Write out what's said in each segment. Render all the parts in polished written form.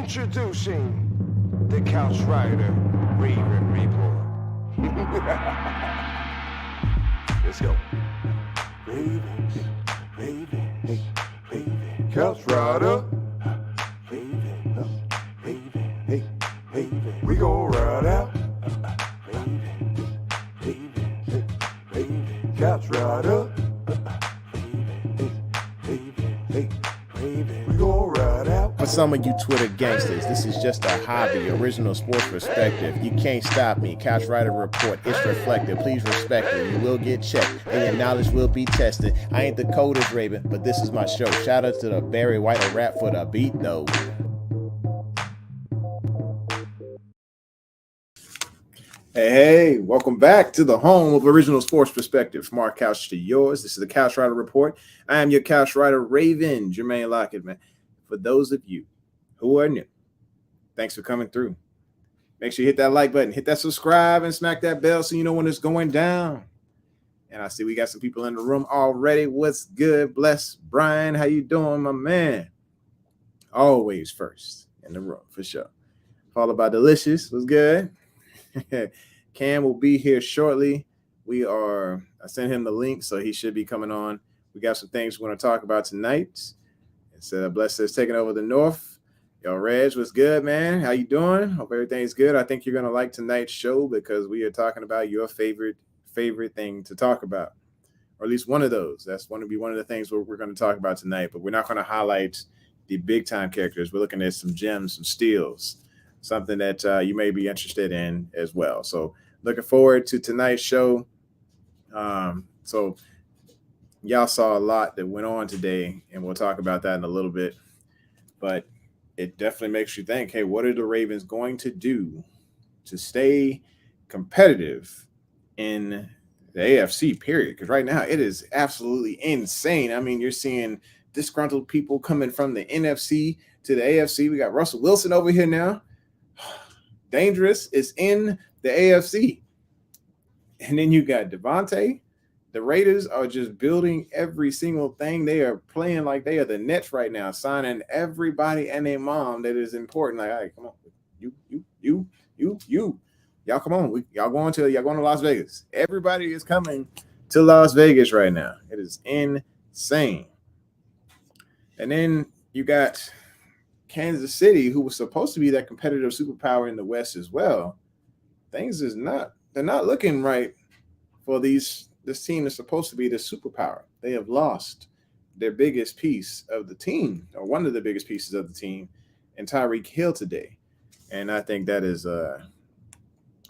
Introducing the Couch Rider Raven Report. Let's go. Ravens, Ravens, Ravens. Couch Rider. Ravens, Ravens, Ravens. We gon' ride out. Ravens, Ravens, Ravens. Couch Rider. We gon' ride out. For some of you Twitter gangsters, this is just a hobby, original sports perspective. You can't stop me. Couch Rider Report, it's reflective. Please respect it. You will get checked, and your knowledge will be tested. I ain't the coldest Raven, but this is my show. Shout out to the Barry White of rap for the beat, though. Hey, welcome back to the home of original sports perspective. From our couch to yours, this is the Couch Rider Report. I am your Couch Rider Raven, Jermaine Lockett, man. For those of you who are new, thanks for coming through. Make sure you hit that like button, hit that subscribe, and smack that bell so you know when it's going down. And I see we got some people in the room already. What's good? Bless Brian. How you doing, my man? Always first in the room, for sure. Followed by Delicious. What's good? Cam will be here shortly. I sent him the link, so he should be coming on. We got some things we're going to talk about tonight. It's Bless says taking over the North. Yo, Reg, what's good, man? How you doing? Hope everything's good. I think you're going to like tonight's show because we are talking about your favorite thing to talk about, or at least one of those. That's going to be one of the things we're going to talk about tonight, but we're not going to highlight the big-time characters. We're looking at some gems, some steals, something that you may be interested in as well. So looking forward to tonight's show. So y'all saw a lot that went on today, and we'll talk about that in a little bit. But it definitely makes you think, hey, what are the Ravens going to do to stay competitive in the AFC, period? Because right now it is absolutely insane. I mean, you're seeing disgruntled people coming from the NFC to the AFC. We got Russell Wilson over here now. Dangerous is in the AFC. And then you got Devontae. The Raiders are just building every single thing. They are playing like they are the Nets right now, signing everybody and their mom that is important. Like, all right, come on. You. Y'all come on. Y'all going to Las Vegas. Everybody is coming to Las Vegas right now. It is insane. And then you got Kansas City, who was supposed to be that competitive superpower in the West as well. They're not looking right for this team that's supposed to be the superpower. They have lost their biggest piece of the team, or one of the biggest pieces of the team, in Tyreek Hill today. And I think that is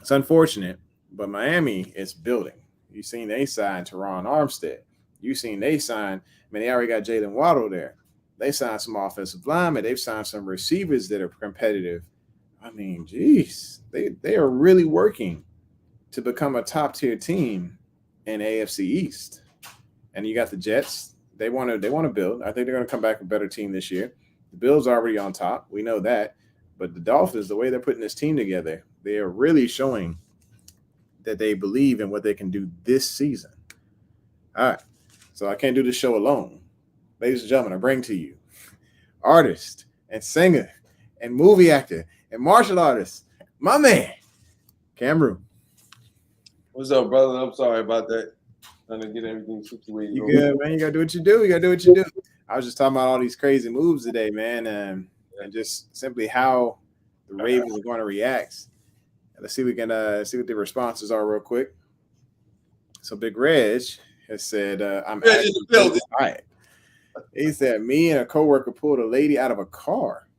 it's unfortunate, but Miami is building. You've seen they signed Teron Armstead. You've seen they signed, they already got Jalen Waddle there. They signed some offensive linemen. They've signed some receivers that are competitive. I mean, geez, they are really working to become a top-tier team in AFC East. And you got the Jets. They want to build. I think they're going to come back a better team this year. The Bills are already on top. We know that. But the Dolphins, the way they're putting this team together, they are really showing that they believe in what they can do this season. All right. So I can't do this show alone. Ladies and gentlemen, I bring to you artist and singer and movie actor and martial artist, my man, Kam Ru. What's up, brother? I'm sorry about that. Trying to get everything situated. You good, man? You gotta do what you do. I was just talking about all these crazy moves today, man, and just simply how the Ravens are going to react. Let's see if we can see what the responses are real quick. So Big Reg has said, I'm actually quiet. He said, me and a coworker pulled a lady out of a car.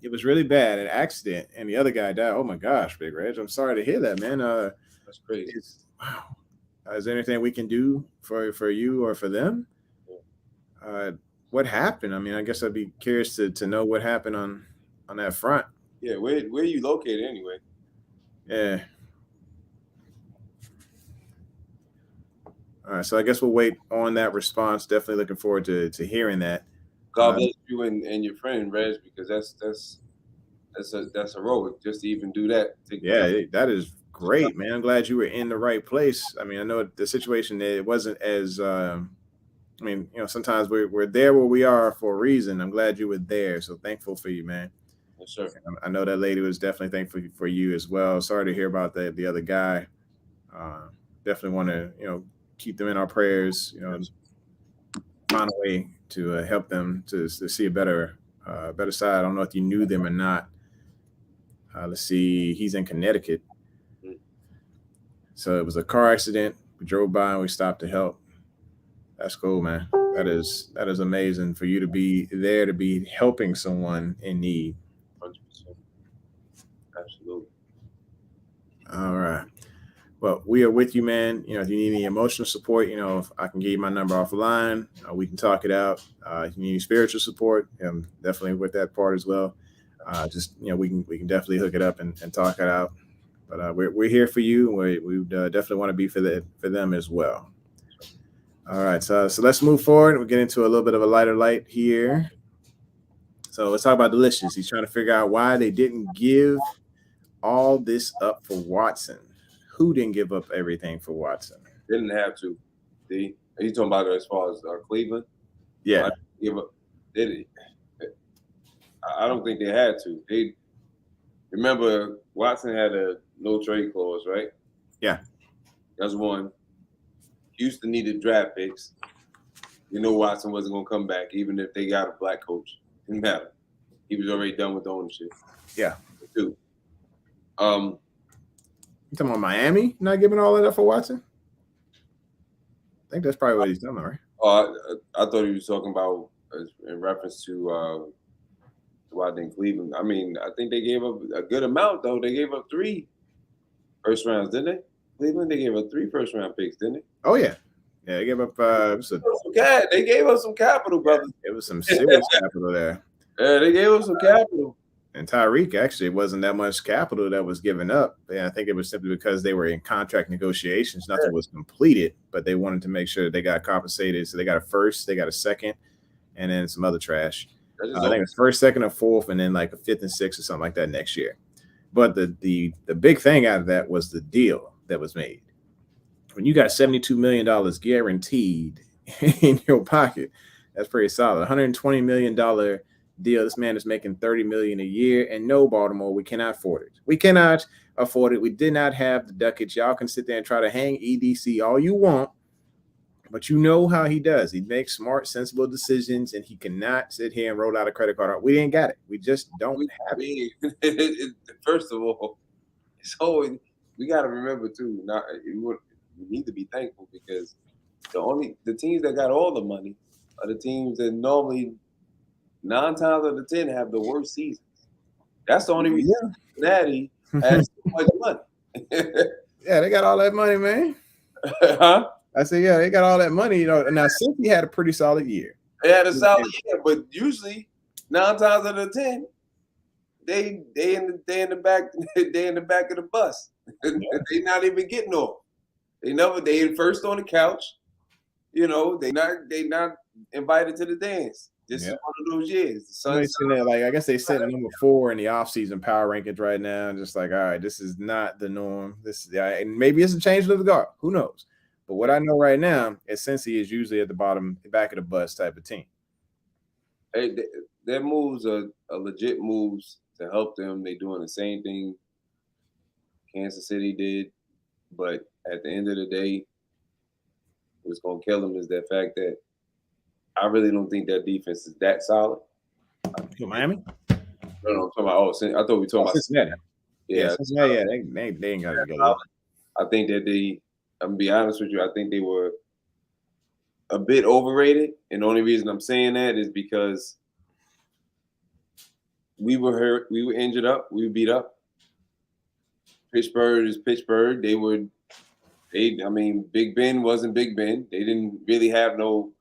It was really bad, an accident, and the other guy died. Oh my gosh, Big Reg, I'm sorry to hear that, man. That's crazy. Wow. Is there anything we can do for you or for them? What happened? I mean, I guess I'd be curious to know what happened on that front. Yeah, where are you located anyway? Yeah. All right, so I guess we'll wait on that response. Definitely looking forward to hearing that. God bless you and your friend, Reg, because that's heroic just to even do that. Yeah, that is great, man. I'm glad you were in the right place. I mean, I know the situation, it wasn't as sometimes we're there where we are for a reason. I'm glad you were there, so thankful for you, man. Yes, sir. I know that lady was definitely thankful for you as well. Sorry to hear about the other guy. Definitely want to keep them in our prayers. Find a way to help them to see a better side. I don't know if you knew them or not. Let's see. He's in Connecticut. So it was a car accident. We drove by and we stopped to help. That's cool, man. That is amazing for you to be there, to be helping someone in need. 100%. Absolutely. All right. Well, we are with you, man. If you need any emotional support, if I can give you my number offline, we can talk it out. If you need spiritual support, I'm definitely with that part as well. We can definitely hook it up and talk it out. But we're here for you. We definitely want to be for them as well. All right, so let's move forward. We'll get into a little bit of a lighter light here. So let's talk about Delicious. He's trying to figure out why they didn't give all this up for Watson. Who didn't give up everything for Watson? Didn't have to. Are you talking about as far as Cleveland? Yeah. Give up. I don't think they had to. They remember Watson had a no trade clause, right? Yeah. That's one. Houston needed draft picks. Watson wasn't going to come back, even if they got a black coach. Didn't matter. He was already done with the ownership. Yeah. Two. You talking about Miami not giving all that up for Watson? I think that's probably what he's done, right? Oh, I thought he was talking about in reference to Watson in Cleveland. I mean, I think they gave up a good amount, though. They gave up 3 first rounds, didn't they? Cleveland, they gave up 3 first round picks, didn't they? Oh yeah, they gave up. They gave us some capital, brother. It was some serious capital there. Yeah, they gave us some capital. And Tyreek, actually, it wasn't that much capital that was given up. And I think it was simply because they were in contract negotiations. Nothing was completed, but they wanted to make sure that they got compensated. So they got a first, they got a second, and then some other trash. I think it's first, second, or fourth, and then like a fifth and sixth or something like that next year. But the big thing out of that was the deal that was made. When you got $72 million guaranteed in your pocket, that's pretty solid. $120 million deal. This man is making $30 million a year, and no, Baltimore, we cannot afford it. We cannot afford it. We did not have the ducats. Y'all can sit there and try to hang EDC all you want, but you know how he does. He makes smart, sensible decisions, and he cannot sit here and roll out a credit card. We didn't got it. We just don't have it. First of all, it's always, we got to remember too. We need to be thankful because the teams that got all the money are the teams that normally 9 times out of 10 have the worst seasons. That's the only reason Cincinnati has so much money. Yeah, they got all that money, man. Huh? I said, yeah, they got all that money. Now, Cincy had a pretty solid year. They had a solid year, but usually 9 times out of 10, they in the back of the bus. They not even getting off. They first on the couch. They not invited to the dance. This is one of those years. I guess they sit number 4 in the offseason power rankings right now, and just like, all right, this is not the norm. And maybe it's a change of the guard. Who knows? But what I know right now is Cincy is usually at the back of the bus type of team. Hey, their moves are legit moves to help them. They're doing the same thing Kansas City did, but at the end of the day, what's going to kill them is the fact that I really don't think that defense is that solid. Miami? No, I'm talking about. I thought we were talking about Cincinnati. Yeah, Cincinnati. Yeah, they ain't got to go. I think that I'm gonna be honest with you. I think they were a bit overrated, and the only reason I'm saying that is because we were hurt, we were injured up, we were beat up. Pittsburgh is Pittsburgh. Big Ben wasn't Big Ben. They didn't really have no.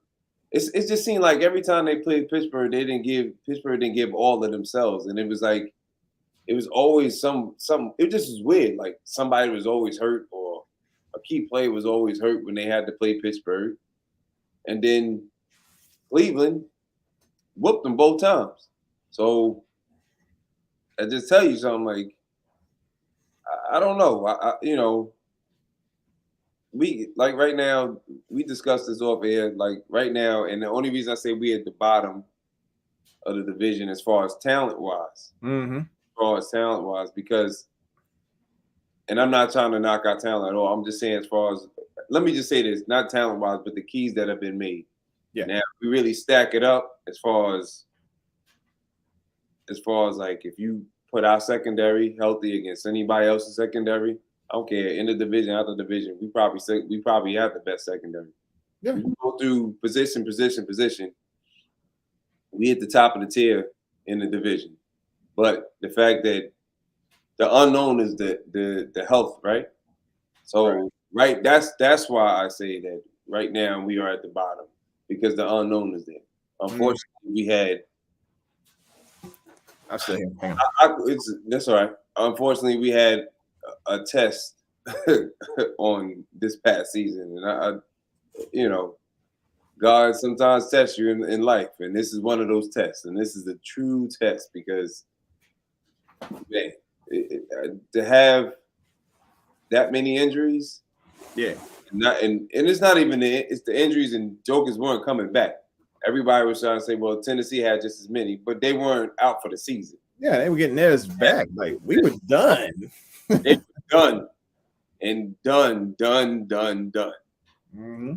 It just seemed like every time they played Pittsburgh, Pittsburgh didn't give all of themselves, and it was like it was always some. It just was weird. Like somebody was always hurt, or a key player was always hurt when they had to play Pittsburgh, and then Cleveland whooped them both times. So I just tell you something. Like I don't know. We like right now, we discussed this off air, like right now, and the only reason I say we at the bottom of the division as far as talent wise. Because, and I'm not trying to knock out talent at all. I'm just saying as far as, let me just say this, not talent wise, but the keys that have been made. Yeah. Now we really stack it up as far as like if you put our secondary healthy against anybody else's secondary, I don't care, in the division, out the division, we probably have the best secondary. Yeah. We go through position. We at the top of the tier in the division. But the fact that the unknown is the health, right? So right, that's why I say that right now we are at the bottom, because the unknown is there. Unfortunately, we had. I'm still here. Hang on. That's all right. Unfortunately, we had a test on this past season, and I God sometimes tests you in life, and this is one of those tests, and this is a true test because, man, to have that many injuries, and it's not even it's the injuries, and jokers weren't coming back. Everybody was trying to say, well, Tennessee had just as many, but they weren't out for the season. Yeah, they were getting theirs back. Like, we were done. They were done. And done. Mm-hmm.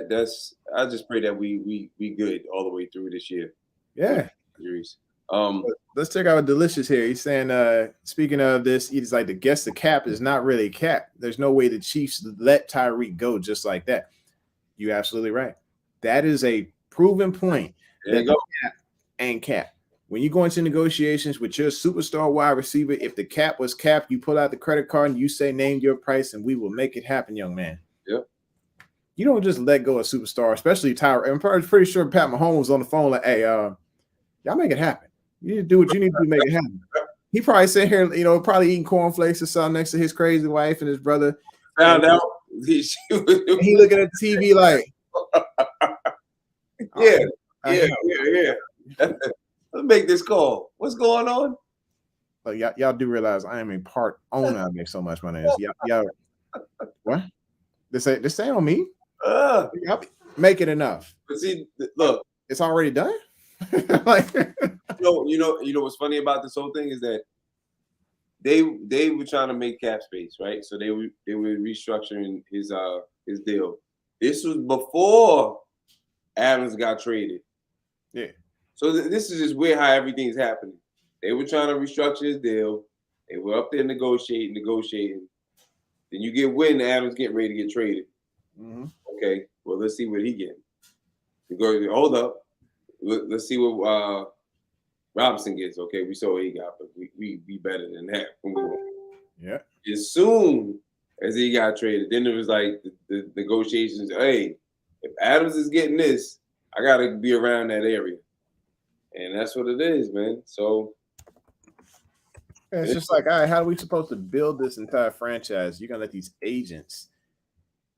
That's. I just pray that we good all the way through this year. Yeah. Injuries. Let's check out Delicious here. He's saying, speaking of this, he's like, the guess the cap is not really a cap. There's no way the Chiefs let Tyreek go just like that. You're absolutely right. That is a proven point. There you go. Cap and cap. When you go into negotiations with your superstar wide receiver, if the cap was capped, you pull out the credit card and you say, name your price, and we will make it happen, young man. Yep. You don't just let go of superstar, especially Tyreek. I'm pretty sure Pat Mahomes was on the phone like, hey, y'all make it happen. You need to do what you need to do to make it happen. He probably sitting here, probably eating cornflakes or something next to his crazy wife and his brother. Found out. He looking at the TV like, yeah. Let's make this call. What's going on? Like, y'all do realize I am a part owner. I make so much money. Y'all, what? This ain't on me. Y'all make it enough. But see, look, it's already done. Like, you know what's funny about this whole thing is that they were trying to make cap space, right? So they were restructuring his deal. This was before Adams got traded. Yeah. So this is just weird how everything's happening. They were trying to restructure his deal. They were up there negotiating. Then you get wind Adams getting ready to get traded. Mm-hmm. Okay, well, let's see what he getting. You go, hold up. Let's see what Robinson gets. Okay, we saw what he got, but we be better than that. Yeah. As soon as he got traded, then it was like the negotiations. Hey, if Adams is getting this, I got to be around that area. And that's what it is, man. So it's just like, all right, how are we supposed to build this entire franchise? You're gonna let these agents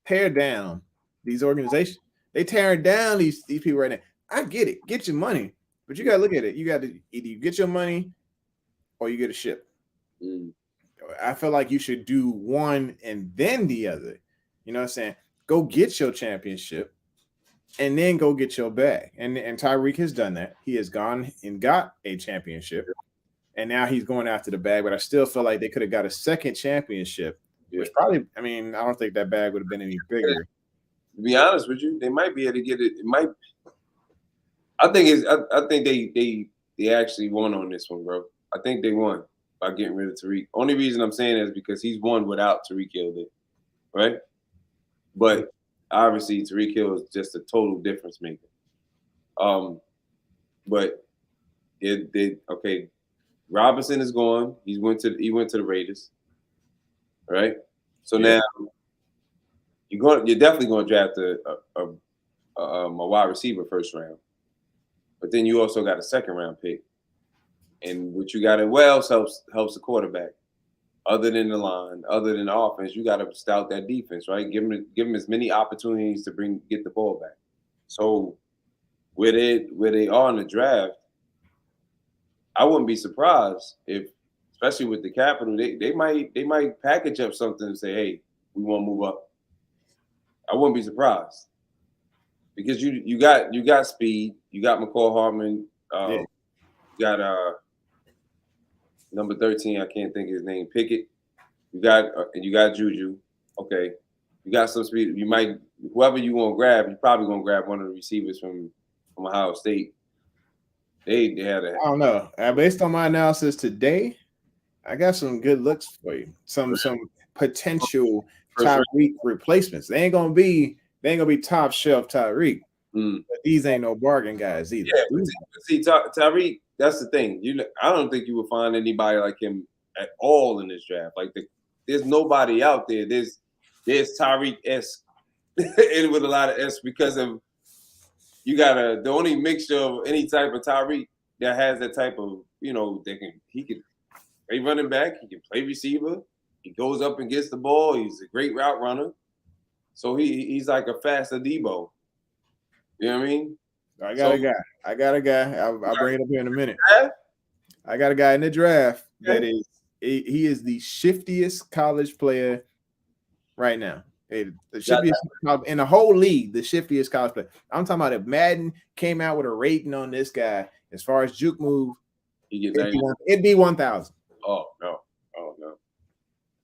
tear down these organizations. They tearing down these people right now. I get it. Get your money. But you gotta look at it. You got to either you get your money or you get a ship. I feel like you should do one and then the other. You know what I'm saying? Go get your championship and then go get your bag. And Tyreek has done that. He has gone and got a championship. And now he's going after the bag. But I still feel like they could have got a second championship, which probably, I don't think that bag would have been any bigger. To be honest with you, they might be able to get it. It might. I think they actually won on this one, bro. I think they won by getting rid of Tariq. Only reason I'm saying that is because he's won without Tariq Hill there, right? But obviously Tariq Hill is just a total difference maker. But okay. Robinson is gone. He went to the Raiders, right? So now you're definitely going to draft a wide receiver first round, but then you also got a second round pick, and what you got in Wells helps the quarterback. Other than the line, other than the offense, you got to stout that defense, right? Give them as many opportunities to get the ball back. So where they are in the draft, I wouldn't be surprised if, especially with the capital, they might package up something and say, hey, we want to move up. I wouldn't be surprised. because you got speed, you got McCall Hardman, Yeah. you got number 13, I can't think of his name, Pickett. You got Juju. Okay. You got some speed. You might whoever you want to grab, you're probably gonna grab one of the receivers from Ohio State. They had a I don't know. Based on my analysis today, I got some good looks for you. Some potential Tyreek replacements. They ain't gonna be top shelf Tyreek. But these ain't no bargain guys either. Yeah, but see, Tyreek, that's the thing. I don't think you will find anybody like him at all in this draft. Like there's nobody out there. There's Tyreek-esque and with a lot of S because of you got the only mixture of any type of Tyreek that has that type of, he can play running back, he can play receiver, he goes up and gets the ball, he's a great route runner. So he's like a faster Debo. You know what I mean? I got a guy. I'll bring it up here in a minute. I got a guy in the draft that he is the shiftiest college player right now. The shiftiest in the whole league, the shiftiest college player. I'm talking about if Madden came out with a rating on this guy as far as juke move, it'd be 1,000. Oh no.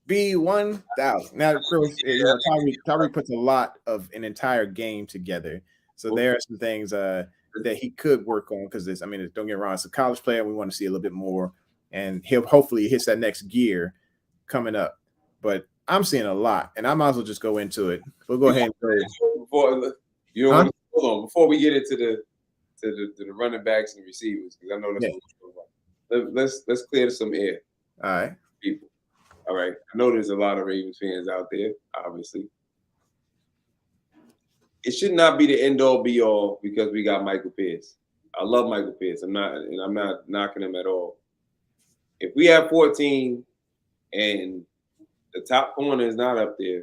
Be 1,000. Now, of course, Tyreek puts a lot of an entire game together. So there are some things that he could work on because don't get me wrong, it's a college player. We want to see a little bit more, and he'll hopefully hits that next gear coming up. But I'm seeing a lot, and I might as well just go into it. We'll go ahead and before we get into the running backs and receivers, because I know that's what let's clear some air. All right, people. All right, I know there's a lot of Ravens fans out there, obviously. It should not be the end all be all because we got Michael Pierce. I love Michael Pierce. I'm not knocking him at all. If we have 14 and the top corner is not up there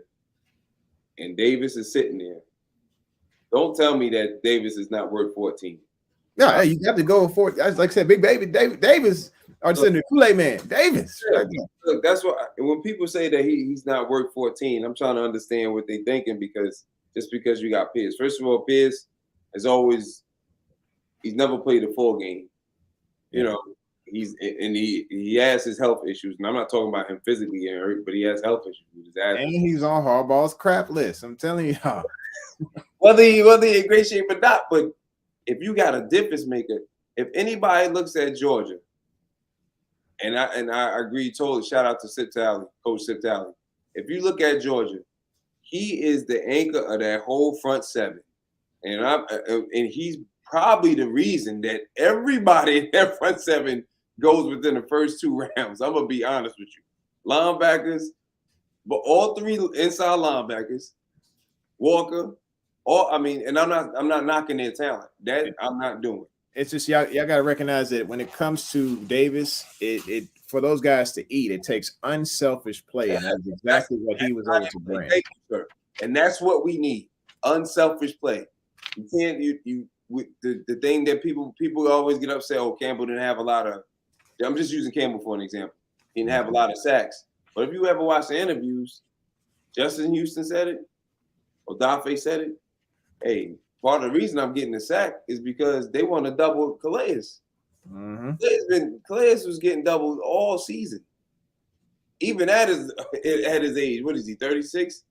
and Davis is sitting there, don't tell me that Davis is not worth 14. No, you got to go for it. Like I said, big baby Davis. Or just in the Kool-Aid man, Davis. Yeah, look, that's what when people say that he's not worth 14, I'm trying to understand what they're thinking because you got Pierce. First of all, Pierce he's never played a full game. He has his health issues, and I'm not talking about him physically hurt, but he has health issues with his ass. And he's on Harbaugh's crap list. I'm telling y'all. whether he in great shape or not, but if you got a difference maker, if anybody looks at Georgia, and I agree totally. Shout out to Coach Sip Talley. If you look at Georgia, he is the anchor of that whole front seven, and he's probably the reason that everybody in that front seven goes within the first two rounds. I'm gonna be honest with you, linebackers, but all three inside linebackers, Walker. And I'm not knocking their talent. That I'm not doing. It's just y'all got to recognize that when it comes to Davis, it for those guys to eat, it takes unselfish play, and that's exactly what he was able to bring. Thank you, sir. And that's what we need: unselfish play. You can't the thing that people always get upset. Oh, Campbell didn't have a lot of. I'm just using Campbell for an example. He didn't have a lot of sacks. But if you ever watch the interviews, Justin Houston said it, Odafe said it. Hey, part of the reason I'm getting the sack is because they want to double Calais. Calais was getting doubled all season. Even at his age, what is he, 36?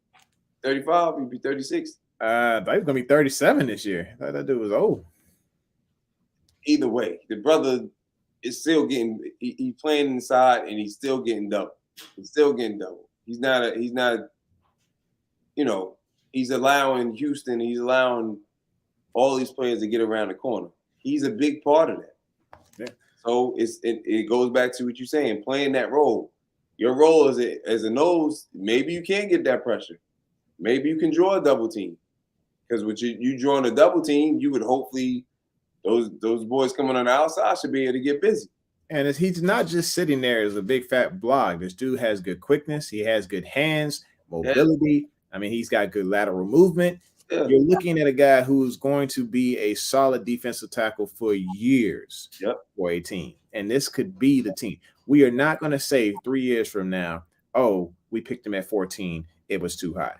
35? He'd be 36. I thought he was going to be 37 this year. I thought that dude was old. Either way, the brother is still getting – he's playing inside and he's still getting double. He's not he's allowing Houston, he's allowing all these players to get around the corner. He's a big part of that. Yeah. So it goes back to what you're saying, playing that role. Your role as a nose, maybe you can't get that pressure. Maybe you can draw a double team. Because with you drawing a double team, you would hopefully those boys coming on the outside should be able to get busy. And he's not just sitting there as a big fat block. This dude has good quickness. He has good hands, mobility. Yeah. He's got good lateral movement. Yeah. You're looking at a guy who's going to be a solid defensive tackle for years for a team. And this could be the team. We are not going to say 3 years from now, oh, we picked him at 14. It was too high.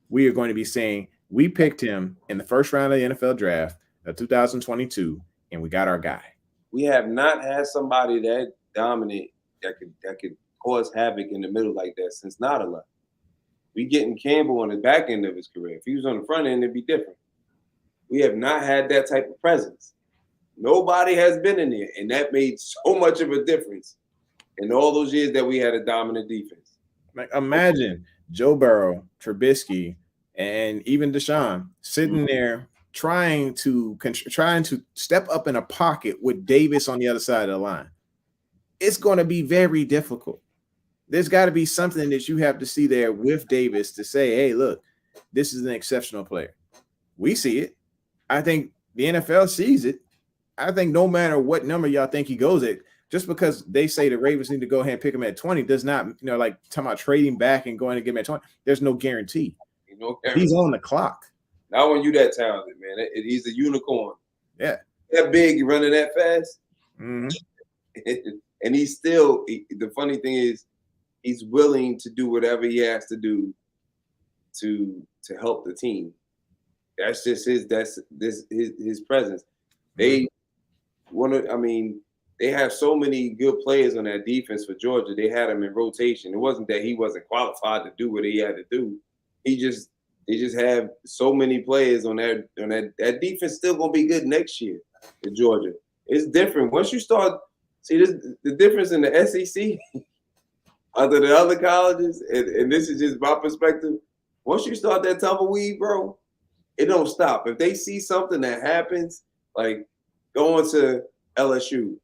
We are going to be saying We picked him in the first round of the NFL draft of 2022, and we got our guy. We have not had somebody that dominant that could cause havoc in the middle like that since Nada left. We getting Campbell on the back end of his career. If he was on the front end, it'd be different. We have not had that type of presence. Nobody has been in there, and that made so much of a difference in all those years that we had a dominant defense. Like, imagine Joe Burrow, Trubisky, and even Deshaun sitting there trying to step up in a pocket with Davis on the other side of the line. It's going to be very difficult. There's got to be something that you have to see there with Davis to say, hey, look, this is an exceptional player. We see it. I think the NFL sees it. I think no matter what number y'all think he goes at, just because they say the Ravens need to go ahead and pick him at 20 does not, like talking about trading back and going to get him at 20. There's no guarantee. He's on the clock. Not when you that talented, man. He's a unicorn. Yeah. That big, running that fast. Mm-hmm. And he's still, the funny thing is, he's willing to do whatever he has to do to help the team. That's just his presence. They have so many good players on that defense for Georgia. They had him in rotation. It wasn't that he wasn't qualified to do what he had to do. They just have so many players on that defense. Still gonna be good next year in Georgia. It's different once you start. See the difference in the SEC other than other colleges, and this is just my perspective. Once you start that tumbleweed, bro, it don't stop. If they see something that happens, like going to LSU,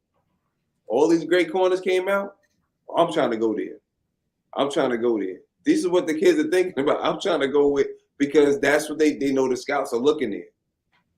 all these great corners came out. I'm trying to go there. This is what the kids are thinking about. I'm trying to go with, because that's what they know the scouts are looking at.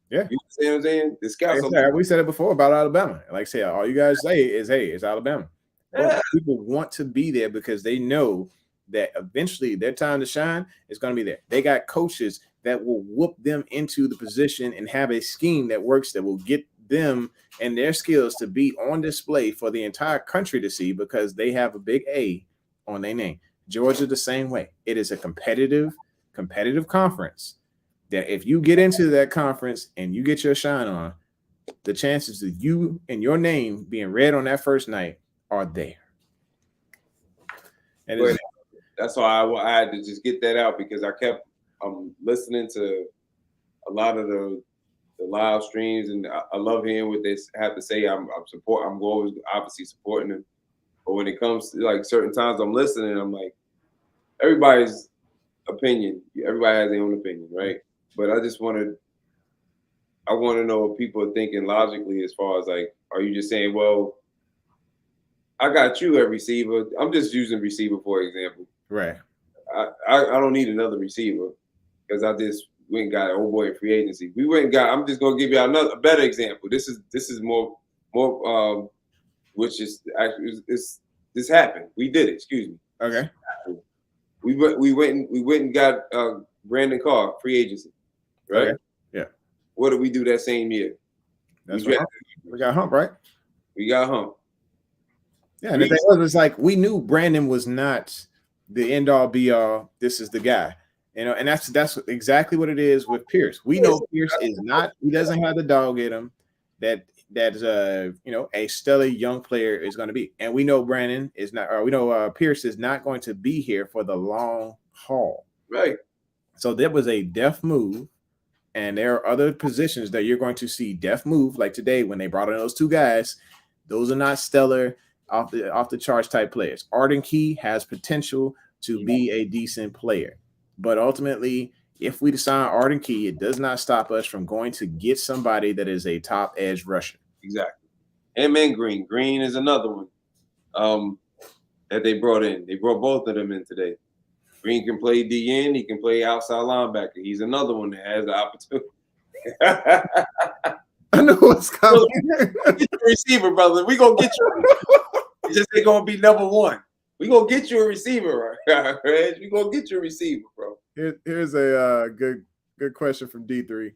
Yeah. You understand what I'm saying? The scouts we said it before about Alabama. Like say, all you guys say is, hey, it's Alabama. Yeah. People want to be there because they know that eventually their time to shine is going to be there. They got coaches that will whoop them into the position and have a scheme that works, that will get them and their skills to be on display for the entire country to see, because they have a big A on their name. Georgia the same way. It is a competitive conference that if you get into that conference and you get your shine on, the chances of you and your name being read on that first night are there. And that's why I had to just get that out, because I kept listening to a lot of the live streams, and I love hearing what they have to say. I'm always obviously supporting them, but when it comes to like certain times I'm listening, I'm like, everybody's opinion, everybody has their own opinion, right? But I want to know what people are thinking logically, as far as like, are you just saying, well, I got you at receiver. I'm just using receiver for example. Right. I don't need another receiver, because I just went and got an old boy in free agency. We went and got. I'm just gonna give you a better example. This is more which is actually this happened. We did it. Excuse me. Okay. We went and got Brandon Carr free agency, right? Okay. Yeah. What did we do that same year? We got Hump, right? We got Hump. Yeah, and the thing was like, we knew Brandon was not the end all be all. This is the guy, and that's exactly what it is with Pierce. We know Pierce is not. He doesn't have the dog in him that a stellar young player is going to be, and we know Brandon is not. Or we know Pierce is not going to be here for the long haul. Right. So there was a deft move, and there are other positions that you're going to see deft move, like today when they brought in those two guys. Those are not stellar, off the charts type players. Arden Key has potential to be a decent player, but ultimately, if we sign Arden Key, it does not stop us from going to get somebody that is a top edge rusher. Exactly. And Green. Green is another one that they brought in. They brought both of them in today. Green can play DN. He can play outside linebacker. He's another one that has the opportunity. I know what's coming. Receiver, brother. We gonna get you. It just ain't gonna be number one. We gonna get you a receiver, right? We gonna get you a receiver, bro. Here's a good question from D3,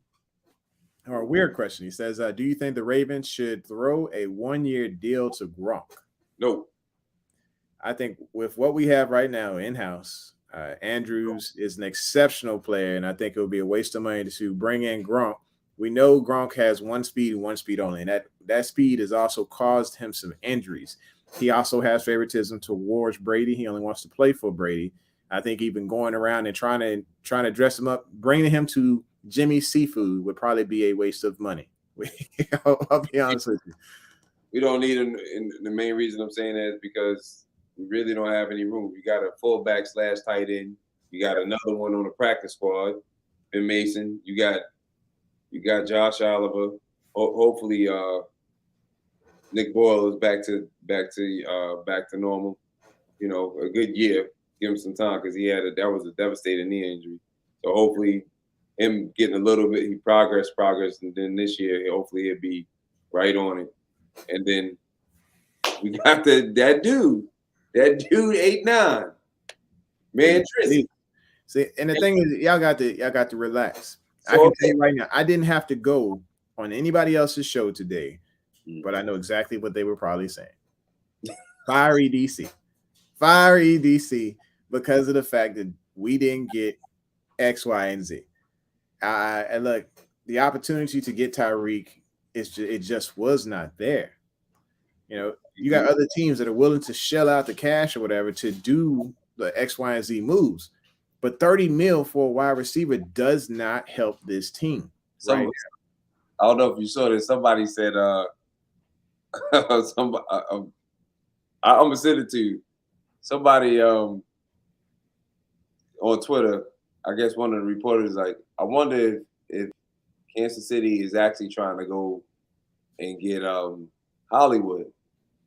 or a weird question. He says, "Do you think the Ravens should throw a 1-year deal to Gronk?" No. I think with what we have right now in house, Andrews is an exceptional player, and I think it would be a waste of money to bring in Gronk. We know Gronk has one speed and one speed only, and that speed has also caused him some injuries. He also has favoritism towards Brady. He only wants to play for Brady. I think even going around and trying to dress him up, bringing him to Jimmy's Seafood would probably be a waste of money. I'll be honest with you. We don't need him. And the main reason I'm saying that is because we really don't have any room. You got a fullback / tight end. You got another one on the practice squad, Ben Mason. You got Josh Oliver. Hopefully, Nick Boyle is back to normal. You know, a good year. Give him some time because that was a devastating knee injury. So hopefully, him getting a little bit, he progress, and then this year, hopefully, he'll be right on it. And then we got that dude 8'9", man. Tristan. See, and the thing is, y'all got to relax. So, I can tell you right now, I didn't have to go on anybody else's show today, but I know exactly what they were probably saying. Fire EDC. Fire EDC because of the fact that we didn't get X, Y, and Z. And look, the opportunity to get Tyreek, it just was not there. You know, you got other teams that are willing to shell out the cash or whatever to do the X, Y, and Z moves. But $30 million for a wide receiver does not help this team. Right? I don't know if you saw this. Somebody said, I'm gonna send it to you. Somebody on Twitter, I guess one of the reporters like, I wonder if Kansas City is actually trying to go and get Hollywood.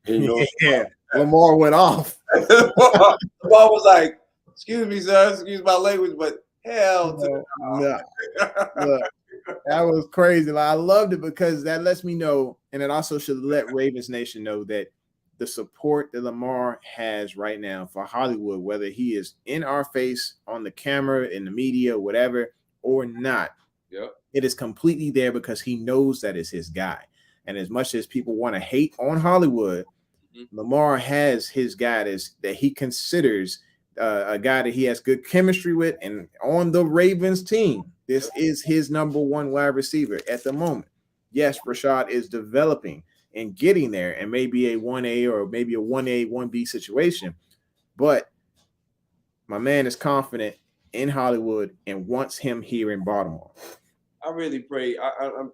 And, you know, yeah, Lamar went off. Lamar was like, "Excuse me, sir. Excuse my language, but hell no. That was crazy. Like, I loved it because that lets me know, and it also should let Ravens Nation know that the support that Lamar has right now for Hollywood, whether he is in our face, on the camera, in the media, whatever, or not, it is completely there because he knows that it's his guy. And as much as people want to hate on Hollywood, Lamar has his guy that he considers a guy that he has good chemistry with, and on the Ravens team, this is his number one wide receiver at the moment. Yes, Rashad is developing and getting there, and maybe a 1A or maybe a 1A, 1B situation, but my man is confident in Hollywood and wants him here in Baltimore. I really pray,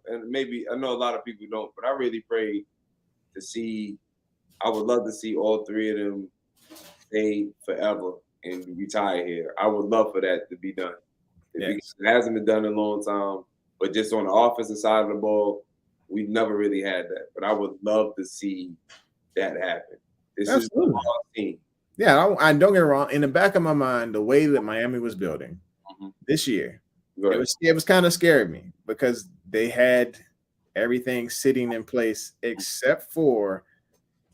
and maybe I know a lot of people don't, but I really pray to see. I would love to see all three of them stay forever and retire here. I would love for that to be done. Yes. It hasn't been done in a long time, but just on the offensive side of the ball, we've never really had that. But I would love to see that happen. This Absolutely. Is a team. Yeah, I don't get it wrong. In the back of my mind, the way that Miami was building this year, it was kind of scaring me because they had everything sitting in place except for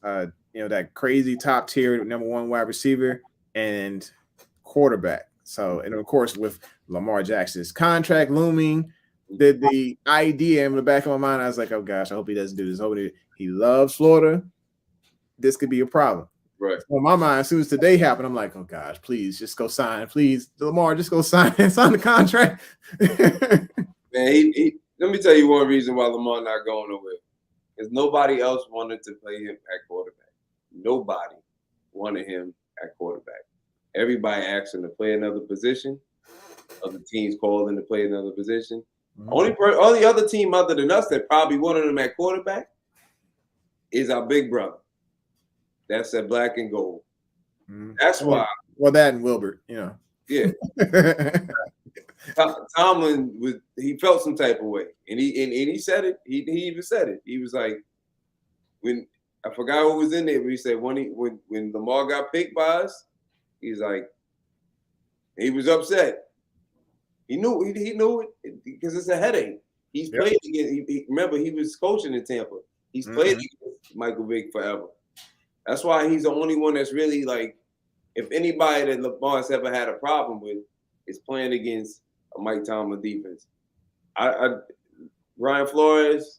that crazy top tier number one wide receiver and quarterback. So, and of course, with Lamar Jackson's contract looming, the idea in the back of my mind, I was like, oh gosh, I hope he doesn't do this. I hope he loves Florida. This could be a problem. Right. So in my mind, as soon as today happened, I'm like, oh gosh, please just go sign. Please, Lamar, just go sign the contract. Man, let me tell you one reason why Lamar not going nowhere. Because nobody else wanted to play him at quarterback. Nobody wanted him at quarterback. Everybody asked him to play another position. Other teams called him to play another position. Only other team other than us that probably wanted him at quarterback is our big brother. That's at black and gold. That's why. Well, that and Wilbert, Yeah. Tomlin he felt some type of way, and he said it. He even said it. He was like, when I forgot who was in there, but he said when Lamar got picked by us, he's like, he was upset. He knew it because it's a headache. He's played against. Remember, he was coaching in Tampa. He's played against Michael Vick forever. That's why he's the only one that's really like, if anybody that Lamar's ever had a problem with is playing against a Mike Tomlin defense. Brian Flores,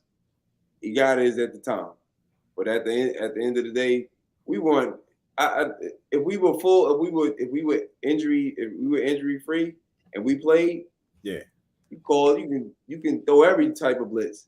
he got his at the time. But at the end of the day, we want if we were injury free and we played, yeah, you can throw every type of blitz.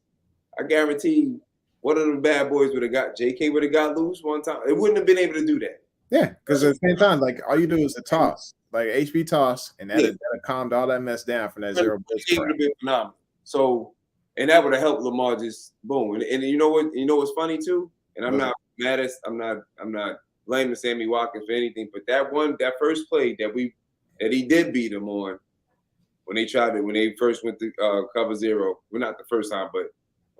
I guarantee one of them bad boys would have got JK would have got loose one time. It wouldn't have been able to do that. yeah, because at the same time, like all you do is a toss, like HB toss, and that'd calmed all that mess down from that zero blitz. It would have been phenomenal. So, and that would have helped Lamar just boom. And you know what? You know what's funny too? And I'm not mad at I'm not blaming Sammy Watkins for anything, but that first play that he did beat him on when they first went to cover zero. Well, not the first time, but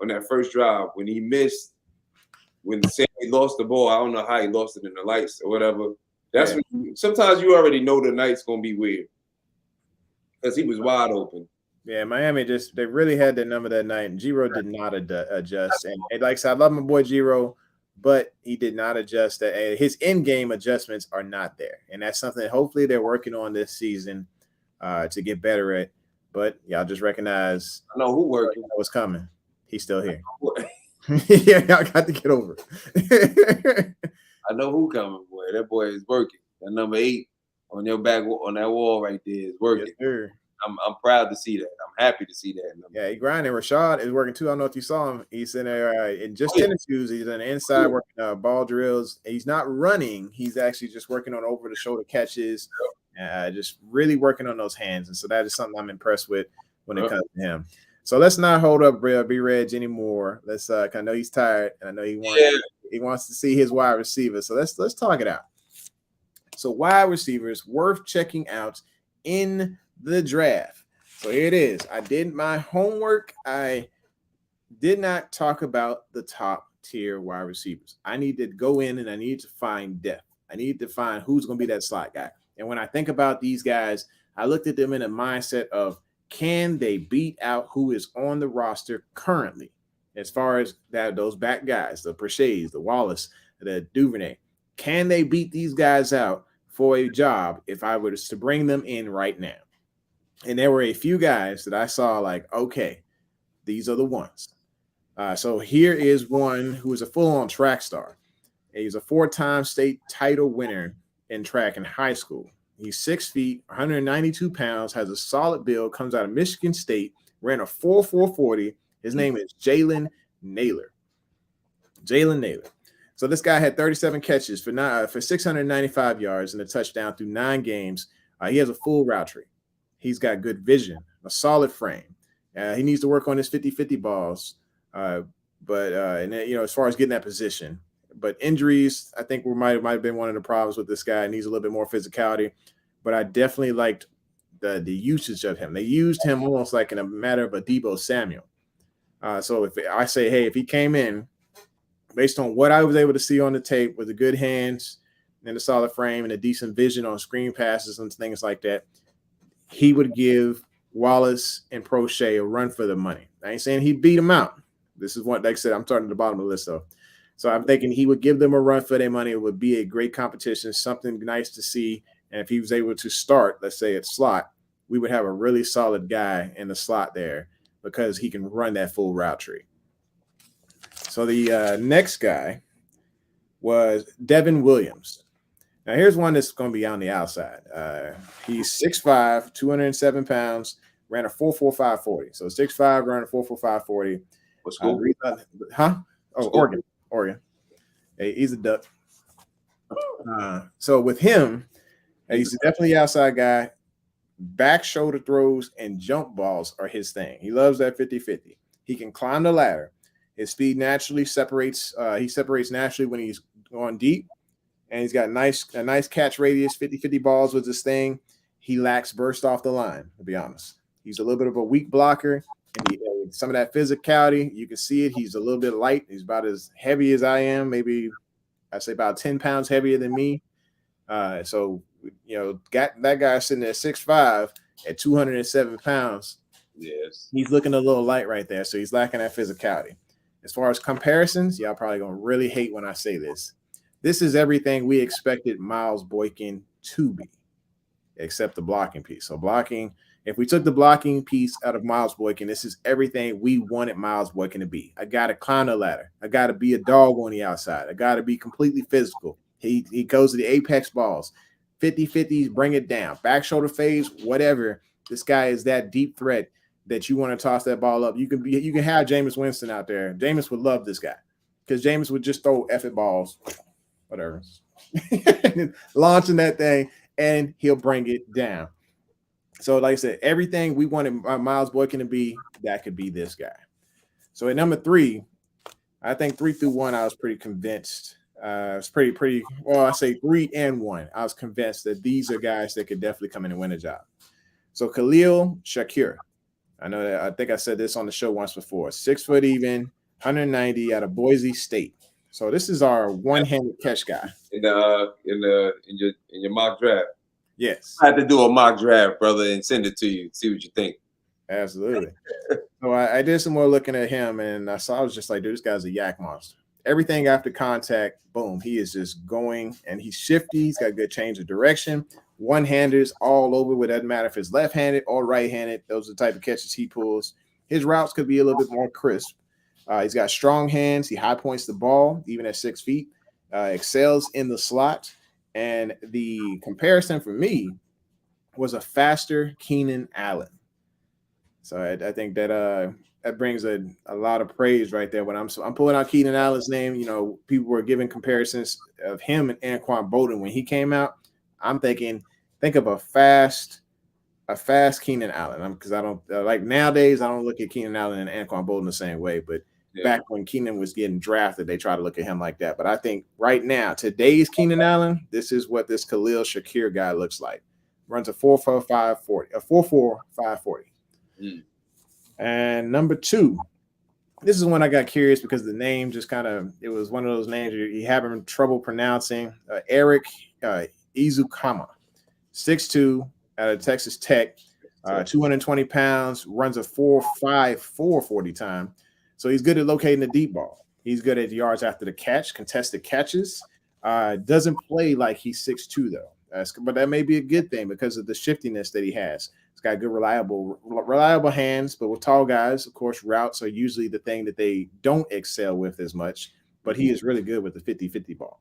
on that first drive when he missed, when Sammy lost the ball. I don't know how he lost it in the lights or whatever. That's when sometimes you already know the night's gonna be weird because he was wide open. Yeah, Miami they really had that number that night, and Giro did not adjust. And like I said, I love my boy Giro, but he did not adjust. And his in-game adjustments are not there, and that's something that hopefully they're working on this season to get better at. But y'all just recognize I know who working. What's coming. He's still here. Yeah, y'all got to get over it. I know who coming, boy. That boy is working. That number 8 on your back on that wall right there is working. Yes, sir. I'm proud to see that. I'm happy to see that. Yeah, he grinding. Rashad is working too. I don't know if you saw him. He's in there in just tennis shoes. He's on the inside working ball drills. He's not running. He's actually just working on over-the-shoulder catches, just really working on those hands. And so that is something I'm impressed with when it comes to him. So let's not hold up B-Reg anymore. Let's. I know he's tired, and I know he wants to see his wide receiver. So let's talk it out. So wide receivers worth checking out in the draft. So here it is. I did my homework. I did not talk about the top tier wide receivers. I need to go in and I need to find depth. I need to find who's going to be that slot guy. And when I think about these guys, I looked at them in a mindset of, can they beat out who is on the roster currently? As far as those back guys, the Prochet's, the Wallace, the Duvernay, can they beat these guys out for a job if I were to bring them in right now? And there were a few guys that I saw like, okay, these are the ones. So here is one who is a full-on track star. He's a 4-time state title winner in track in high school. He's 6 feet, 192 pounds, has a solid build, comes out of Michigan State, ran a 4.440. His name is Jalen Naylor. So this guy had 37 catches for 695 yards and a touchdown through 9 games. He has a full route tree. He's got good vision, a solid frame. He needs to work on his 50-50 balls. As far as getting that position, but injuries, I think might have been one of the problems with this guy. He needs a little bit more physicality, but I definitely liked the usage of him. They used him almost like in a matter of a Deebo Samuel. So if I say, hey, if he came in based on what I was able to see on the tape with the good hands and a solid frame and a decent vision on screen passes and things like that, he would give Wallace and Prochet a run for the money. I ain't saying he'd beat them out. This is what, like I said, I'm starting at the bottom of the list, though. So I'm thinking he would give them a run for their money. It would be a great competition, something nice to see. And if he was able to start, let's say at slot, we would have a really solid guy in the slot there because he can run that full route tree. So the next guy was Devin Williams. Now, here's one that's going to be on the outside. He's 6'5", 207 pounds, ran a 4.4540. So 6'5", ran a 4.4540. What school? Oregon. Hey, he's a duck. So with him, he's definitely an outside guy. Back shoulder throws and jump balls are his thing. He loves that 50-50. He can climb the ladder. His speed naturally separates. He separates naturally when he's going deep. And he's got a nice catch radius. 50-50 balls was his thing. He lacks burst off the line, to be honest. He's a little bit of a weak blocker. And some of that physicality, you can see it. He's a little bit light. He's about as heavy as I am. Maybe I'd say about 10 pounds heavier than me. So, got that guy sitting at 6'5" at 207 pounds. Yes. He's looking a little light right there. So he's lacking that physicality. As far as comparisons, y'all probably going to really hate when I say this. This is everything we expected Miles Boykin to be, except the blocking piece. So blocking, if we took the blocking piece out of Miles Boykin, this is everything we wanted Miles Boykin to be. I got to climb the ladder. I got to be a dog on the outside. I got to be completely physical. He goes to the apex balls, 50-50s, bring it down, back shoulder fades, whatever. This guy is that deep threat that you want to toss that ball up. You can have Jameis Winston out there. Jameis would love this guy because Jameis would just throw effing balls, whatever, launching that thing, and he'll bring it down. So, like I said, everything we wanted Miles Boykin to be, that could be this guy. So at number 3, I think 3 through 1, I was pretty convinced. It's pretty. Well, I say 3 and 1. I was convinced that these are guys that could definitely come in and win a job. So Khalil Shakira, I know that I think I said this on the show once before. 6 foot even, 190 out of Boise State. So this is our one-handed catch guy. In your mock draft. Yes. I had to do a mock draft, brother, and send it to you. See what you think. Absolutely. So I did some more looking at him, and I was just like, dude, this guy's a yak monster. Everything after contact, boom, he is just going, and he's shifty. He's got good change of direction. One-handers all over. It doesn't matter if it's left-handed or right-handed. Those are the type of catches he pulls. His routes could be a little bit more crisp. He's got strong hands. He high points the ball, even at 6 feet. Excels in the slot. And the comparison for me was a faster Keenan Allen. So I think that that brings a lot of praise right there. When I'm pulling out Keenan Allen's name, you know, people were giving comparisons of him and Anquan Bolden when he came out. I'm thinking, think of a fast Keenan Allen. Because I don't like nowadays. I don't look at Keenan Allen and Anquan Bolden the same way. But back when Keenan was getting drafted, they try to look at him like that. But I think right now, today's Keenan Allen, this is what this Khalil Shakir guy looks like. Runs a 4.4540, a 4.4540. And number 2, this is when I got curious because the name just it was one of those names you having trouble pronouncing. Eric Izukama, 6'2", out of Texas Tech, 220 pounds, runs a 4.54 time. So he's good at locating the deep ball. He's good at yards after the catch, contested catches. Doesn't play like he's 6'2", though. But that may be a good thing because of the shiftiness that he has. He's got good, reliable hands. But with tall guys, of course, routes are usually the thing that they don't excel with as much. But he is really good with the 50-50 ball.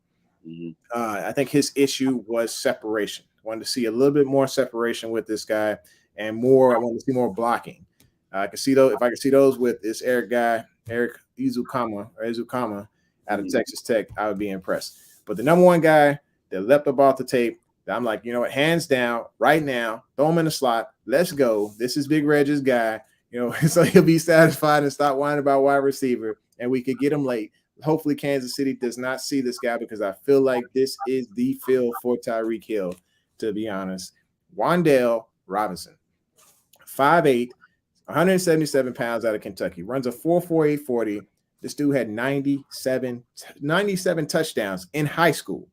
I think his issue was separation. I wanted to see a little bit more separation with this guy and more. I wanted to see more blocking. I can see those. If I can see those with this Eric Izukama out of Texas Tech, I would be impressed. But the number 1 guy that leapt up off the tape, I'm like, you know what, hands down, right now, throw him in the slot. Let's go. This is Big Reg's guy, you know, so he'll be satisfied and stop whining about wide receiver, and we could get him late. Hopefully, Kansas City does not see this guy because I feel like this is the field for Tyreek Hill, to be honest. Wan'Dale Robinson, 5'8", 177 pounds out of Kentucky, runs a 4.4840. This dude had 97 touchdowns in high school.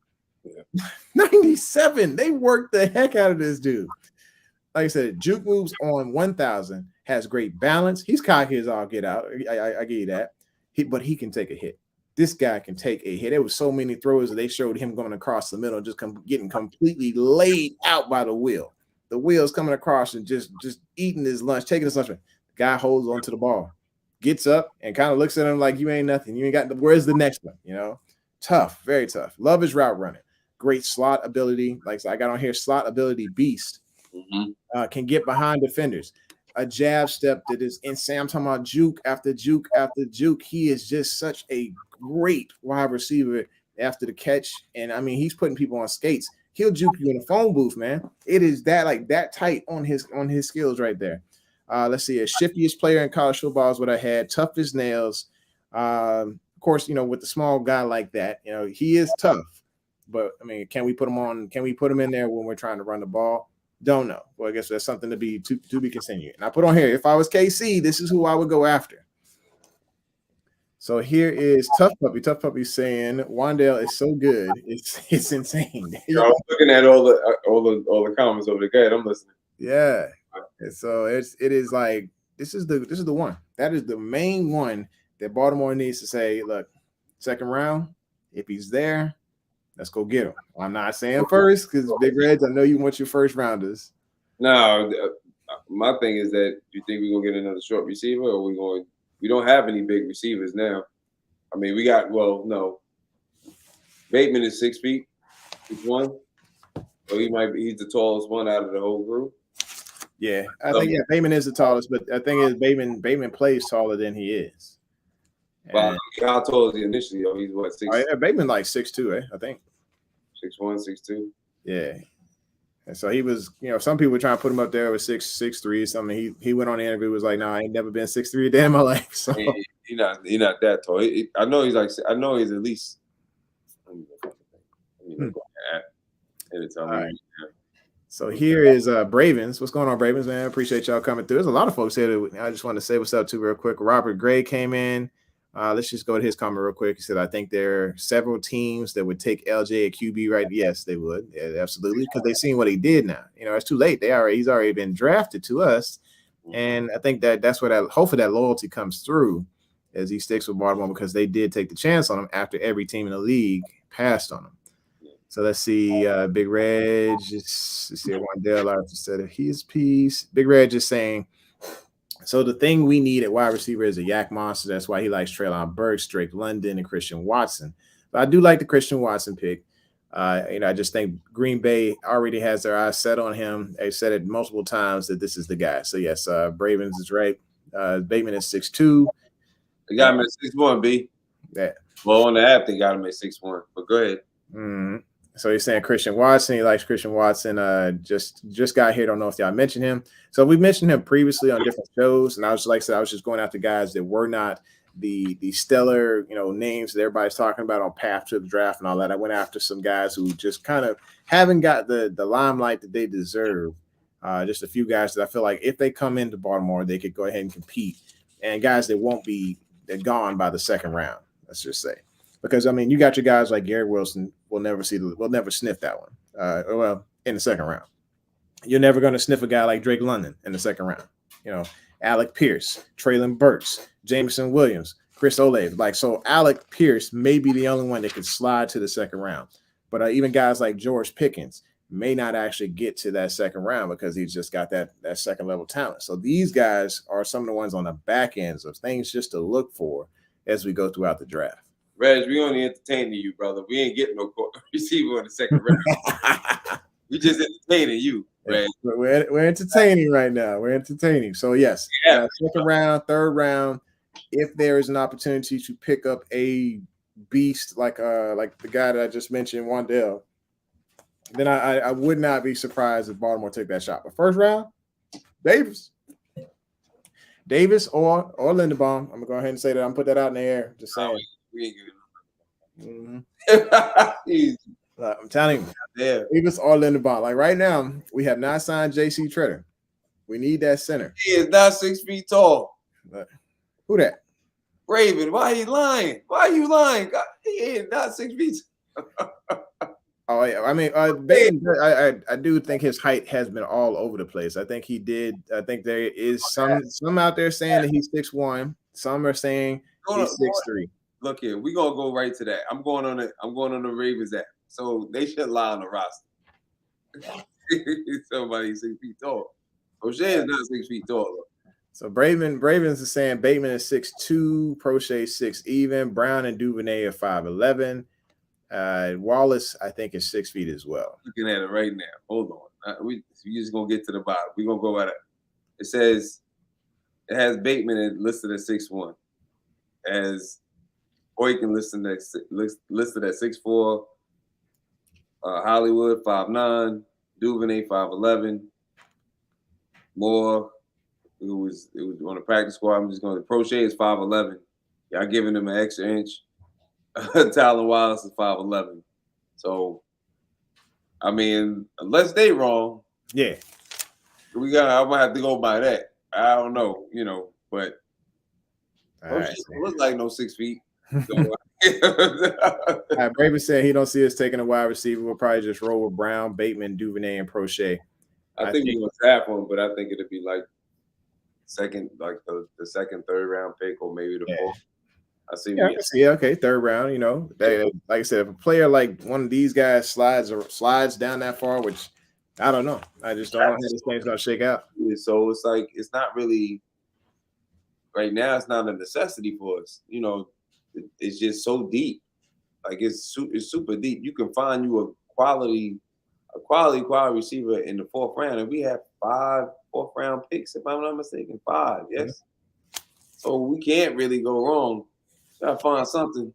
97. They worked the heck out of this dude. Like I said, juke moves on 1,000, has great balance. He's cocky as all get out. I give you that. But he can take a hit. This guy can take a hit. There was so many throws that they showed him going across the middle, just getting completely laid out by the wheel. The wheel's coming across and just eating his lunch, taking his lunch. The guy holds onto the ball, gets up and kind of looks at him like you ain't nothing. You ain't got where's the next one? You know, tough, very tough. Love his route running. Great slot ability. Like I got on here, slot ability beast. Can get behind defenders. A jab step that is insane. I'm talking about juke after juke after juke. He is just such a great wide receiver after the catch. And I mean, he's putting people on skates. He'll juke you in a phone booth, man. It is that tight on his skills right there. Let's see, a shiftiest player in college football is what I had. Tough as nails. Of course, you know, with the small guy like that, you know, he is tough. But I mean, can we put him on? Can we put him in there when we're trying to run the ball? Don't know. Well, I guess that's something to be continued. And I put on here, if I was KC, this is who I would go after. So here is Tough Puppy. Tough Puppy saying Wan'Dale is so good, it's insane. Yo, I'm looking at all the comments over the guy. I'm listening. Yeah. And so it is like this is the one. That is the main one that Baltimore needs to say, look, second round, if he's there, let's go get him. I'm not saying first because Big Reds, I know you want your first rounders. No, my thing is that you think we're gonna get another short receiver, or we don't have any big receivers now. I mean, no. Bateman is 6 feet. 6'1". So he's the tallest one out of the whole group. Yeah, I think Bateman is the tallest, but I think is Bateman plays taller than he is. Wow, how tall is he initially? Oh, he's what, 6? Oh, yeah, Bateman like 6'2", I think. 6'1", 6'2". Yeah. And so he was, some people were trying to put him up there with 6'3" or something. He went on the interview, was like, "No, I ain't never been 6'3" a day in my life." So he's not that tall. I know he's at least. All right. So here is Bravens. What's going on, Bravens, man? Appreciate y'all coming through. There's a lot of folks here that I just want to say what's up to real quick. Robert Gray came in. Let's just go to his comment real quick. He said, "I think there are several teams that would take LJ at QB, right?" Yes, they would. Yeah, absolutely, because they've seen what he did now. It's too late. He's already been drafted to us. And I think that's where hopefully that loyalty comes through as he sticks with Baltimore, because they did take the chance on him after every team in the league passed on him. So let's see. Big Red, just see Wandale Arthur said his piece. Big Red just saying, so the thing we need at wide receiver is a yak monster. That's why he likes Treylon Burks, Drake London, and Christian Watson. But I do like the Christian Watson pick. I just think Green Bay already has their eyes set on him. They've said it multiple times that this is the guy. So yes, Bravens is right. Bateman is 6'2". They got him at 6'1", B. Yeah. Well, on the app they got him at 6'1". But go ahead. Mm-hmm. So he's saying Christian Watson. He likes Christian Watson. Just got here. Don't know if y'all mentioned him. So we mentioned him previously on different shows, and I was just going after guys that were not the stellar, names that everybody's talking about on path to the draft and all that. I went after some guys who just kind of haven't got the limelight that they deserve. Just a few guys that I feel like if they come into Baltimore, they could go ahead and compete, and guys that won't be gone by the second round. Let's just say. Because you got your guys like Garrett Wilson. We'll never sniff that one. Well, in the second round, you're never going to sniff a guy like Drake London in the second round. Alec Pierce, Treylon Burks, Jameson Williams, Chris Olave. So Alec Pierce may be the only one that could slide to the second round. But even guys like George Pickens may not actually get to that second round because he's just got that second level talent. So these guys are some of the ones on the back ends of things just to look for as we go throughout the draft. Reg, we only entertaining you, brother. We ain't getting no receiver in the second round. We just entertaining you, Reg. We're entertaining right now. We're entertaining. So yes, second round, third round. If there is an opportunity to pick up a beast like the guy that I just mentioned, Wandale, then I would not be surprised if Baltimore took that shot. But first round, Davis or Linderbaum. I'm gonna go ahead and say that. I'm put that out in the air. Just saying. We ain't getting I'm telling you, Davis or Linderbaum. Like right now, we have not signed J.C. Tretter. We need that center. He is not 6 feet tall. Who that? Raven. Why are you lying? Why are you lying? God, he is not 6 feet. Oh yeah, Bateman, I do think his height has been all over the place. I think he did. I think there is some out there saying that he's 6'1". Some are saying he's 6'3". Look here, we're gonna go right to that. I'm going on the Ravens app. So they should lie on the roster. Somebody 6 feet tall. O'Shea is not 6 feet tall. So Bravens is saying Bateman is 6'2", Prochet 6 even, Brown and Duvernay are 5'11". Wallace, I think, is 6 feet as well. Looking at it right now. Hold on. We just gonna get to the bottom. We're gonna go right up. It says it has Bateman listed at 6'1". As Boykin listed at 6'4". Hollywood 5'9". Duvernay 5'11". Moore, it was on the practice squad. I'm just going to Prochet is 5'11". Y'all giving him an extra inch. Tyler Wallace is 5'11". So, unless they wrong, yeah, I'm gonna have to go by that. I don't know, but Prochet looks like no 6 feet. So, Braven said he don't see us taking a wide receiver. We'll probably just roll with Brown, Bateman, Duvernay, and Prochet. I think we're gonna tap him, but I think it'll be like second, like the second, third round pick, or maybe the fourth. I see. Yeah, okay, third round. Like I said, if a player like one of these guys slides down that far, which I don't know. I just don't know how this thing's gonna shake out. So it's like it's not really right now. It's not a necessity for us. It's just so deep. Like it's super deep. You can find you a quality receiver in the 4th round, and we have 5 4th-round picks, if I'm not mistaken. 5, yes. So we can't really go wrong. Gotta find something.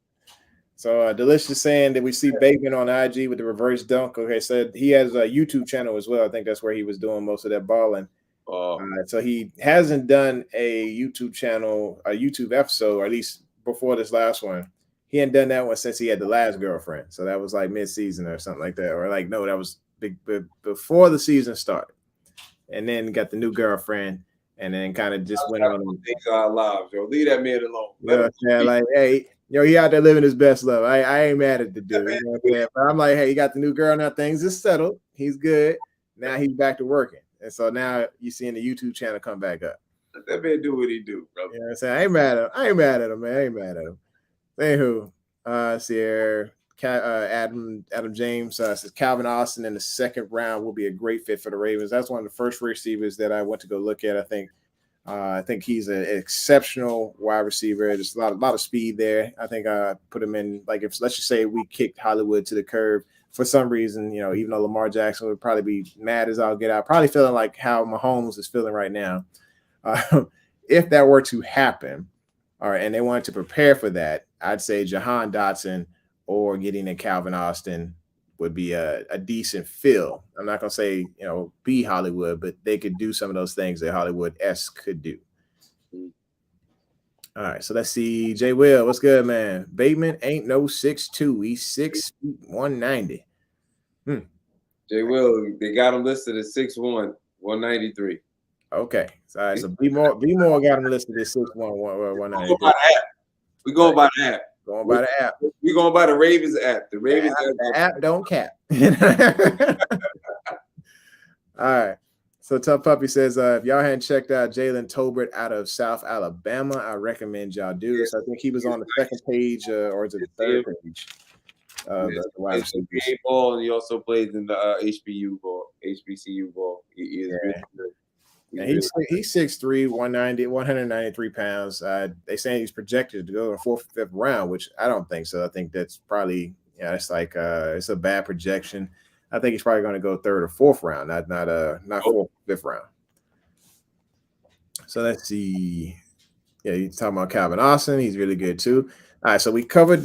So Delicious saying that we see Bateman on IG with the reverse dunk. Okay, so he has a YouTube channel as well. I think that's where he was doing most of that balling. So he hasn't done a YouTube channel, a YouTube episode, or at least before this last one. He hadn't done that one since he had the last girlfriend. So that was like mid-season or something like that. Or like, no, that was before the season started. And then got the new girlfriend. And then kind of just went on. Things are our lives, yo. Leave that man alone. Like, hey, he out there living his best life. I ain't mad at the dude. You know what I'm saying? But I'm like, hey, he got the new girl now. Things is settled. He's good. Now he's back to working. And so now you're seeing the YouTube channel come back up. Let that man do what he do, bro. You know what I'm saying? I ain't mad at him, man. I ain't mad at him. Anywho, see here. Adam James says Calvin Austin in the 2nd round will be a great fit for the Ravens. That's one of the first receivers that I went to go look at. I think he's an exceptional wide receiver. There's a lot of speed there. I think I put him in, like, if let's just say we kicked Hollywood to the curb for some reason, even though Lamar Jackson would probably be mad as all get out, probably feeling like how Mahomes is feeling right now. If that were to happen, all right, and they wanted to prepare for that, I'd say Jahan Dotson or getting a Calvin Austin would be a decent fill. I'm not going to say, be Hollywood, but they could do some of those things that Hollywood-esque could do. All right, so let's see. Jay Will, what's good, man? Bateman ain't no 6'2". He's 6 feet 190. Jay Will, they got him listed at 6'1", 193. Okay. So B Moore got him listed at 6'1", 193. We going by the app. Going by the app. We going by the Ravens app. The Ravens app don't cap. All right. So Tough Puppy says, if y'all hadn't checked out Jalen Tolbert out of South Alabama, I recommend y'all do. So I think he was on the 2nd page, or is it the 3rd page? The wide receivers. Ball, and he also plays in the HBCU ball. He is really good. He's 6'3", 193 pounds. They saying he's projected to go in the 4th, 5th round, which I don't think so. I think that's probably it's like it's a bad projection. I think he's probably going to go 3rd or 4th round, not 4th, 5th round. So let's see. Yeah, you're talking about Calvin Austin. He's really good too. All right, so we covered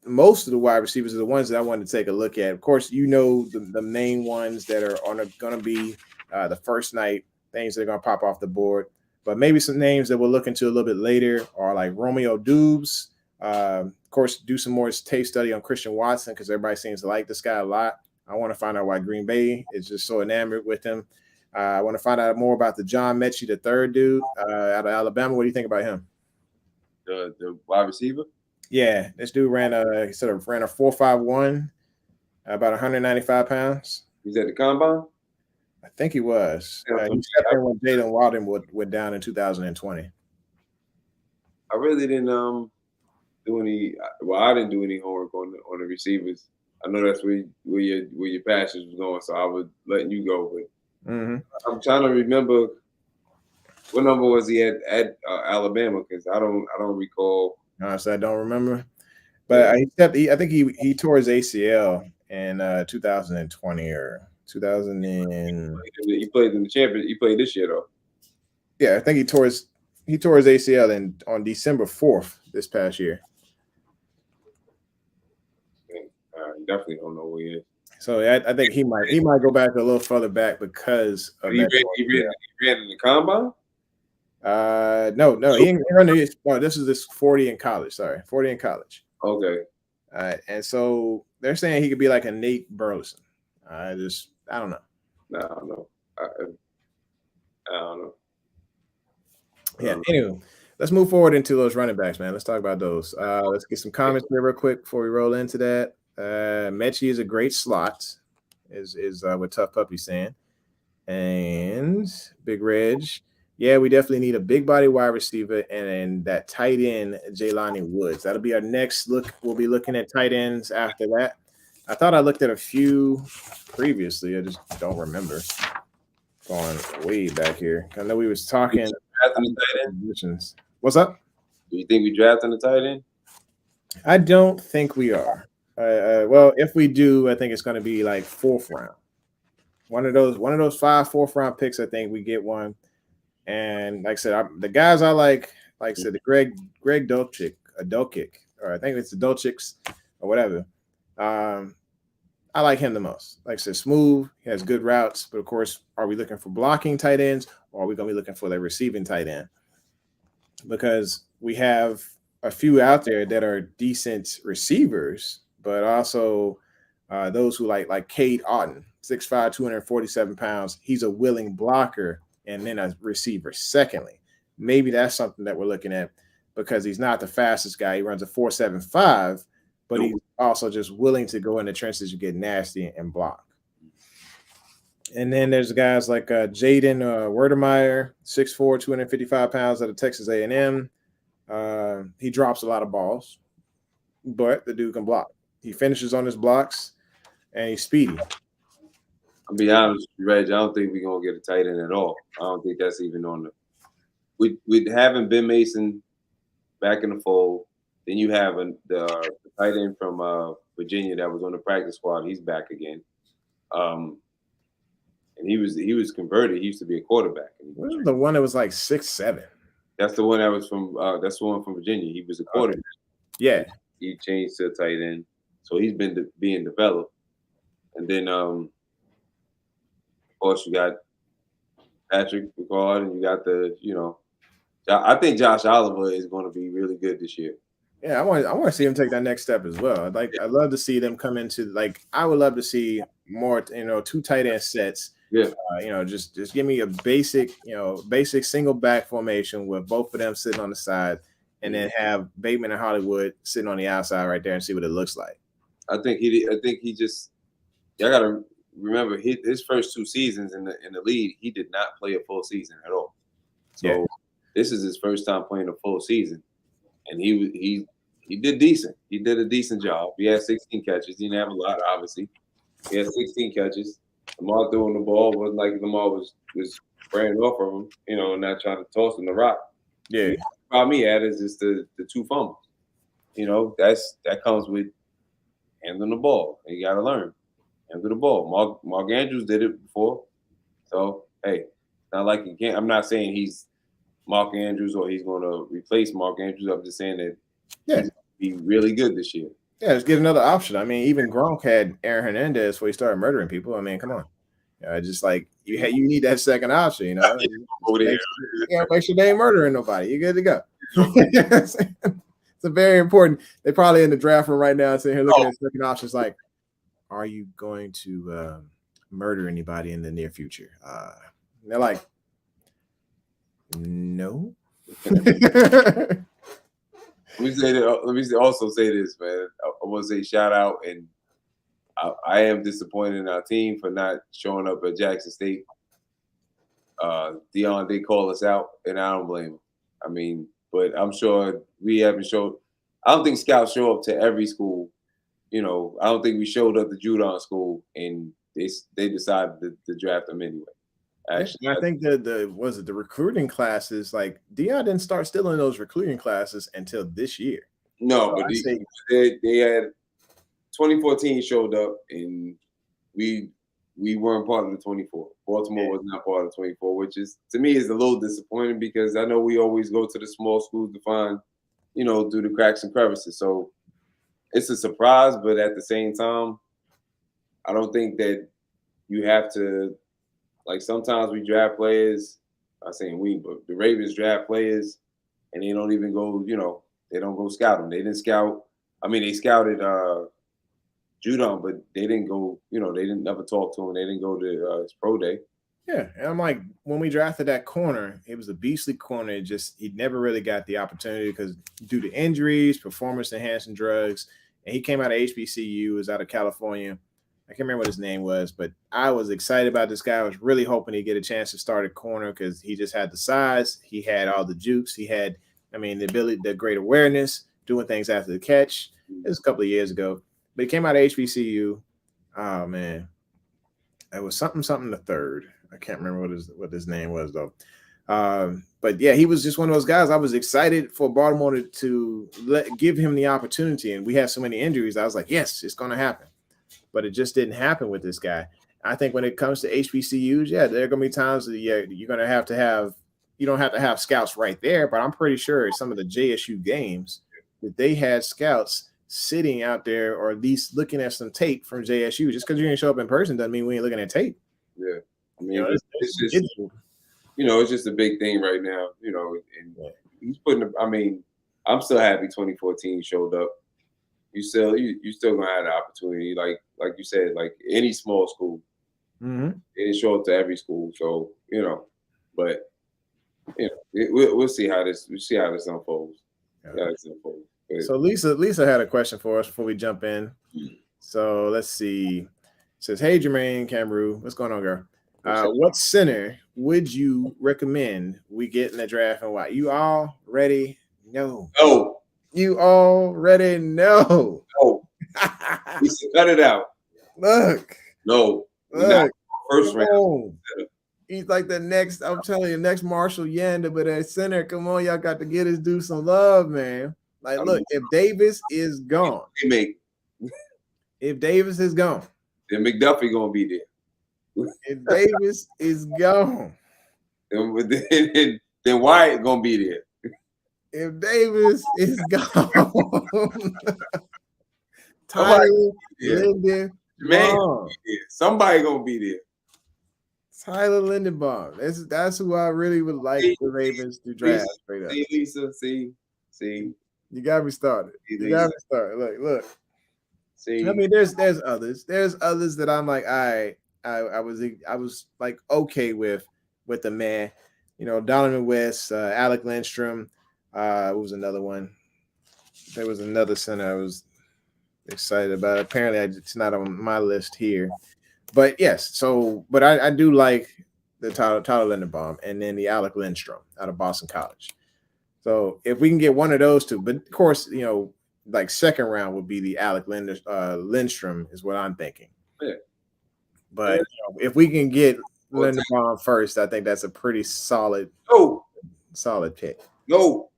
most of the wide receivers, are the ones that I wanted to take a look at. Of course, the main ones that are going to be the first night things that are going to pop off the board. But maybe some names that we'll look into a little bit later are like Romeo Dubes. Of course, do some more tape study on Christian Watson because everybody seems to like this guy a lot. I want to find out why Green Bay is just so enamored with him. I want to find out more about the John Mechie, the 3rd dude out of Alabama. What do you think about him? The wide receiver? Yeah, this dude ran a 4.51, about 195 pounds. He's at the combine? I think he was. He stepped in when Jalen Walden went down in 2020. I really didn't do any. Well, I didn't do any homework on the receivers. I know that's where your passion was going, so I was letting you go. But I'm trying to remember what number was he at Alabama, because I don't recall. Honestly, I don't remember. But I think he tore his ACL in 2020 or 2000. He played in the championship. He played this year though. Yeah, I think he tore his ACL on December 4th this past year. Definitely don't know who he is. So I think he might go back a little further back because of he ran in the combine. No, he didn't run this. No, this is this 40 in college. Sorry, 40 in college. Okay. All right, and so they're saying he could be like a Nate Burleson. I don't know. No, I don't know. I don't know. Yeah. Anyway, let's move forward into those running backs, man. Let's talk about those. Let's get some comments here real quick before we roll into that. Mechie is a great slot, is what Tough Puppy's saying. And Big Reg, yeah, we definitely need a big body wide receiver and that tight end, Jelani Woods. That'll be our next look. We'll be looking at tight ends after that. I thought I looked at a few previously. I just don't remember. Going way back here. I know we was talking positions. What's up? Do you think we drafting the tight end? I don't think we are. Well, if we do, I think it's going to be like fourth round. One of those 5 fourth round picks. I think we get one. And like I said, the guys I like I said, the Greg Dolchik, or I think it's the Dolchiks or whatever. I like him the most. Like I said, smooth. He has good routes, but of course, are we looking for blocking tight ends, or are we going to be looking for the receiving tight end? Because we have a few out there that are decent receivers, but also those who like Cade Otton, 6'5", 247 pounds. He's a willing blocker and then a receiver. Secondly, maybe that's something that we're looking at because he's not the fastest guy. He runs a 4.75, but he's also just willing to go in the trenches to get nasty and block. And then there's guys like Jaden Werdemeyer, 6'4", 255 pounds out of Texas A&M. He drops a lot of balls, but the dude can block. He finishes on his blocks, and he's speedy. I'll be honest with you, Reg. I don't think we're gonna get a tight end at all. I don't think that's even on the. With having Ben Mason back in the fold, then you have the tight end from Virginia that was on the practice squad. He's back again, and he was converted. He used to be a quarterback. The one that was like 6'7". That's the one that was from. That's the one from Virginia. He was a quarterback. Yeah, he changed to a tight end, so he's been being developed. And then, of course, you got Patrick Ricard, and you got I think Josh Oliver is going to be really good this year. Yeah, I want to see him take that next step as well. I'd love to see them come into I would love to see more 2 tight end sets. Yeah. Just give me a basic single back formation with both of them sitting on the side, and then have Bateman and Hollywood sitting on the outside right there and see what it looks like. I think he just. Y'all gotta remember his first 2 seasons in the league, he did not play a full season at all. So this is his first time playing a full season, and he did decent. He did a decent job. He had 16 catches. He didn't have a lot, obviously. He had 16 catches. Lamar throwing the ball wasn't like Lamar was spraying off of him, and not trying to toss him the rock. Yeah. The problem he had is just the 2 fumbles. That comes with handling the ball. And you got to learn. Handle the ball. Mark Andrews did it before. So, hey, it's not like he can't. I'm not saying he's Mark Andrews or he's going to replace Mark Andrews. I'm just saying that he's going to be really good this year. Yeah, just get another option. I mean, even Gronk had Aaron Hernandez before he started murdering people. I mean, come on. Just like you need that second option, make sure they ain't murdering nobody. You're good to go. It's a very important. They're probably in the draft room right now sitting here looking at second options like, are you going to murder anybody in the near future? They're like, no. Let me also say this, man. I want to say shout out, and I am disappointed in our team for not showing up at Jackson State. Dion did call us out, and I don't blame him. I mean, but I'm sure we haven't showed. I don't think scouts show up to every school. I don't think we showed up to Judon School, and they decided to draft them anyway. Actually, I think the recruiting classes, like Dion didn't start still in those recruiting classes until this year. No, but they had 2014 showed up, and we weren't part of the 24. Baltimore was not part of 24, which is to me is a little disappointing because I know we always go to the small schools to find, through the cracks and crevices. So it's a surprise, but at the same time, I don't think that you have to. Like sometimes we draft players, I'm saying we, but the Ravens draft players, and they don't even go, they don't go scout them. They didn't scout. I mean, they scouted Judon, but they didn't go, they didn't never talk to him. They didn't go to his pro day. Yeah, and I'm like, when we drafted that corner, it was a beastly corner. He never really got the opportunity because due to injuries, performance-enhancing drugs, and he came out of HBCU, was out of California. I can't remember what his name was, but I was excited about this guy. I was really hoping he'd get a chance to start at corner because he just had the size. He had all the juice. He had, the ability, the great awareness, doing things after the catch. It was a couple of years ago. But he came out of HBCU. Oh, man. It was something the third. I can't remember what his name was, though. But yeah, he was just one of those guys. I was excited for Baltimore to give him the opportunity, and we had so many injuries. I was like, yes, it's going to happen, but it just didn't happen with this guy. I think when it comes to HBCUs, yeah, there are going to be times that you're going to have you don't have to have scouts right there, but I'm pretty sure some of the JSU games that they had scouts sitting out there or at least looking at some tape from JSU. Just because you didn't show up in person doesn't mean we ain't looking at tape. Yeah, I mean, it's just a big thing right now. And he's putting. I mean, I'm still happy 2014 showed up. You still gonna have the opportunity, like you said, like any small school. Mm-hmm. It didn't show up to every school, so but we'll see how this unfolds. Yeah. So Lisa had a question for us before we jump in. So let's see. It says, "Hey Jermaine, Kam Ru, what's going on, girl? What center would you recommend we get in the draft and why? You already know. No. You already know. No. Lisa, cut it out. Look. No. Look. First round. He's like the next, I'm telling you, next Marshall Yanda, but at center, come on, y'all got to get his dude some love, man. Like, look, if Davis is gone, if Davis is gone, then McDuffie gonna be there. If Davis is gone, then Wyatt gonna be there. If Davis is gone, Tyler Linden, somebody gonna be there. Tyler Lindenbaum. That's who I really would like the Ravens to draft. See, Lisa, see. You got me started. You got me started. Look. See. I mean, there's others. There's others that I'm like, I was like okay with the man. Donovan West, Alec Lindstrom. What was another one? There was another center I was excited about. Apparently, it's not on my list here. But yes, but I do like the Tyler Linderbaum and then the Alec Lindstrom out of Boston College. So if we can get one of those two, but of course, like second round would be the Alec Lindstrom is what I'm thinking. Yeah. But if we can get Linderbaum first, I think that's a pretty solid pick. No.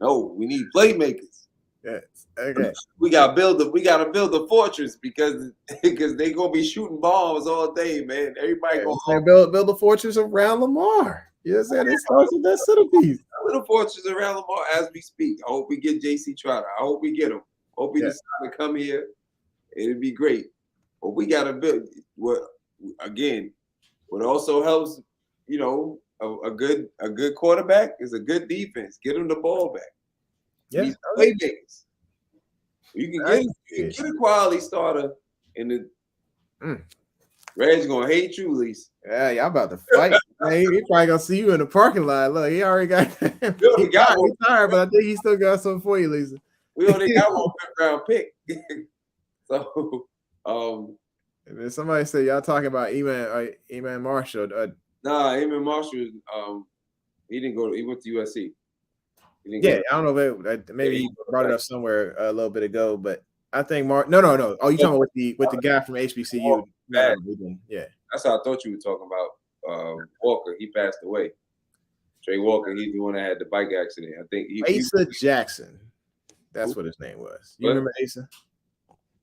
No, we need playmakers. Yes. Okay. We gotta build a fortress because they gonna be shooting bombs all day, man. Everybody gonna build a fortress around Lamar. You know, it starts with that centerpiece. A little fortress around Lamar as we speak. I hope we get JC Trotter. I hope we get him. Hope he decides to come here. It'd be great. But we gotta build what also helps, a good quarterback is a good defense. Get him the ball back. Yeah. These playmakers. You can get a quality starter in the Reg's gonna hate you, Lisa. Yeah, y'all about to fight. Man, he probably gonna see you in the parking lot. Look, he already got he got one. He's tired, but I think he still got something for you, Lisa. We only got one round pick. So and then somebody said y'all talking about Eman Marshall. Nah, Eman Marshall he didn't go. He went to USC. I don't know if maybe he brought it up somewhere a little bit ago, but I think No. Oh, you talking about with the guy from HBCU? Yeah, that's how I thought you were talking about. Walker, he passed away. Trey Walker, he's the one that had the bike accident. I think Asa Jackson. That's what his name was. You remember Asa?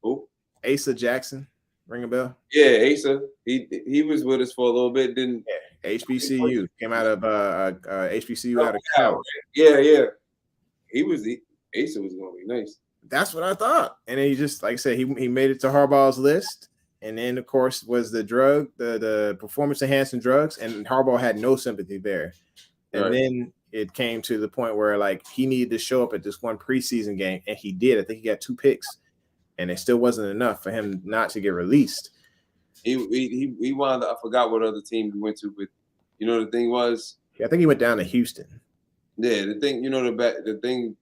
Who? Asa Jackson. Ring a bell? Yeah, Asa. He was with us for a little bit. Didn't HBCU came out of HBCU out of college. Yeah. Asa was gonna be nice. That's what I thought. And then he just, like I said, he made it to Harbaugh's list. And then, of course, was the performance-enhancing drugs, and Harbaugh had no sympathy there. And then it came to the point where, like, he needed to show up at this one preseason game, and he did. I think he got 2 picks, and it still wasn't enough for him not to get released. He wound up, I forgot what other team he went to, but the thing was, I think he went down to Houston. Yeah, the thing,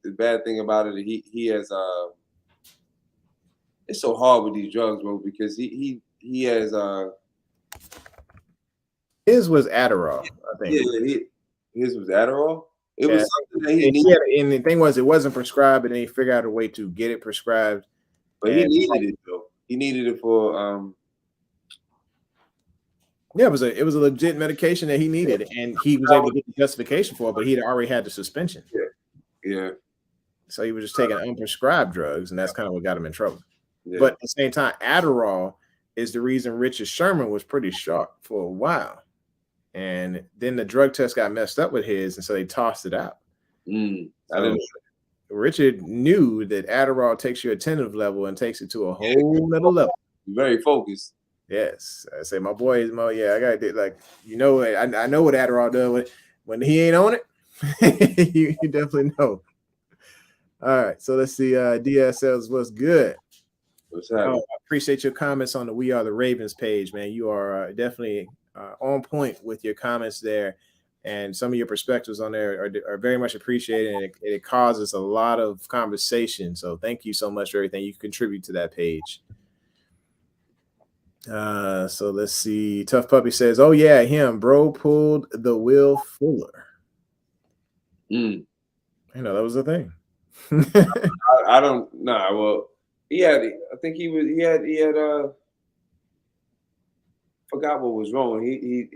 the bad thing about it, he has it's so hard with these drugs, bro, because he has his was Adderall, I think. Yeah, his was Adderall. It was something that he needed. And the thing was, it wasn't prescribed, and then he figured out a way to get it prescribed. But he needed it though. He needed it for Yeah, it was a legit medication that he needed, and he was able to get the justification for it, but he'd already had the suspension. Yeah. So he was just taking unprescribed drugs, and that's kind of what got him in trouble. Yeah. But at the same time, Adderall is the reason Richard Sherman was pretty sharp for a while. And then the drug test got messed up with his, and so they tossed it out. I didn't. Richard knew that Adderall takes your attentive level and takes it to a whole nother level. Very focused. Yes, I say my boy is I got like I know what Adderall does when he ain't on it. you definitely know. All right, so let's see. DSLs, what's good? What's happening? I appreciate your comments on the We Are the Ravens page, man. You are definitely on point with your comments there, and some of your perspectives on there are very much appreciated, and it causes a lot of conversation. So thank you so much for everything you contribute to that page. So let's see. Tough Puppy says, "Oh yeah, him, bro, pulled the Will Fuller." I know that was the thing. I don't know. Well, I think he had forgot what was wrong. He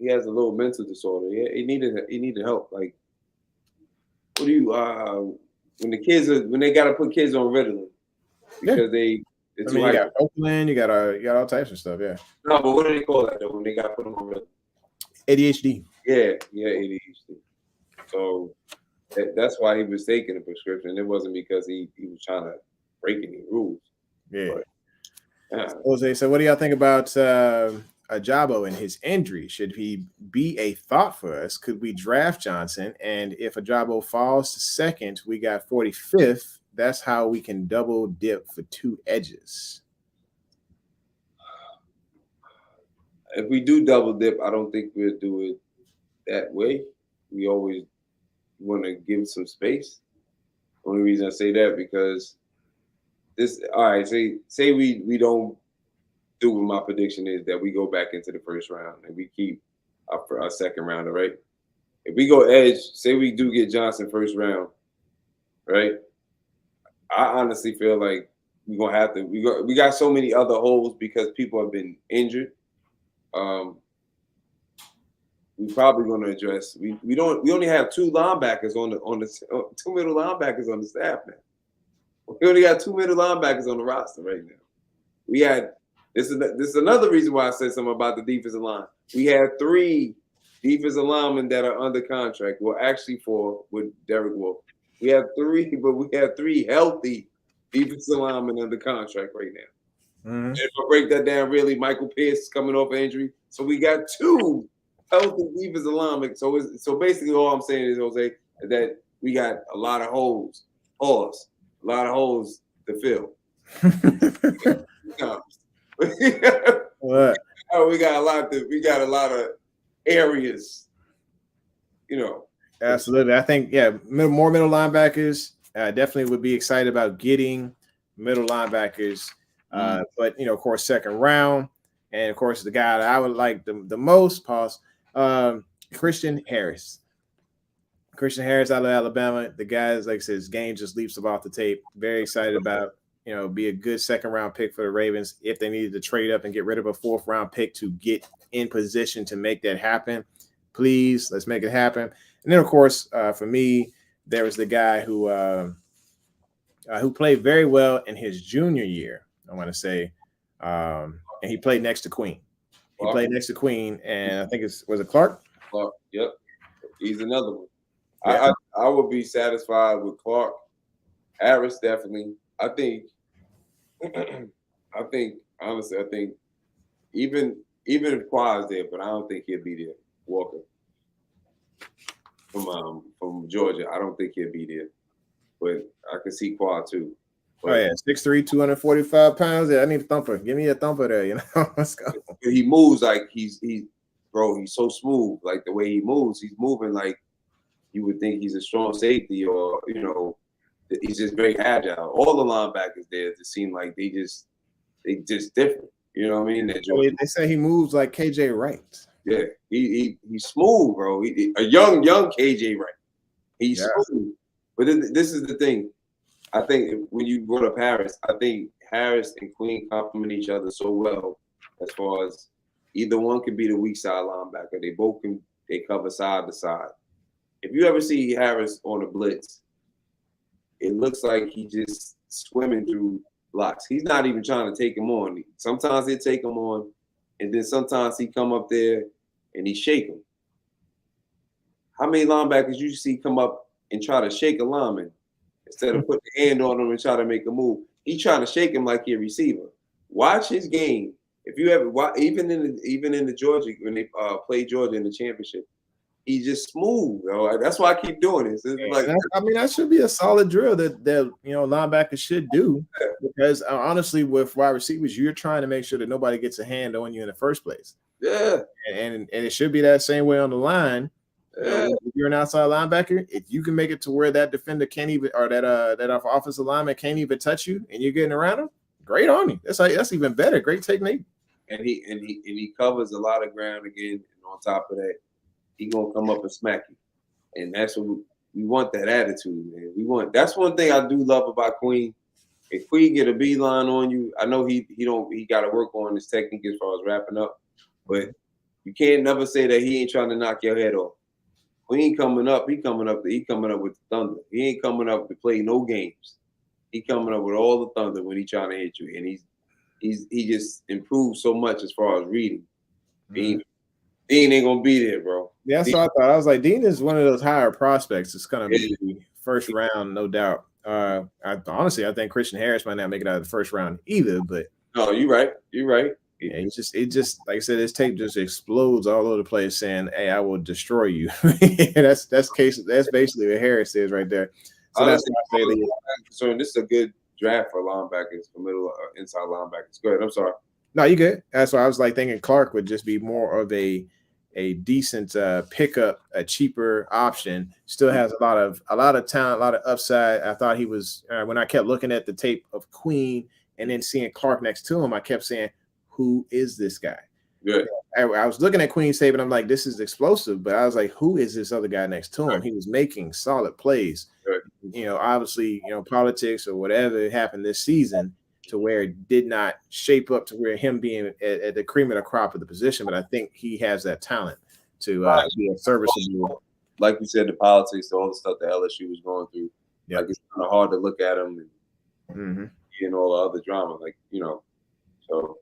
has a little mental disorder. He needed help. Like, what do you when they gotta put kids on Ritalin because it's you got Oakland, you got all types of stuff. Yeah. No, but what do they call that though when they gotta put them on Ritalin? ADHD. Yeah, ADHD. So that's why he was taking a prescription. It wasn't because he was trying to break any rules. Yeah. Jose, so what do y'all think about Ajabo and his injury? Should he be a thought for us? Could we draft Johnson? And if Ajabo falls to second, we got 45th. That's how we can double dip for 2 edges. If we do double dip, I don't think we'll do it that way. We always want to give some space. Only reason I say that because say we don't do what my prediction is that we go back into the first round and we keep our second rounder, right? If we go edge, say we do get Johnson first round, right? I honestly feel like we're gonna have to. We got so many other holes because people have been injured. We probably going to address. We only have 2 linebackers on the 2 middle linebackers on the staff now. We only got 2 middle linebackers on the roster right now. We had this is another reason why I said something about the defensive line. We had 3 defensive linemen that are under contract. Well, actually 4 with Derek Wolf. We have 3, but we have 3 healthy defensive linemen under contract right now. Mm-hmm. If I break that down, really, Michael Pierce is coming off injury, so we got 2 healthy defensive linemen. So basically, all I'm saying is, Jose, that we got a lot of holes. A lot of holes to fill. What? We got a lot of areas. Absolutely. I think more middle linebackers. Definitely would be excited about getting middle linebackers. But of course, second round, and of course, the guy that I would like the most, Christian Harris. Christian Harris out of Alabama. The guys, like I said, his game just leaps off the tape. Very excited about, be a good second round pick for the Ravens if they needed to trade up and get rid of a 4th round pick to get in position to make that happen. Please, let's make it happen. And then, of course, for me, there was the guy who played very well in his junior year, I want to say, and he played next to Queen. He played next to Queen, and I think was it Clark? Clark, yep. He's another one. Yeah. I would be satisfied with Clark. Harris, definitely. I think honestly, even if Quad's there, but I don't think he'll be there. Walker from Georgia, I don't think he'll be there. But I can see Quad too. But 6'3", 245 pounds. Yeah, I need a thumper. Give me a thumper there, Let's go. He moves like he's so smooth. Like the way he moves, he's moving like you would think he's a strong safety, or he's just very agile. All the linebackers there just seem like they just different. You know what I mean? They say he moves like KJ Wright. Yeah, he's smooth, bro. A young KJ Wright. He's smooth. But this is the thing. I think when you brought up Harris, I think Harris and Queen complement each other so well as far as Either one can be the weak side linebacker. They cover side to side. If you ever see Harris on a blitz, it looks like he just swimming through blocks. He's not even trying to take him on. Sometimes they take him on, and then sometimes he come up there and he shake him. How many linebackers you see come up and try to shake a lineman instead of putting a hand on him and try to make a move? He trying to shake him like he's a receiver. Watch his game. If you ever even in the Georgia when they played Georgia in the championship, he's just smooth. That's why I keep doing this. That should be a solid drill that linebackers should do, because honestly, with wide receivers, you're trying to make sure that nobody gets a hand on you in the first place. Yeah, and it should be that same way on the line. Yeah. If you're an outside linebacker, if you can make it to where that defender can't even, or that offensive lineman can't even touch you, and you're getting around him, great on you. That's even better. Great technique. And he covers a lot of ground again. And on top of that, he gonna come up and smack you. And that's what we want. That attitude, man. That's one thing I do love about Queen. If Queen get a beeline on you, I know he got to work on his technique as far as wrapping up, but you can't never say that he ain't trying to knock your head off. Queen coming up, he coming up with the thunder. He ain't coming up to play no games. He coming up with all the thunder when he trying to hit you, and he just improved so much as far as reading. Dean ain't gonna be there, bro. Yeah, that's what I thought. I was like, Dean is one of those higher prospects. It's gonna be first round, no doubt. I think Christian Harris might not make it out of the first round either. But no, you're right. Yeah, it just like I said, his tape just explodes all over the place, saying, "Hey, I will destroy you." That's basically what Harris says right there. So honestly, this is a good draft for linebackers, for middle inside linebackers. Go ahead. I'm sorry. No, you good. That's why I was like thinking Clark would just be more of a decent pickup, a cheaper option. Still has a lot of talent, a lot of upside. I thought he was when I kept looking at the tape of Queen and then seeing Clark next to him, I kept saying, who is this guy? Good. I was looking at Queen's tape and I'm like, this is explosive. But I was like, who is this other guy next to him? Right. He was making solid plays. Right. Obviously, politics or whatever happened this season to where it did not shape up to where him being at the cream of the crop of the position. But I think he has that talent to be a serviceable. Like you said, the politics, all the stuff that LSU was going through. Yep. Like it's kind of hard to look at him and all the other drama. So.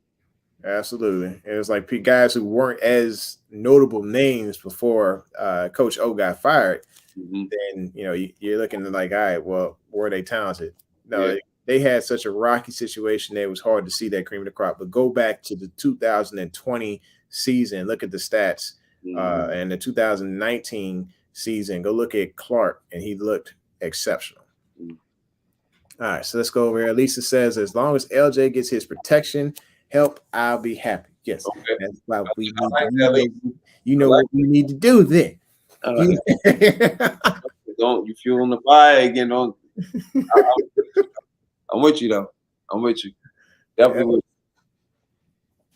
Absolutely. It was like guys who weren't as notable names before Coach O got fired. Then, you're looking at like, all right, well, were they talented? No, they had such a rocky situation that it was hard to see that cream of the crop. But go back to the 2020 season, look at the stats, and the 2019 season, go look at Clark, and he looked exceptional. All right, so let's go over here. Lisa says, as long as LJ gets his protection, help, I'll be happy. Yes, okay. That's why we need what we need to do then. Don't you fueling the fire again? Don't. I'm with you though. I'm with you. Definitely.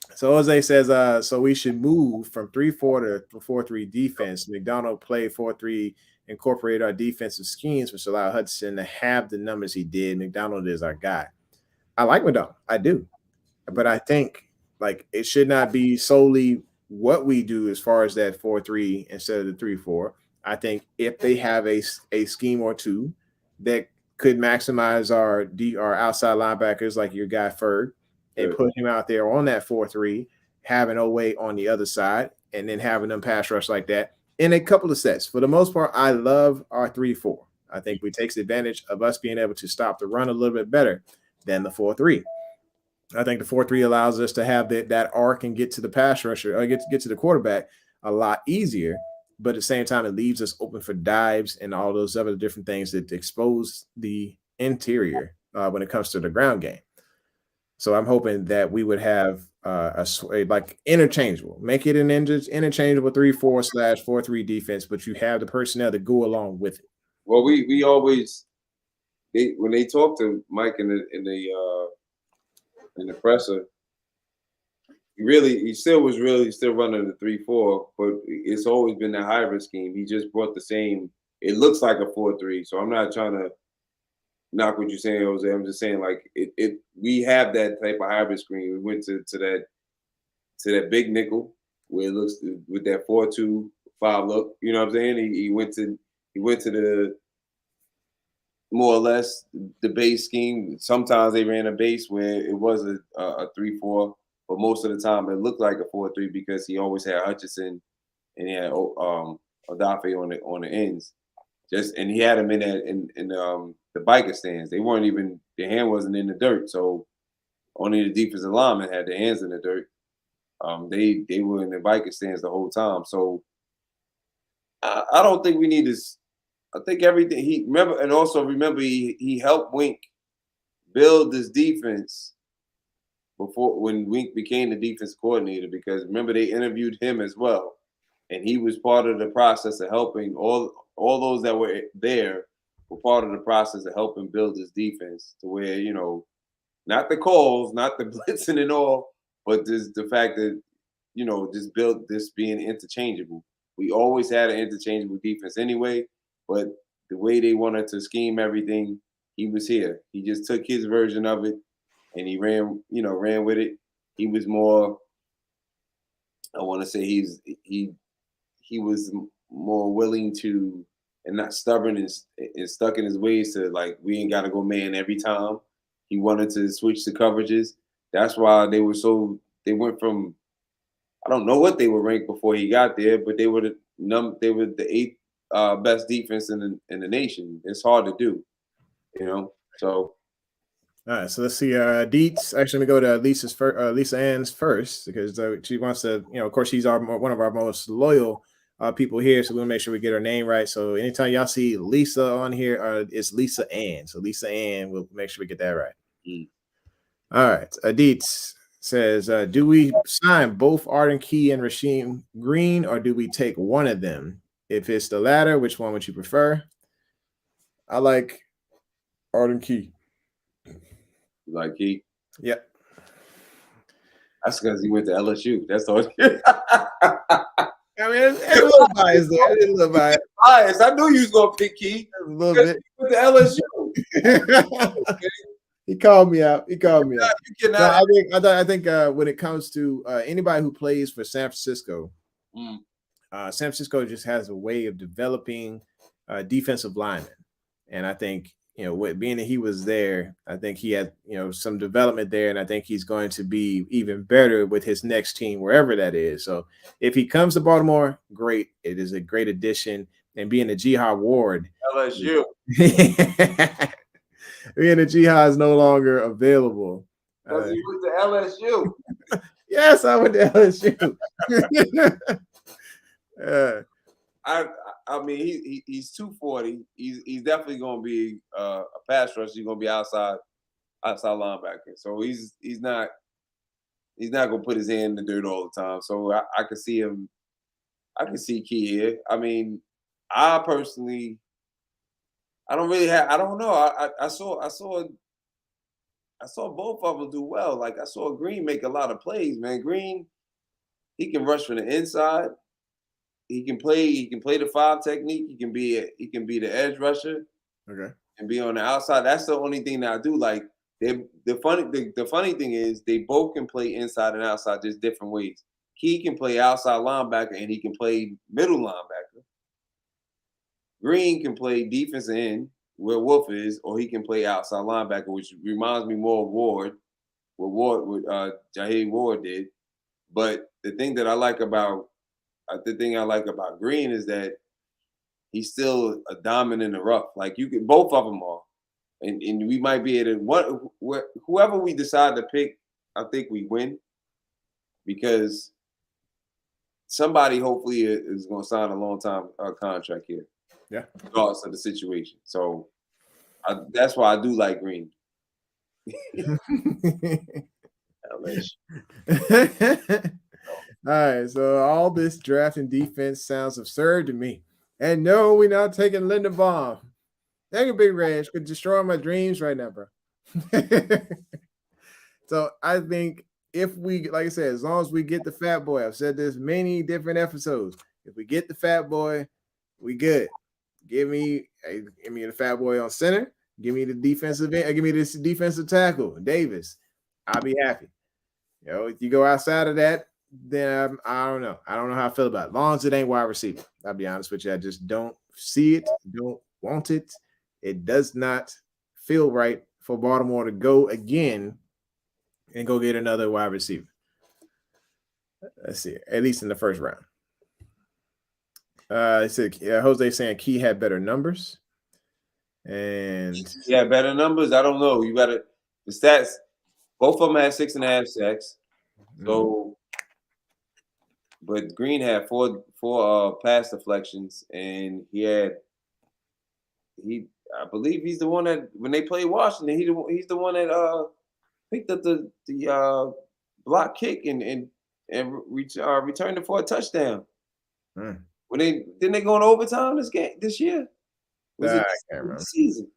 Yeah. So Jose says, so we should move from 3-4 to 4-3 defense. McDonald played 4-3, incorporate our defensive schemes, which allowed Hudson to have the numbers he did. McDonald is our guy. I like McDonald. I do. But I think it should not be solely what we do as far as that 4-3 instead of the 3-4. I think if they have a scheme or two that could maximize our outside linebackers like your guy Ferg and put him out there on that 4-3, having Oway on the other side, and then having them pass rush like that in a couple of sets. For the most part, I love our 3-4. I think it takes advantage of us being able to stop the run a little bit better than the 4-3. I think the 4-3 allows us to have that arc and get to the pass rusher or get to the quarterback a lot easier. But at the same time, it leaves us open for dives and all those other different things that expose the interior when it comes to the ground game. So I'm hoping that we would have interchangeable, make it an interchangeable 3-4 / 4-3 defense, but you have the personnel to go along with it. Well, we always when they talk to Mike in the presser, he still running the 3-4, but it's always been a hybrid scheme. He just brought the same. It looks like a 4-3, so I'm not trying to knock what you're saying, Jose. I'm just saying we have that type of hybrid scheme. We went to to that big nickel where it looks with that 4-2-5 look. You know what I'm saying? He went to the more or less the base scheme. Sometimes they ran a base where it was a 3-4, but most of the time it looked like a 4-3 because he always had Hutchinson and he had Odafe on the ends. And he had him in the biker stands. They weren't even, their hand wasn't in the dirt, so only the defensive linemen had their hands in the dirt. They were in the biker stands the whole time. So I don't think we need this. I think everything remember he helped Wink build this defense before when Wink became the defense coordinator, because remember they interviewed him as well, and he was part of the process of helping all those that were there were part of the process of helping build this defense to where, you know, not the calls, not the blitzing and all, but the fact that, you know, just build this being interchangeable. We always had an interchangeable defense anyway. But the way they wanted to scheme everything, he was here. He just took his version of it and he ran with it. He was more, I want to say he was more willing to, and not stubborn and stuck in his ways to, like, we ain't got to go man every time. He wanted to switch the coverages. That's why they went from, I don't know what they were ranked before he got there, but they were the 8th best defense in the nation. It's hard to do, you know. So, all right. So let's see. Deets. Actually, let me go to Lisa Ann's first, because she wants to. You know, of course, she's one of our most loyal people here. So we want to make sure we get her name right. So anytime y'all see Lisa on here, it's Lisa Ann. So Lisa Ann, we'll make sure we get that right. All right. Deets says, do we sign both Arden Key and Rasheem Green, or do we take one of them? If it's the latter, which one would you prefer? I like Arden Key. You like Key? Yep. That's because he went to LSU. That's all. I mean, it's a little biased there. It's a little biased. Biased. I knew you was gonna pick Key. A little bit. He went to LSU. He called me out. You cannot. No, I think when it comes to anybody who plays for San Francisco, San Francisco just has a way of developing defensive linemen, and I think, you know, being that he was there, I think he had, you know, some development there, and I think he's going to be even better with his next team, wherever that is. So if he comes to Baltimore, great. It is a great addition. And being a Jihad Ward, LSU, being a Jihad is no longer available. Because he went to LSU. Yes, I went to LSU. I mean, he's 240. He's definitely going to be a pass rusher. He's going to be outside linebacker. So he's not going to put his hand in the dirt all the time. So I can see him. I can see Key here. I mean, I personally, I don't know. I saw both of them do well. Like, I saw Green make a lot of plays, man. Green, he can rush from the inside. He can play the 5 technique. He can be the edge rusher. Okay. And be on the outside. That's the only thing that I do. Like, the funny thing is they both can play inside and outside, just different ways. He can play outside linebacker and he can play middle linebacker. Green can play defensive end where Wolf is, or he can play outside linebacker, which reminds me more of Ward, what Jahay Ward did. But the thing I like about Green is that he's still a diamond in the rough. Like, you can, both of them are, and we might be whoever we decide to pick, I think we win, because somebody hopefully is going to sign a long-time contract here. Yeah, regardless of the situation. So that's why I do like Green. All right, so all this draft and defense sounds absurd to me. And no, we're not taking Linderbaum. Dang, a big range could destroy my dreams right now, bro. So I think if we, like I said, as long as we get the fat boy, I've said this many different episodes. If we get the fat boy, we good. Give me the fat boy on center. Give me the defensive end. Give me this defensive tackle, Davis. I'll be happy. You know, if you go outside of that, then I don't know. I don't know how I feel about it. As long as it ain't wide receiver, I'll be honest with you. I just don't see it, don't want it. It does not feel right for Baltimore to go again and go get another wide receiver. Let's see, at least in the first round. It said Jose saying Key had better numbers. And yeah, better numbers. I don't know. You gotta the stats. Both of them had 6.5 sacks. So, but Green had four pass deflections, and I believe he's the one that when they played Washington, he's the one that picked up the block kick and returned it for a touchdown. When didn't they go in overtime this year? Was it this season?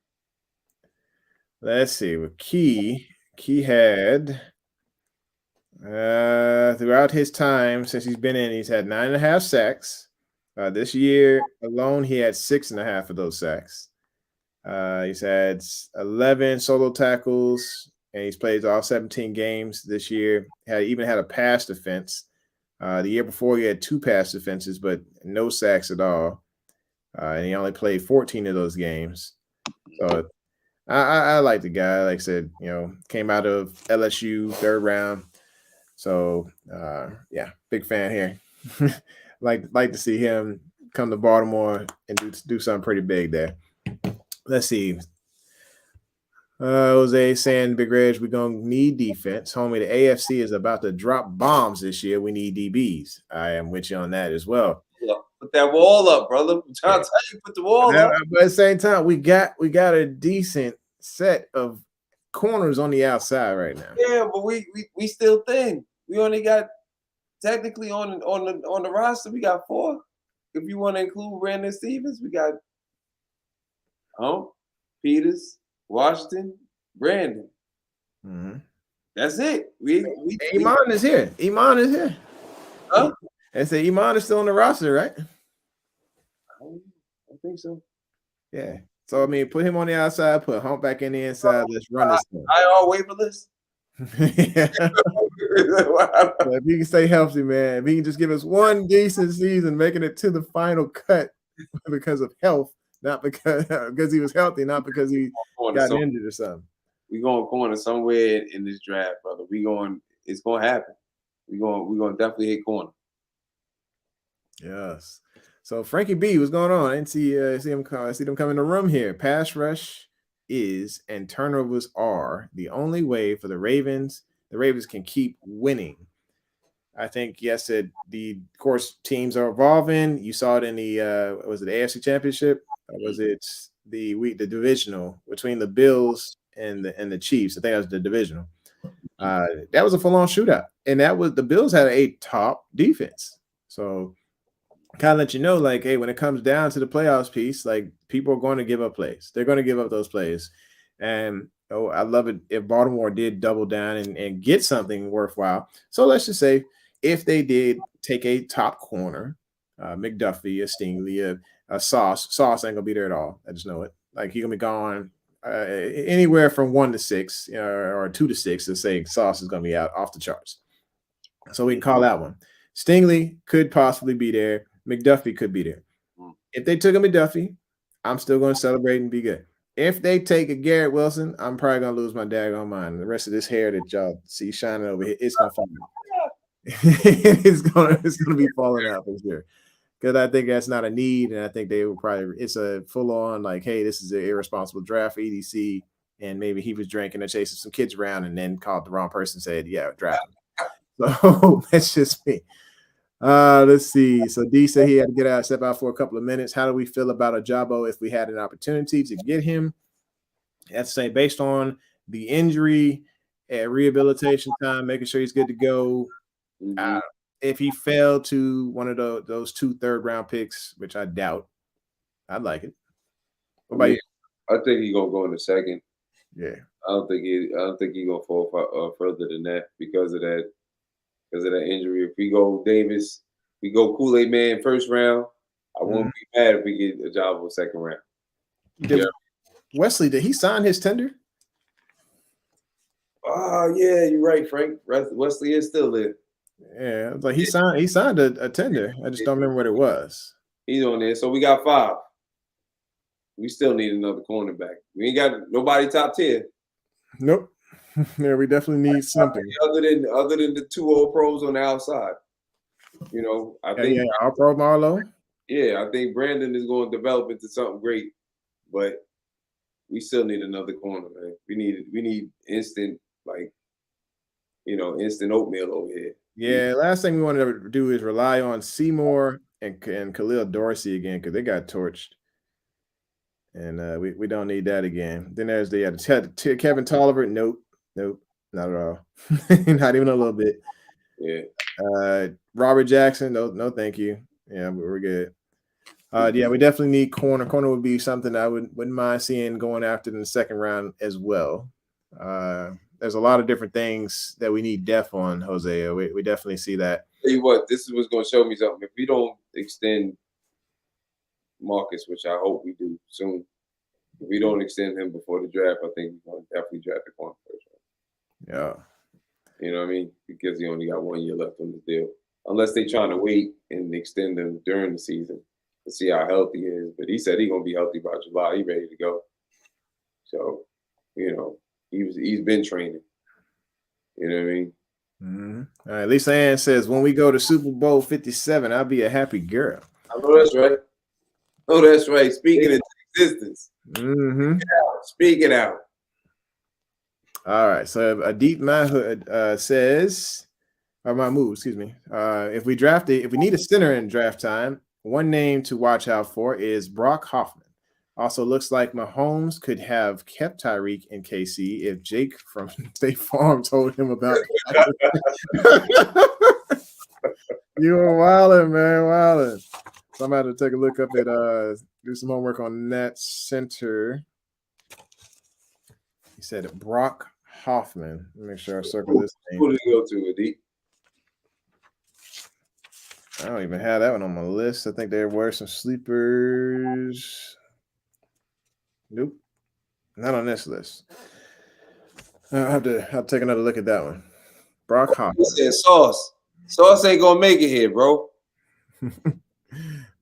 Let's see. With Key had throughout his time since he's been in, he's had 9.5 sacks. This year alone, he had 6.5 of those sacks. He's had 11 solo tackles, and he's played all 17 games this year. Even had a pass defense. The year before, he had 2 pass defenses, but no sacks at all. And he only played 14 of those games. So I like the guy. Like I said, came out of LSU, 3rd round. So yeah, big fan here. like to see him come to Baltimore and do something pretty big there. Let's see. Jose saying, Big Reg, we're going to need defense. Homie, the AFC is about to drop bombs this year. We need DBs. I am with you on that as well. Yeah, put that wall up, brother. I'm trying to tell you, put the wall up. But at the same time, we got a decent set of corners on the outside right now. Yeah, but we still thin. We only got technically on the roster, we got 4. If you want to include Brandon Stevens, we got Peters, Washington, Brandon. That's it. Iman is here. Huh? And say Iman is still on the roster, right? I think so. Yeah. So I mean, put him on the outside, put Hump back in the inside. Let's run this thing. IR waiver list. Yeah. If he can stay healthy, man. If he can just give us one decent season, making it to the final cut because of health, not because he was healthy, not because he got injured or something. We're going corner somewhere in this draft, brother. It's going to happen. We're going to definitely hit corner. Yes. So Frankie B, what's going on? I didn't see him come. I see them come in the room here. Pass rush is and turnovers are the only way for the Ravens. The Ravens can keep winning. I think yes, of course teams are evolving. You saw it in the was it the AFC Championship? Or was it the divisional between the Bills and the Chiefs? I think that was the divisional. That was a full-on shootout, and the Bills had a top defense. So kind of let you know, like, hey, when it comes down to the playoffs piece, like people are going to give up plays. They're going to give up those plays. And I love it if Baltimore did double down and get something worthwhile. So let's just say if they did take a top corner, McDuffie, a Stingley, a Sauce ain't gonna be there at all. I just know it. Like he's gonna be gone anywhere from 1 to 6, or 2 to 6. To say Sauce is gonna be out off the charts. So we can call that one. Stingley could possibly be there. McDuffie could be there. If they took a McDuffie, I'm still going to celebrate and be good. If they take a Garrett Wilson, I'm probably going to lose my daggone mind. The rest of this hair that y'all see shining over here, it's going to fall out. it's going to be falling out for sure. Because I think that's not a need, and I think they will probably – it's a full-on like, hey, this is an irresponsible draft for EDC, and maybe he was drinking and chasing some kids around and then called the wrong person and said, yeah, draft him. So that's just me. Let's see. So D said he had to step out for a couple of minutes. How do we feel about Ajabo if we had an opportunity to get him? I'd say based on the injury and rehabilitation time, making sure he's good to go. If he fell to one of those 2 third-round picks, which I doubt, I'd like it. What about you? I think he's gonna go in the second. Yeah. I don't think he's gonna fall further than that because of that injury. If we go Davis, we go Kool-Aid Man first round, I won't be mad if we get a job on second round. Wesley, did he sign his tender? Oh, yeah, you're right, Frank. Wesley is still there. Yeah, it's like he signed a tender. I just don't remember what it was. He's on there. So we got 5. We still need another cornerback. We ain't got nobody top 10. Nope. Yeah, we definitely need something. Other than the 2 old pros on the outside. You know, I think All pro Marlowe. Yeah, I think Brandon is going to develop into something great, but we still need another corner, man. We need instant, like, instant oatmeal over here. Yeah, last thing we wanted to do is rely on Seymour and Khalil Dorsey again because they got torched, and we don't need that again. Then there's Kevin Tolliver. Nope, not at all. Not even a little bit. Yeah. Robert Jackson. No, thank you. Yeah, we're good. Yeah, we definitely need corner. Corner would be something I wouldn't mind seeing going after in the second round as well. There's a lot of different things that we need depth on, Hosea. We definitely see that. Tell you what, this is what's going to show me something. If we don't extend Marcus, which I hope we do soon, if we don't extend him before the draft, I think we're going to definitely draft the corner first. Yeah. You know what I mean? Because he only got 1 year left on the deal. Unless they're trying to wait and extend him during the season to see how healthy he is. But he said he's going to be healthy by July. He's ready to go. So, he's been training. You know what I mean? Mm-hmm. All right. Lisa Ann says, when we go to Super Bowl 57, I'll be a happy girl. I know that's right. Oh, that's right. Speaking into existence. Mm-hmm. Speak it out. All right. So Adit Mahmood says, or Mahmood, excuse me. If we need a center in draft time, one name to watch out for is Brock Hoffman. Also looks like Mahomes could have kept Tyreek in KC if Jake from State Farm told him about it. You were wilding, man, wilding. So I'm about to take a look up at do some homework on that center. He said Brock Hoffman. Let me make sure I circle this name. Who did he go to, Adit? I don't even have that one on my list. I think there were some sleepers. Nope, not on this list. I'll have to take another look at that one. Brock Hoffman. He said Sauce. Sauce ain't gonna make it here, bro. He ain't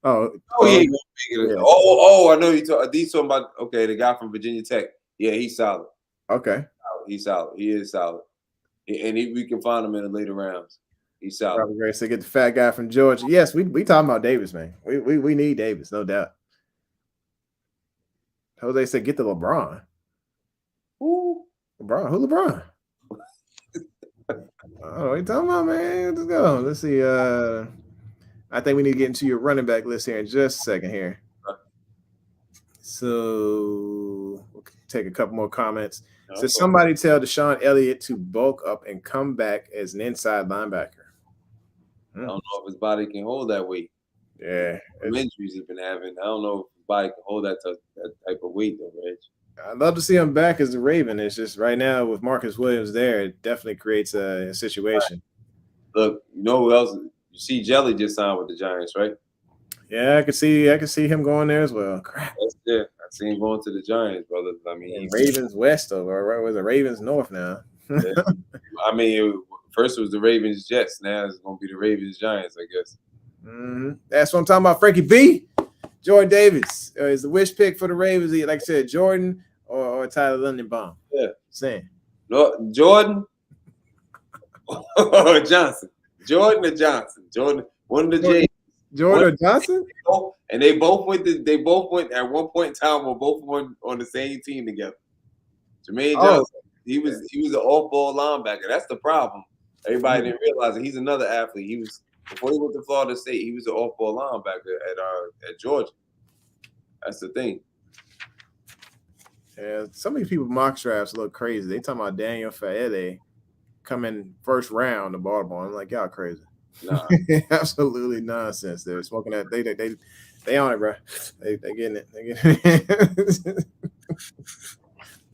gonna make it. Yeah. I know you talking about the guy from Virginia Tech. Yeah, he's solid. Okay, he's solid. He is solid, and we can find him in the later rounds. He's solid. Probably great. So get the fat guy from Georgia. Yes, we talking about Davis, man. We need Davis, no doubt. Jose said, get the LeBron. Who? LeBron? Who LeBron? I don't know what you talking about, man. Let's go. Let's see. I think we need to get into your running back list here in just a second here. So we'll take a couple more comments. So somebody tell Deshaun Elliott to bulk up and come back as an inside linebacker. I don't know if his body can hold that weight. Yeah. Some injuries he's been having. I don't know if his body can hold that type of weight, though, Reg. I'd love to see him back as a Raven. It's just right now with Marcus Williams there, it definitely creates a situation. Right. Look, you know who else? You see Jelly just signed with the Giants, right? Yeah, I could see him going there as well. Crap. I see him going to the Giants, brother. I mean, Ravens West or was it Ravens North now? Yeah. I mean, first it was the Ravens Jets. Now it's going to be the Ravens Giants, I guess. Mm-hmm. That's what I'm talking about. Frankie B. Jordan Davis is the wish pick for the Ravens. Like I said, Jordan or Tyler Lindenbaum. Yeah. Saying. No, Jordan or Johnson. Jordan or Johnson. Jordan, one of the J's. Jordan or Johnson? And they both went at one point in time. Were both on the same team together. Jermaine Johnson. He was an off-ball linebacker. That's the problem. Everybody didn't realize it. He's another athlete. Before he went to Florida State, he was an off-ball linebacker at Georgia. That's the thing. Yeah, some of these people mock drafts look crazy. They talking about Daniel Fayette coming first round to Baltimore. I'm like, y'all crazy. Nah. Absolutely nonsense. They're smoking that. They on it, bro. They getting it. They getting it.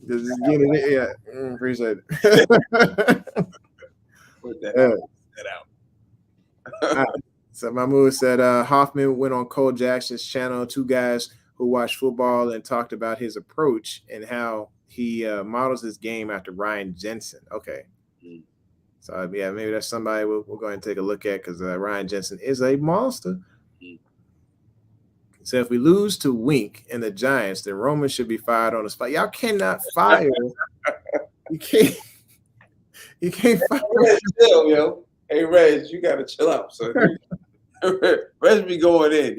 Just getting it. Yeah, appreciate it. Put that out. So Mahmoud said Hoffman went on Cole Jackson's channel. 2 guys who watched football and talked about his approach and how he models his game after Ryan Jensen. Okay. So yeah, maybe that's somebody we'll go ahead and take a look at because Ryan Jensen is a monster. So if we lose to Wink and the Giants, then Roman should be fired on the spot. Y'all cannot fire. You can't. You can't fire. Chill, yo. Hey, Reg, you gotta chill out, son. Reg be going in.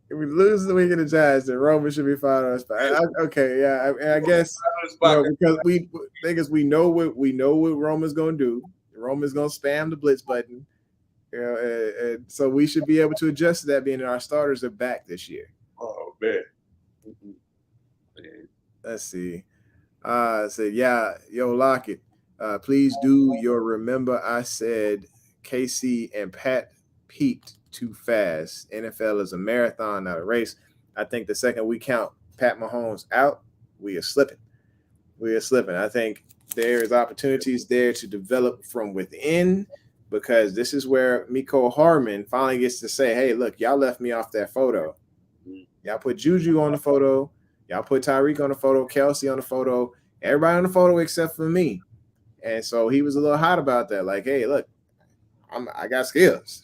If we lose the Wink and the Giants, then Roman should be fired on the spot. Okay, yeah, I guess because we know what Roman's gonna do. Roman's gonna spam the blitz button. And so we should be able to adjust to that, being that our starters are back this year. Oh man. Let's see. Yo, Lockett, please do your remember I said KC and Pat peaked too fast. NFL is a marathon, not a race. I think the second we count Pat Mahomes out, we are slipping. I think there is opportunities there to develop from within, because this is where Mecole Hardman finally gets to say, hey, look, y'all left me off that photo. Y'all put Juju on the photo. Y'all put Tyreek on the photo, Kelsey on the photo, everybody on the photo except for me. And so he was a little hot about that. Like, hey, look, I got skills.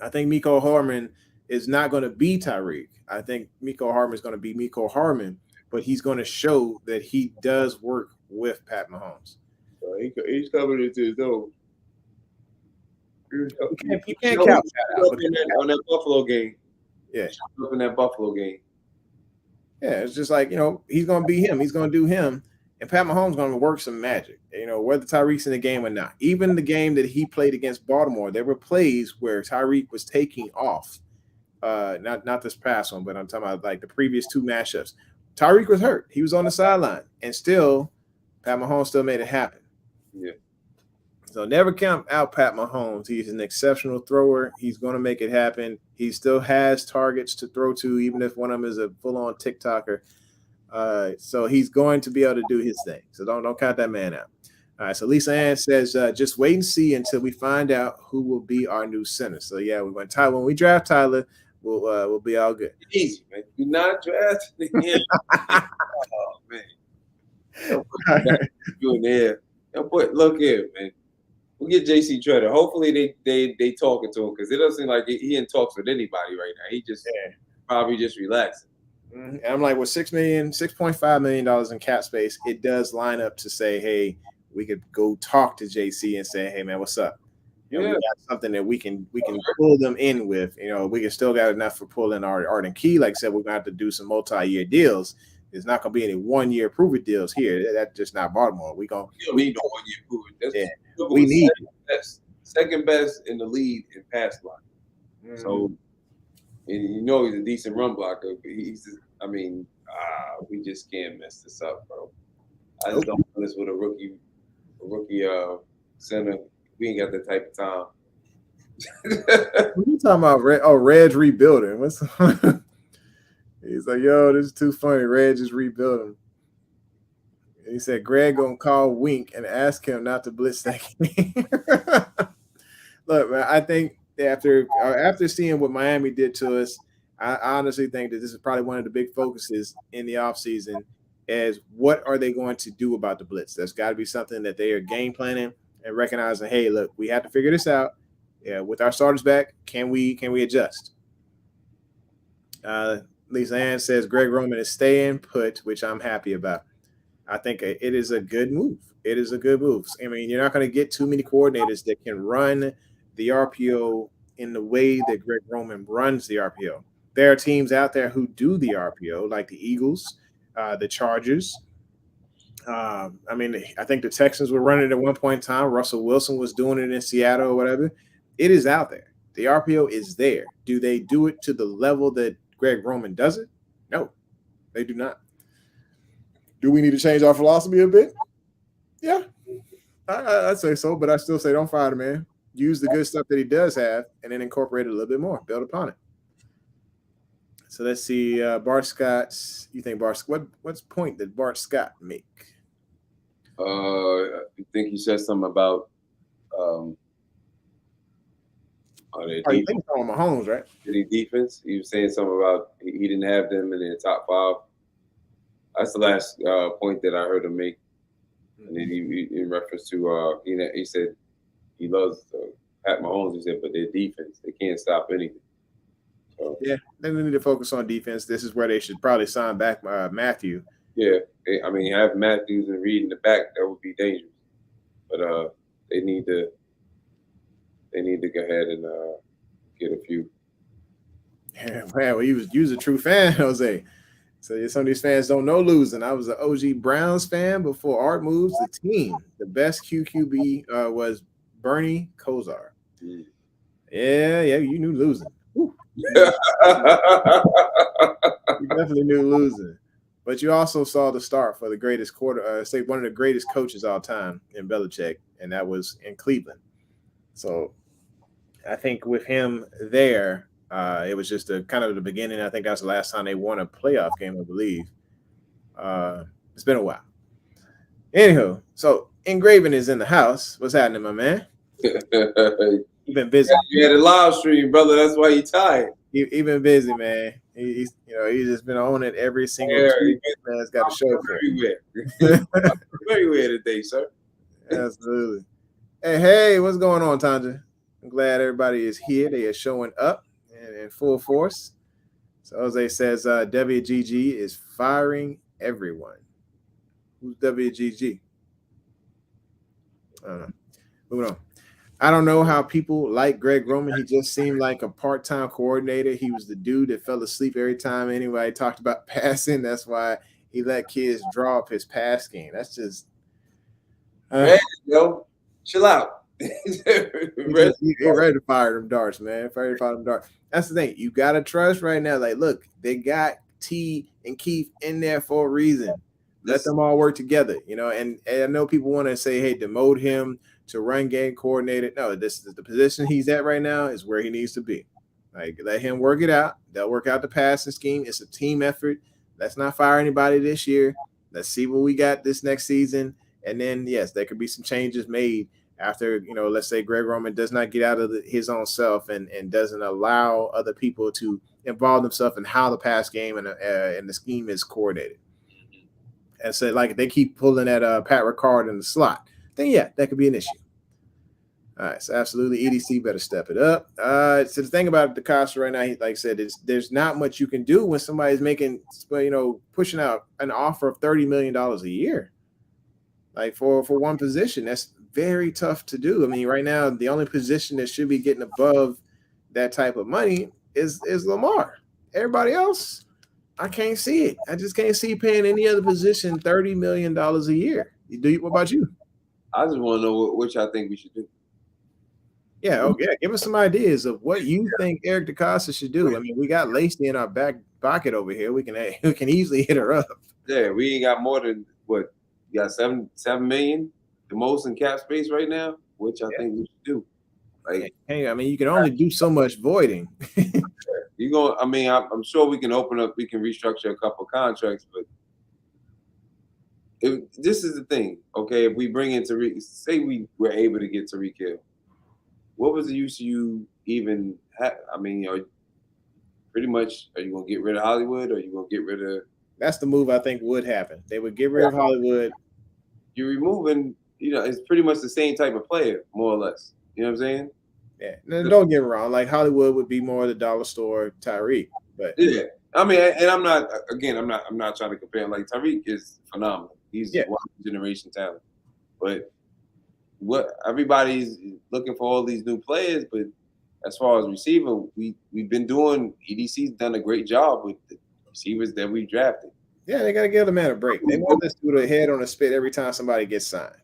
I think Mecole Hardman is not going to be Tyreek. I think Mecole Hardman is going to be Mecole Hardman, but he's going to show that he does work with Pat Mahomes. He's coming into his own. You can't count that out. On that Buffalo game. Yeah. Up in that Buffalo game. Yeah, it's just like, he's going to be him. He's going to do him. And Pat Mahomes going to work some magic, whether Tyreek's in the game or not. Even the game that he played against Baltimore, there were plays where Tyreek was taking off. Not this past one, but I'm talking about like the previous two matchups. Tyreek was hurt. He was on the sideline. And still, Pat Mahomes still made it happen. Yeah. So never count out Pat Mahomes. He's an exceptional thrower. He's going to make it happen. He still has targets to throw to, even if one of them is a full-on TikToker. So he's going to be able to do his thing. So don't count that man out. All right. So Lisa Ann says, just wait and see until we find out who will be our new center. So yeah, when we draft Tyler, we'll be all good. Easy, man. You're not drafting him. Oh man. Doing there. Look here, man. We'll get JC Treader. Hopefully they talking to him, because it doesn't seem like he in talks with anybody right now. He just probably just relaxing. And I'm like, with $6.5 million in cap space, it does line up to say, hey, we could go talk to JC and say, hey man, what's up? We got something that we can pull them in with. We can still got enough for pulling Arden Key. Like I said, we're gonna have to do some multi-year deals. There's not gonna be any 1-year prove-it deals here. That's just not Baltimore. We don't need no 1-year prove-it. We need second best in the league in pass block. Mm-hmm. So, and he's a decent run blocker. But we just can't mess this up, bro. I just don't want this with a rookie center. We ain't got that type of time. What are you talking about? Red's rebuilding. He's like, yo, this is too funny. Reg is rebuilding. He said, Greg gonna call Wink and ask him not to blitz that game. Look, man, I think after seeing what Miami did to us, I honestly think that this is probably one of the big focuses in the offseason, is what are they going to do about the blitz? That's got to be something that they are game planning and recognizing, hey, look, we have to figure this out. Yeah, with our starters back, can we adjust? Lisa Ann says Greg Roman is staying put, which I'm happy about. I think it is a good move. It is a good move. I mean, you're not going to get too many coordinators that can run the RPO in the way that Greg Roman runs the RPO. There are teams out there who do the RPO, like the Eagles, the Chargers. I think the Texans were running it at one point in time. Russell Wilson was doing it in Seattle or whatever. It is out there. The RPO is there. Do they do it to the level that Greg Roman does it? No, they do not. Do we need to change our philosophy a bit? Yeah, I'd say so, but I still say don't fire the man. Use the good stuff that he does have and then incorporate it a little bit more. Build upon it. So let's see. Bart Scott, you think what's point did Bart Scott make? I think he said something about I think it's on Mahomes, right? The defense. He was saying something about he didn't have them in the top 5. That's the last point that I heard him make. And then he in reference to he said he loves Pat Mahomes. He said, but their defense, they can't stop anything. So yeah, they need to focus on defense. This is where they should probably sign back Matthew. Yeah, have Matthews and Reed in the back. That would be dangerous. But they need to go ahead and get a few. Yeah, man, well, you was a true fan, Jose. So some of these fans don't know losing. I was an OG Browns fan before Art moves the team. The best QQB was Bernie Kosar. Mm. Yeah, you knew losing. You definitely knew losing. But you also saw the start for the greatest one of the greatest coaches all time in Belichick, and that was in Cleveland. So I think with him there, it was just kind of the beginning. I think that's the last time they won a playoff game, I believe. It's been a while. Anywho, so Engraving is in the house. What's happening, my man? You've been busy. You had a live stream, brother. That's why you tired. He been busy, man. He's just been on it every single tweet. Man's got a show for everywhere. Everywhere today, sir. Absolutely. Hey, what's going on, Tanja? I'm glad everybody is here. They are showing up in full force. So Jose says WGG is firing everyone. Who's WGG? I don't know. Moving on. I don't know how people like Greg Roman. He just seemed like a part-time coordinator. He was the dude that fell asleep every time anybody talked about passing. That's why he let kids draw up his pass game. That's just hey, yo, chill out. He ready to fire them darts, man. Ready to fire them darts. That's the thing. You gotta trust right now. Like, look, they got T and Keith in there for a reason. Let them all work together, And I know people want to say, hey, demote him to run game coordinator. No, this is the position he's at right now is where he needs to be. Like, let him work it out. They'll work out the passing scheme. It's a team effort. Let's not fire anybody this year. Let's see what we got this next season. And then, yes, there could be some changes made after, let's say Greg Roman does not get out of his own self and doesn't allow other people to involve themselves in how the pass game and the scheme is coordinated. And so, like, they keep pulling at Pat Ricard in the slot, then, yeah, that could be an issue. All right, so absolutely, EDC better step it up. So the thing about DeCosta right now, like I said, is there's not much you can do when somebody's making, pushing out an offer of $30 million a year. Like, for one position, that's very tough to do. I mean, right now, the only position that should be getting above that type of money is Lamar. Everybody else, I can't see it. I just can't see paying any other position $30 million a year. What about you? I just want to know what y'all think we should do. Yeah, okay. Give us some ideas of what you think Eric DeCosta should do. I mean, we got Lacey in our back pocket over here. We can easily hit her up. Yeah, we ain't got more than what? You got 7 million, the most in cap space right now, which I think we should do. Like, hey, I mean, you can only do so much voiding. I'm sure we can open up, we can restructure a couple contracts, but this is the thing, okay? If we bring in Tariq, say we were able to get Tariq Hill, what was the use of you even have? I mean, are you going to get rid of Hollywood, or are you going to get rid of? That's the move I think would happen. They would get rid of Hollywood. You're removing, it's pretty much the same type of player, more or less. You know what I'm saying? Yeah. Now, don't get me wrong. Like, Hollywood would be more the dollar store Tyreek, but yeah. I mean, and I'm not trying to compare. Like, Tyreek is phenomenal. He's one generation talent. But what everybody's looking for all these new players, but as far as receiver, we've been doing. EDC's done a great job with the receivers that we drafted. Yeah, they gotta give the man a break. They want this to the head on a spit every time somebody gets signed.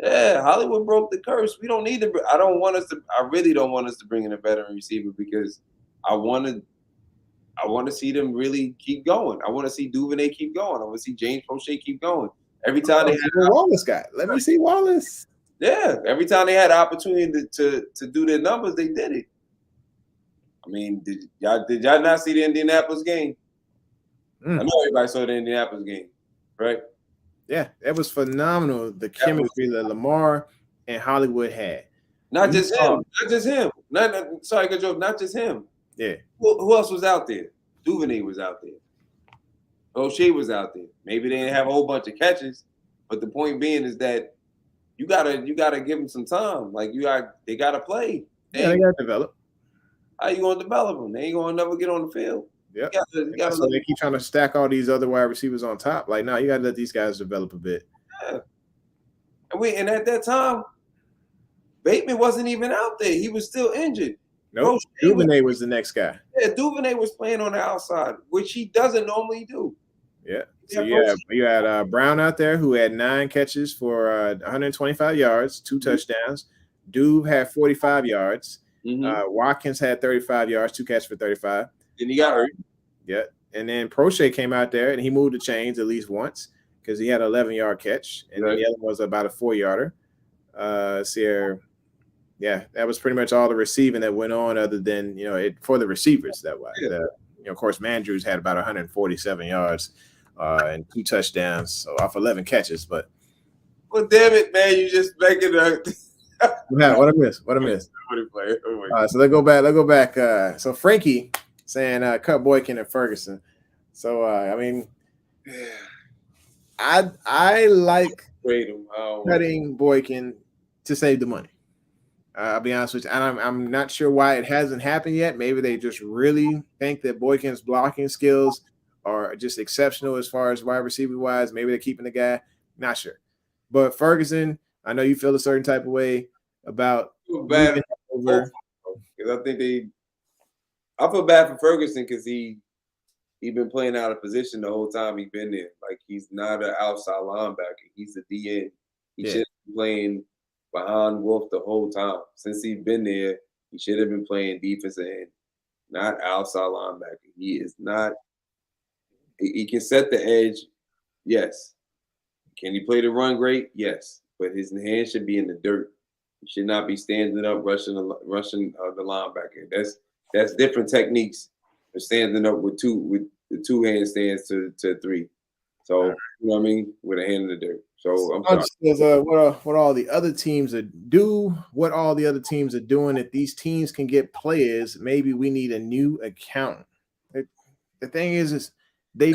Yeah, Hollywood broke the curse. We don't need to. I really don't want us to bring in a veteran receiver because I want to see them really keep going. I want to see Duvernay keep going. I want to see James Prochet keep going. Every time they had Wallace guy. Let me see Wallace. Yeah, every time they had an opportunity to do their numbers, they did it. I mean, did y'all not see the Indianapolis game? I know everybody saw the Indianapolis game, right? Yeah, that was phenomenal. The chemistry that Lamar and Hollywood had. Not just him. Not just him. Yeah. Who else was out there? Duvernay was out there. O'Shea was out there. Maybe they didn't have a whole bunch of catches, But the point being is that you gotta give them some time. Like they gotta play. They gotta develop. How you gonna develop them? They ain't gonna never get on the field. Yeah, so they keep trying to stack all these other wide receivers on top. Like, no, you gotta let these guys develop a bit. Yeah. And at that time, Bateman wasn't even out there. He was still injured. Nope. Duvernay was the next guy. Yeah, Duvernay was playing on the outside, which he doesn't normally do. Yeah. So you had Brown out there who had 9 catches for 125 yards, 2 touchdowns. Duve had 45 yards. Watkins had 35 yards, 2 catches for 35. Then he got hurt. Yeah. And then Prochet came out there and he moved the chains at least once because he had an 11-yard catch. And then the other one was about a 4-yarder. Yeah, that was pretty much all the receiving that went on, other than for the receivers that way. Of course, Mandrews had about 147 yards and 2 touchdowns, so off 11 catches. But well, damn it, man, you just making a what I missed. So let's go back. So Frankie saying cut Boykin and Ferguson. So I mean, I like cutting Boykin to save the money. I'll be honest with you. And I'm not sure why it hasn't happened yet. Maybe they just really think that Boykin's blocking skills are just exceptional as far as wide receiver wise. Maybe they're keeping the guy. Not sure. But Ferguson, I know you feel a certain type of way about bad over. Because I feel bad for Ferguson because he been playing out of position the whole time he's been there. Like, he's not an outside linebacker. He's a DN. He should be playing behind Wolf the whole time. Since he's been there, he should have been playing defensive end, not outside linebacker. He is not. He can set the edge, yes. Can he play the run great? Yes. But his hands should be in the dirt. He should not be standing up, rushing the linebacker. That's different techniques for standing up with the 2 handstands to 3. So, you know what I mean? With a hand in the dirt. So I'm sorry. What all the other teams what all the other teams are doing. If these teams can get players, maybe we need a new account. The thing is we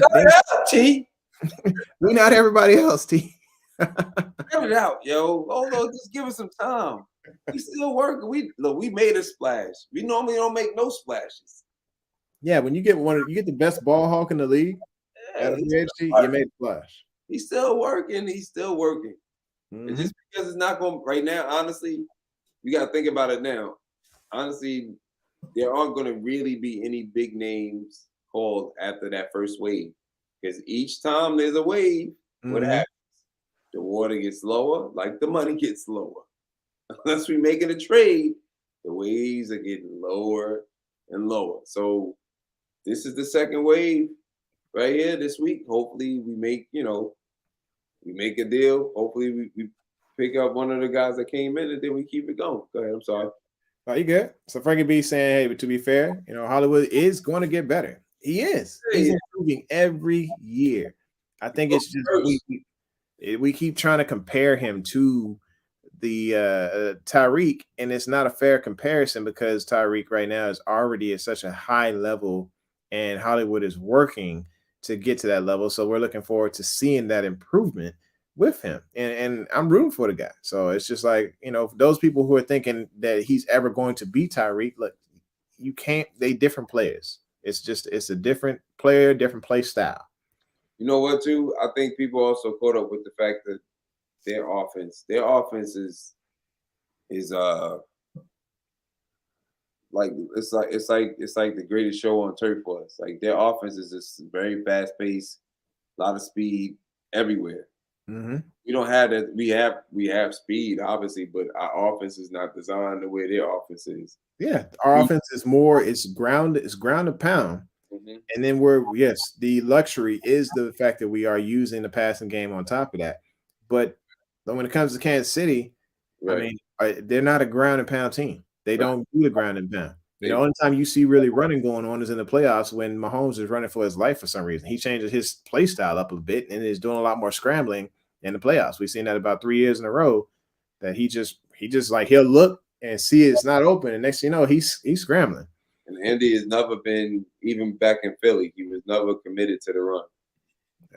not everybody else, T. Cut it out, yo. Hold on, just give us some time. We still working. We made a splash. We normally don't make no splashes. Yeah, when you get the best ball hawk in the league, you made a splash. He's still working. And just because it's not going right now, honestly, we got to think about it now. Honestly, there aren't going to really be any big names called after that first wave. Because each time there's a wave, what happens? The water gets lower, like the money gets lower. Unless we making a trade, the waves are getting lower and lower. So this is the second wave right here this week. Hopefully we make a deal. Hopefully we pick up one of the guys that came in and then we keep it going. Go ahead. I'm sorry. Oh, you good? So Frankie B saying, hey, but to be fair, Hollywood is going to get better. He is. He's improving every year. I think it's just we keep trying to compare him to the Tyreek, and it's not a fair comparison because Tyreek right now is already at such a high level, and Hollywood is working to get to that level. So we're looking forward to seeing that improvement with him. And I'm rooting for the guy. So it's just like, for those people who are thinking that he's ever going to be Tyreek, look, you can't, they different players. It's a different player, different play style. You know what, too? I think people also caught up with the fact that their offense is like it's like the greatest show on turf for us. Like, their offense is just very fast paced, a lot of speed everywhere. We don't have that. We have speed, obviously, but our offense is not designed the way their offense is. Yeah, our offense is more. It's ground and pound. And then the luxury is the fact that we are using the passing game on top of that. But when it comes to Kansas City, I mean, they're not a ground and pound team. They don't do the ground and pound. The only time you see really running going on is in the playoffs when Mahomes is running for his life for some reason. He changes his play style up a bit and is doing a lot more scrambling in the playoffs. We've seen that about 3 years in a row, that he just like he'll look and see it's not open, and next thing you know, he's scrambling. And Andy has never been, even back in Philly, he was never committed to the run.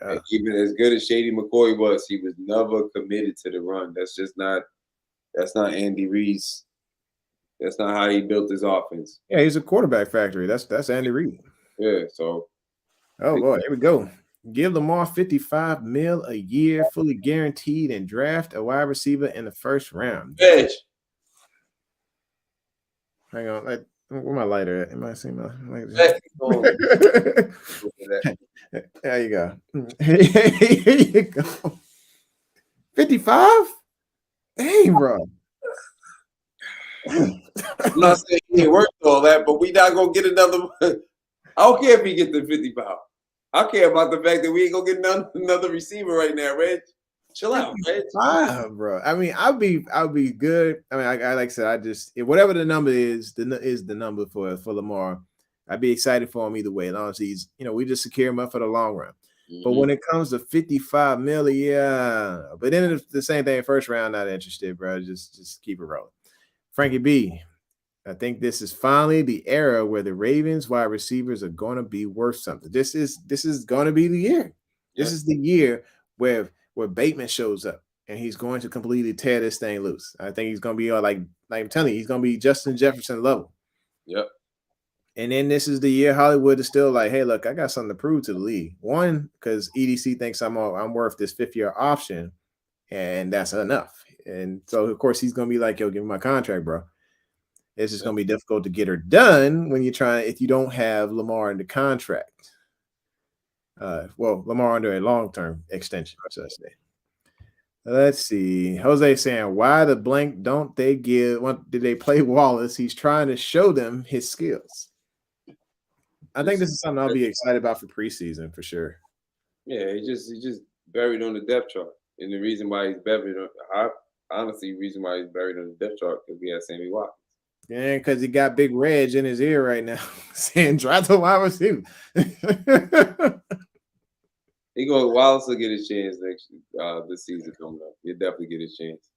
And even as good as Shady McCoy was, he was never committed to the run. That's not Andy Reid's. That's not how he built his offense. Yeah, he's a quarterback factory. That's Andy Reid. Yeah, so. Oh, boy, here we go. Give Lamar $55 million a year, fully guaranteed, and draft a wide receiver in the first round. Edge. Hang on. Where my lighter at? Am I seeing my lighter? There you go. Here you go. 55? Dang, bro. I'm not saying he worked all that, but we not gonna get another. I don't care if he get the 55. I care about the fact that we ain't gonna get another receiver right now, Reg. Chill out, Reg. Bro. I mean, I'll be good. I mean, I like I said, whatever the number is the number for Lamar. I'd be excited for him either way. As long as he's, we just secure him up for the long run. Mm-hmm. But when it comes to $55 million, yeah. But then the same thing, first round, not interested, bro. Just keep it rolling. Frankie B, I think this is finally the era where the Ravens wide receivers are going to be worth something. This is going to be the year. This is the year where Bateman shows up and he's going to completely tear this thing loose. I think he's going to be like I'm telling you, he's going to be Justin Jefferson level. Yep. And then this is the year Hollywood is still like, hey, look, I got something to prove to the league. One, because EDC thinks I'm worth this 5th-year option, and that's enough. And so, of course, he's going to be like, yo, give me my contract, bro. It's just going to be difficult to get her done when if you don't have Lamar in the contract. Lamar under a long-term extension, should I say. Let's see. Jose saying, why the blank don't they give? Did they play Wallace? He's trying to show them his skills. I think this is something I'll be excited about for preseason for sure. Yeah, he just buried on the depth chart. And the reason why he's buried on the depth chart because we had Sammy Watkins. Yeah, because he got Big Reg in his ear right now saying, "Drop the wide receiver." Wallace will get his chance this season coming up. He'll definitely get his chance.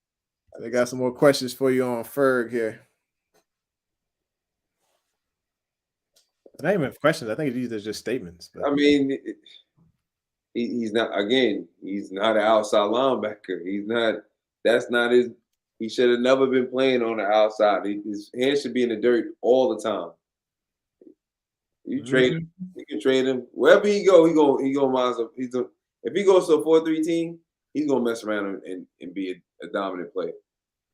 They got some more questions for you on Ferg here. Not even questions. I think these are just statements. But. I mean, he's not. Again, he's not an outside linebacker. That's not his. He should have never been playing on the outside. His hands should be in the dirt all the time. You trade him. You can trade him wherever he go. He gonna miles up. If he goes to a 4-3 team, he's gonna mess around and be a dominant player.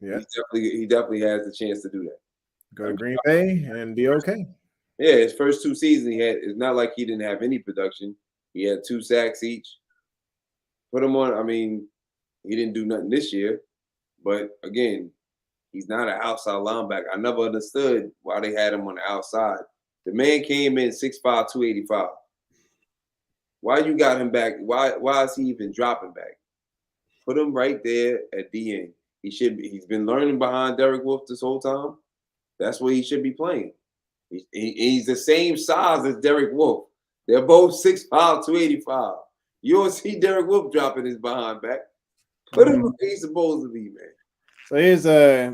Yeah, he definitely has the chance to do that. Go to Green Bay and be okay. Yeah, his first 2 seasons it's not like he didn't have any production. He had 2 sacks each. Put him on. I mean, he didn't do nothing this year. But again, he's not an outside linebacker. I never understood why they had him on the outside. The man came in 6'5", 285. Why you got him back? Why is he even dropping back? Put him right there at the end. He's been learning behind Derek Wolfe this whole time. That's where he should be playing. He's the same size as Derek Wolfe. They're both 6'5", 285. You don't see Derek Wolfe dropping his behind back. Put him where he's supposed to be, man. So here's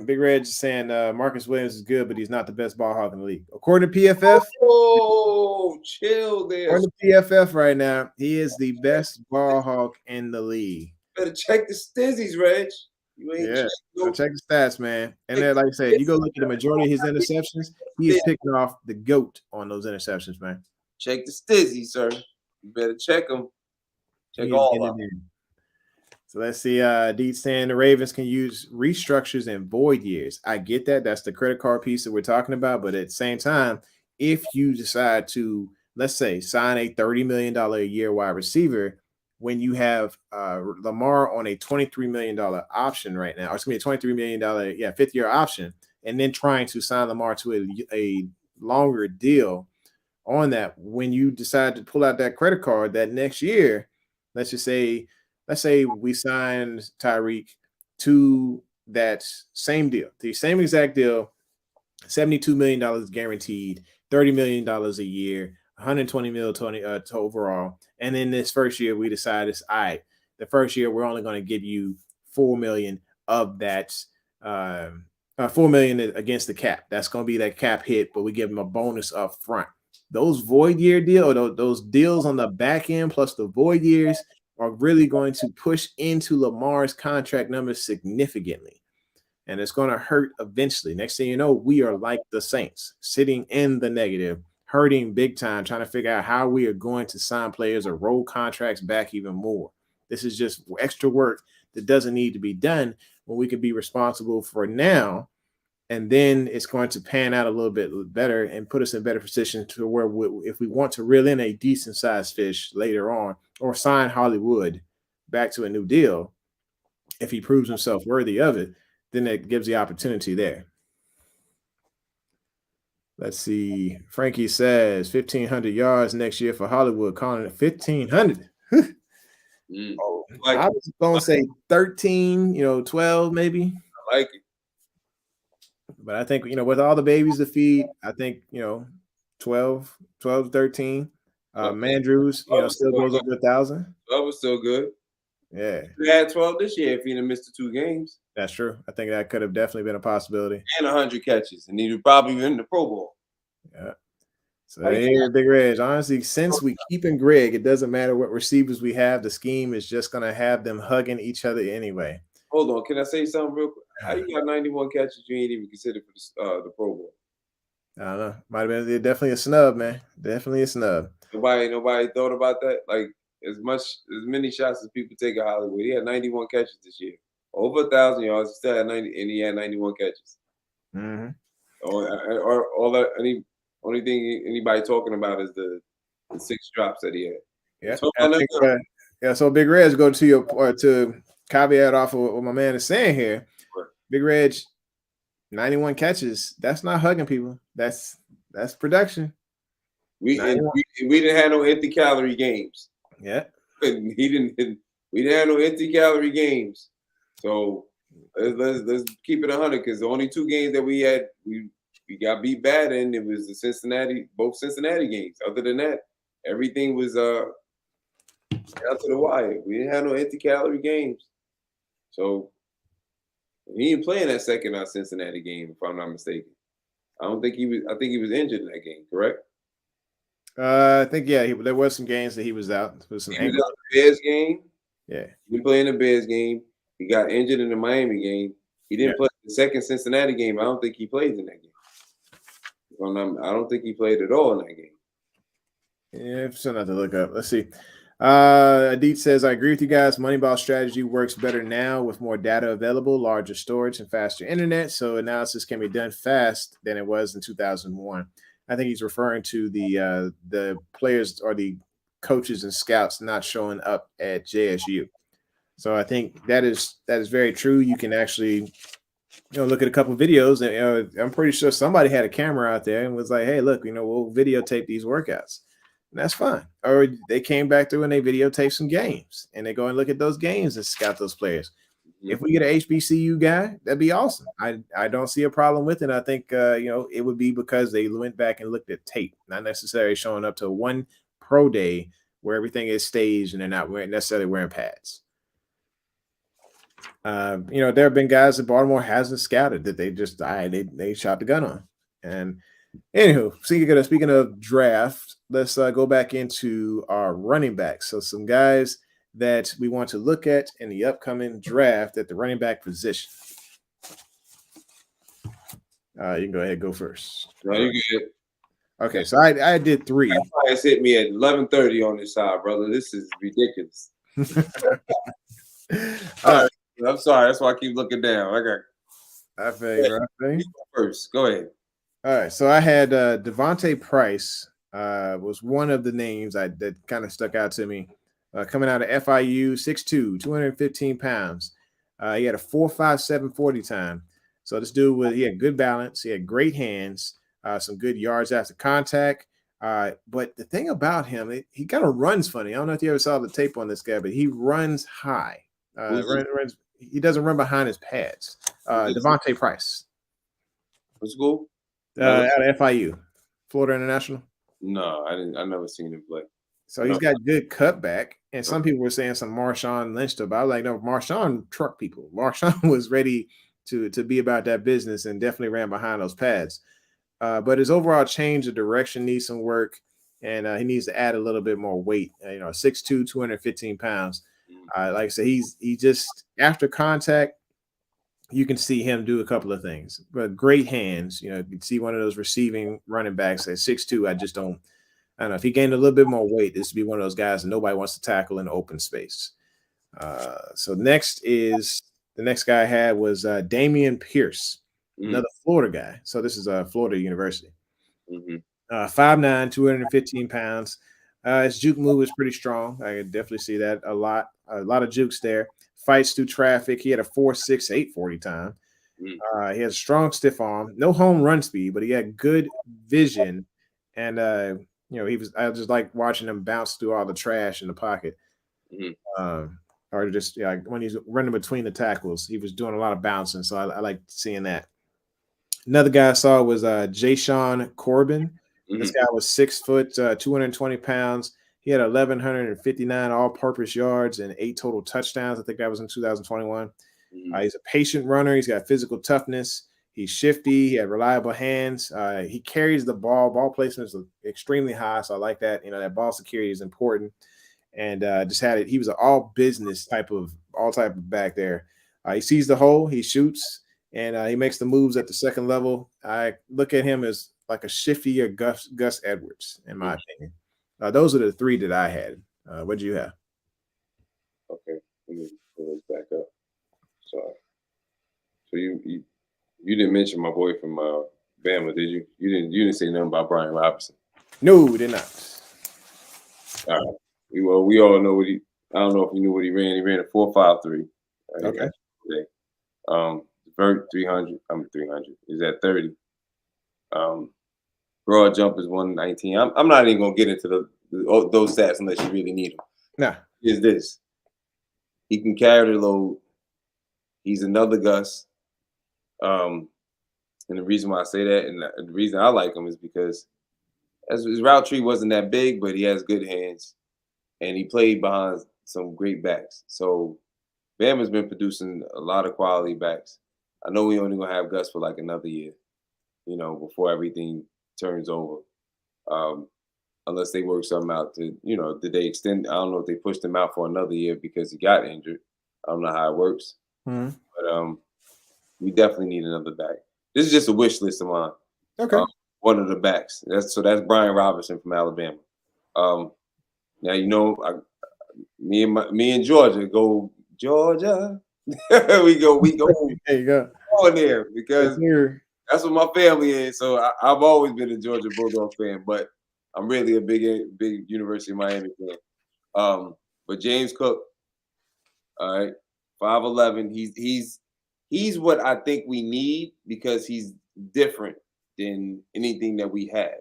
Big Red just saying Marcus Williams is good, but he's not the best ball hawk in the league. According to PFF. Oh, chill there. According to PFF right now, he is the best ball hawk in the league. Better check the stizzies, Reg. You ain't check the stats, man. And then, like I said, you go look at the majority of his interceptions, he is picking off the GOAT on those interceptions, man. Check the stizzies, sir. You better check them. Check all of them. So let's see. Deet saying the Ravens can use restructures in void years. I get that. That's the credit card piece that we're talking about. But at the same time, if you decide to, let's say, sign a $30 million a year wide receiver when you have Lamar on a $23 million option right now, or it's going to be a $23 million, 5th-year option, and then trying to sign Lamar to a longer deal on that, when you decide to pull out that credit card that next year, let's say we sign Tyreek to that same deal, the same exact deal, $72 million guaranteed, $30 million a year, $120 million overall. And then this first year, we decided, all right, the first year, we're only going to give you $4 million of that, $4 million against the cap. That's going to be that cap hit, but we give them a bonus up front. those void year deal or those deals on the back end plus the void years are really going to push into Lamar's contract numbers significantly. And it's going to hurt eventually. Next thing you know, we are like the Saints, sitting in the negative, hurting big time, trying to figure out how we are going to sign players or roll contracts back even more. This is just extra work that doesn't need to be done when we can be responsible for now. And then it's going to pan out a little bit better and put us in a better position to where if we want to reel in a decent sized fish later on or sign Hollywood back to a new deal, if he proves himself worthy of it, then it gives the opportunity there. Let's see. Frankie says 1,500 yards next year for Hollywood, calling it 1,500. Oh, I was going to say 13, 12 maybe. I like it. But I think, with all the babies to feed, I think, 12 to 13. Mandrews, still goes up to 1,000. 12 was still good. Yeah. We had 12 this year if he'd have missed the 2 games. That's true. I think that could have definitely been a possibility. And 100 catches. And he'd probably been in the Pro Bowl. Yeah. So hey, Big Reg, honestly, since we keeping Greg, it doesn't matter what receivers we have. The scheme is just going to have them hugging each other anyway. Hold on. Can I say something real quick? How you got 91 catches you ain't even considered for the Pro Bowl? I don't know. Might have been definitely a snub, man. Definitely a snub. Nobody thought about that? Like, as many shots as people take at Hollywood. He had 91 catches this year. Over 1,000 yards. He still had 90, and he had 91 catches. Mm-hmm. Only thing anybody talking about is the 6 drops that he had. Yeah. So Big Reg, go to your to caveat off of what my man is saying here. Right. Big Reg, 91 catches. That's not hugging people. That's production. We didn't have no empty calorie games. Yeah. We didn't have no empty calorie games. So let's keep it 100 because the only 2 games that we had we got beat bad in, it was both Cincinnati games. Other than that, everything was down to the wire. We didn't have no empty calorie games. So he didn't play in that second Cincinnati game, if I'm not mistaken. I think he was injured in that game, correct? I think there was some games that he was out. He was out in the Bears game. Yeah. He didn't play in the Bears game. He got injured in the Miami game. He didn't play the second Cincinnati game. I don't think he played in that game. I don't think he played at all in that game. Yeah, still not to look up. Let's see. Adit says, I agree with you guys. Moneyball strategy works better now with more data available, larger storage, and faster internet. So analysis can be done fast than it was in 2001. I think he's referring to the players or the coaches and scouts not showing up at JSU. So I think that is very true. You can actually, look at a couple of videos, and I'm pretty sure somebody had a camera out there and was like, "Hey, look, we'll videotape these workouts." And that's fine. Or they came back through and they videotape some games, and they go and look at those games and scout those players. Mm-hmm. If we get an HBCU guy, that'd be awesome. I don't see a problem with it. I think it would be because they went back and looked at tape, not necessarily showing up to one pro day where everything is staged and they're not necessarily wearing pads. There have been guys that Baltimore hasn't scouted that they just they shot the gun on. And anywho, speaking of draft, let's go back into our running backs. So some guys that we want to look at in the upcoming draft at the running back position. You can go ahead and go first. No, you good. Okay, so I did 3. It's hit me at 11:30 on this side, brother. This is ridiculous. All right. I'm sorry. That's why I keep looking down. I feel you. First, go ahead. All right. So I had Devontae Price was one of the names that kind of stuck out to me. Coming out of FIU, 6'2", 215 pounds. He had a 4.57 40 time. So this dude he had good balance. He had great hands, some good yards after contact. But the thing about him, he kind of runs funny. I don't know if you ever saw the tape on this guy, but he runs high. He doesn't run behind his pads. Devontae Price. What's school? Out of FIU, Florida International. No, I didn't. I never seen him play. So he's got good cutback. And some people were saying some Marshawn Lynch stuff. I was like, no, Marshawn trucked people. Marshawn was ready to be about that business and definitely ran behind those pads. but his overall change of direction needs some work, and he needs to add a little bit more weight. 6'2", 215 pounds. Like I said, he just after contact, you can see him do a couple of things. But great hands. You can see one of those receiving running backs at 6'2". I don't know if he gained a little bit more weight. This would be one of those guys that nobody wants to tackle in open space. So the next guy I had was Damien Pierce, another Florida guy. So this is Florida University. 5'9", 215 pounds. His juke move is pretty strong. I could definitely see that a lot of jukes there. Fights through traffic. He had a 4.68 40 time. He has a strong stiff arm. No home run speed, but he had good vision. And I just like watching him bounce through all the trash in the pocket. Or just when he's running between the tackles, he was doing a lot of bouncing. So I like seeing that. Another guy I saw was Jayshawn Corbin. This guy was 6 foot, 220 pounds. He had 1,159 all-purpose yards and 8 total touchdowns. I think that was in 2021. He's a patient runner. He's got physical toughness. He's shifty. He had reliable hands. He carries the ball. Ball placement is extremely high, so I like that. That ball security is important. And he was an all-business type of back there. He sees the hole. He shoots. And he makes the moves at the second level. I look at him as like a shiftier Gus Edwards, in my opinion. Those are the 3 that I had. What did you have? Okay, let me pull this back up. Sorry. So you didn't mention my boy from Bama, did you? You didn't say nothing about Brian Robinson. No, we did not. All right. We all know what he. I don't know if you knew what he ran. He ran a 4.53. Okay. Vert 300. I'm 300. Is at 30. Broad jump is 119. I'm not even gonna get into those stats unless you really need them. Nah. Is this? He can carry the load. He's another Gus. And the reason why I say that, and the reason I like him, is because his route tree wasn't that big, but he has good hands, and he played behind some great backs. So Bama's been producing a lot of quality backs. I know we only gonna have Gus for like another year, before everything turns over. Unless they work something out did they extend? I don't know if they pushed him out for another year because he got injured. I don't know how it works. But we definitely need another back. This is just a wish list of mine. Okay. One of the backs. That's Brian Robinson from Alabama. Now me and Georgia go Georgia. we go. There you go. On there because that's what my family is. So I've always been a Georgia Bulldog fan, but I'm really a big University of Miami fan. But James Cook, all right, 5'11". He's what I think we need because he's different than anything that we have.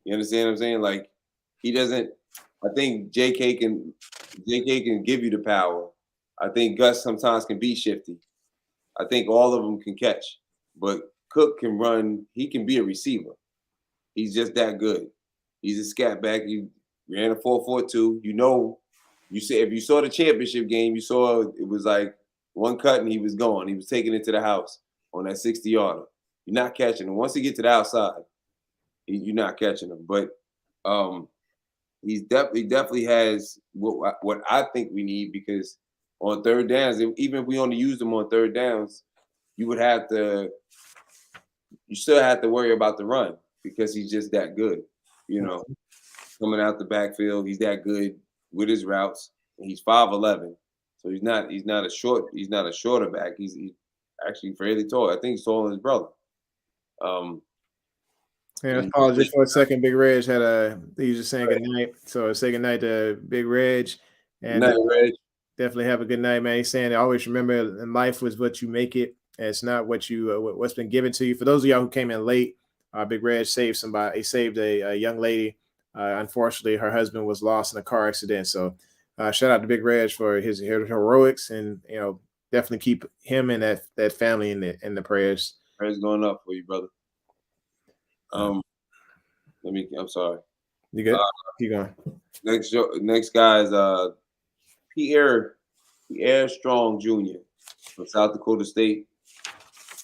You understand what I'm saying? Like he doesn't. I think JK can give you the power. I think Gus sometimes can be shifty. I think all of them can catch, but Cook can run. He can be a receiver. He's just that good. He's a scat back. He ran a 4.42. You say if you saw the championship game, you saw it was like one cut and he was gone. He was taking it to the house on that 60-yarder. You're not catching him. Once he gets to the outside, you're not catching him. But he definitely has what I think we need because on third downs, even if we only use them on third downs, you still have to worry about the run because he's just that good. Coming out the backfield, he's that good with his routes. And he's 5'11", so he's not a shorter back. He's actually fairly tall. I think he's taller than his brother. And apologies for a second. Big Reg he was just saying good night. So say good night to Big Reg. And good night, Reg. Definitely have a good night, man. He's saying always remember in life was what you make it. And it's not what what's been given to you. For those of y'all who came in late, Big Reg saved somebody. He saved a young lady. Unfortunately, her husband was lost in a car accident. So shout out to Big Reg for his heroics, and definitely keep him and that family in the prayers. Prayers going up for you, brother. I'm sorry. You good? Keep going. Next guy is Pierre Strong Jr. from South Dakota State.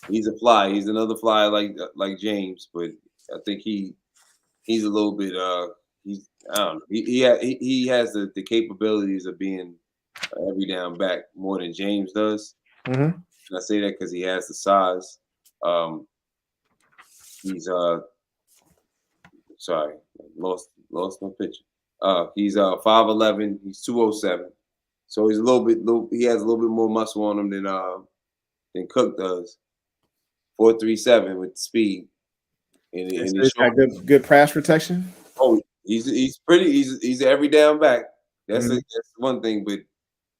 He's a fly. He's another fly like James, but I think he's a little bit I don't know. He has the capabilities of being every down back more than James does. Mm-hmm. And I say that because he has the size. He's sorry, lost my picture. He's 5'11", he's 207. So he's he has a little bit more muscle on him than Cook does. 4.37 with speed. And He's got good pass protection. Oh, he's pretty. He's every down back. That's one thing. But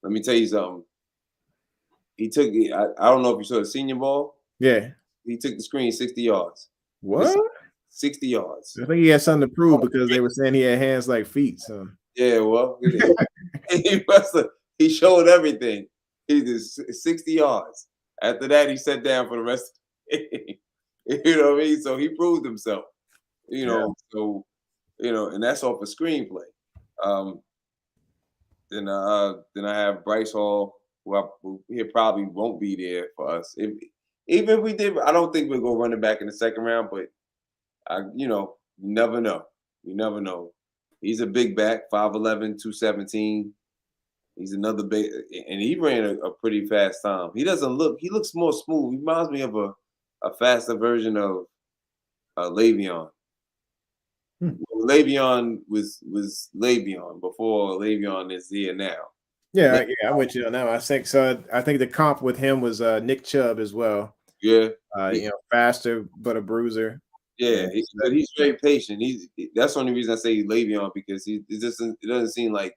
let me tell you something. He took. I don't know if you saw the Senior Bowl. Yeah. He took the screen 60 yards. What? 60 yards. I think he had something to prove because they were saying he had hands like feet. So yeah, well, he showed everything. He did 60 yards. After that, he sat down for the rest of the game. You know what I mean? So he proved himself. You know, so and that's off a screenplay. Then I have Bryce Hall, who he probably won't be there for us. Even if we did, I don't think we'll go running back in the second round. But you never know. You never know. He's a big back, 5'11", 217. He's another big, and he ran a pretty fast time. He looks more smooth. He reminds me of a faster version of Le'Veon. Le'Veon was Le'Veon before Le'Veon is here now. Yeah, I'm with you on that. I think so. I think the comp with him was Nick Chubb as well. Yeah, faster but a bruiser. Yeah, but he's very patient. That's the only reason I say Le'Veon, because it doesn't seem like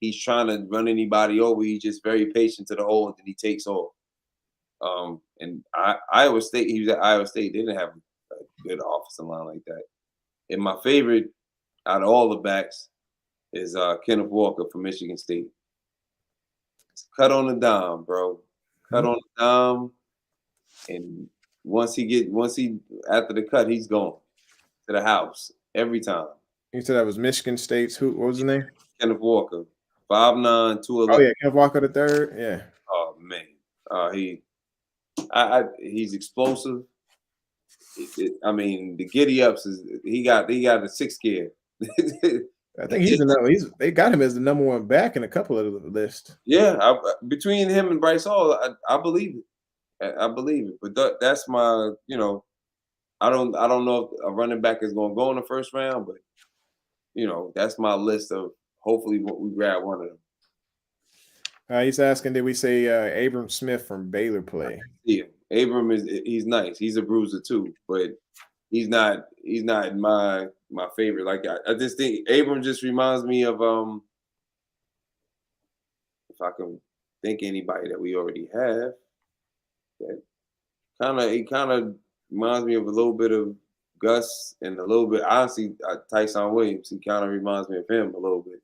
he's trying to run anybody over. He's just very patient to the hole, and then he takes off. And Iowa State, he was at Iowa State. They didn't have a good offensive line like that. And my favorite out of all the backs is Kenneth Walker from Michigan State. Cut on the dime, bro. Cut on the dime, and once he after the cut, he's going to the house every time. You said that was Michigan State's what was his name? Kenneth Walker, 5'9", 211. Oh yeah, Kenneth Walker the third. Yeah. Oh man, he's explosive. I mean, the giddy ups he got a 6 gear. I think they got him as the number one back in a couple of the list. Yeah, between him and Bryce Hall, I believe it. I believe it. But that's my, I don't know if a running back is going to go in the first round, but that's my list of hopefully we grab one of them. He's asking, did we say Abram Smith from Baylor play? Yeah, Abram he's nice. He's a bruiser too, but he's not my favorite. Like I just think Abram just reminds me of if I can think anybody that we already have, that he kind of reminds me of a little bit of Gus and a little bit, honestly, Tyson Williams. He kind of reminds me of him a little bit.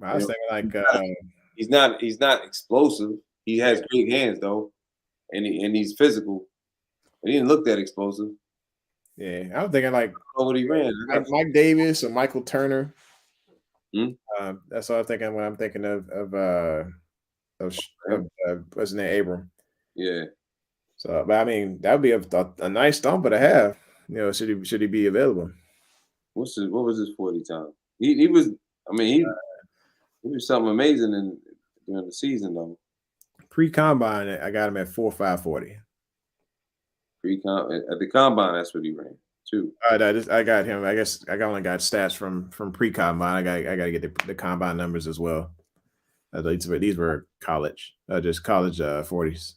I was thinking he's not explosive. He has great hands though, and he's physical. But he didn't look that explosive. Yeah, I was thinking like what he ran. Mike Davis or Michael Turner. That's what I'm thinking when I'm thinking of what's his name, Abram. Yeah. So, but I mean, that would be a nice thumper to have. Should he be available? What was his 40 time? He was. I mean, he was something amazing during the season though. Pre-combine, I got him at 4.5 40. At the combine, that's what he ran too. All right, I got him. I guess I only got stats from pre-combine. I got to get the combine numbers as well. These were college, just college 40s.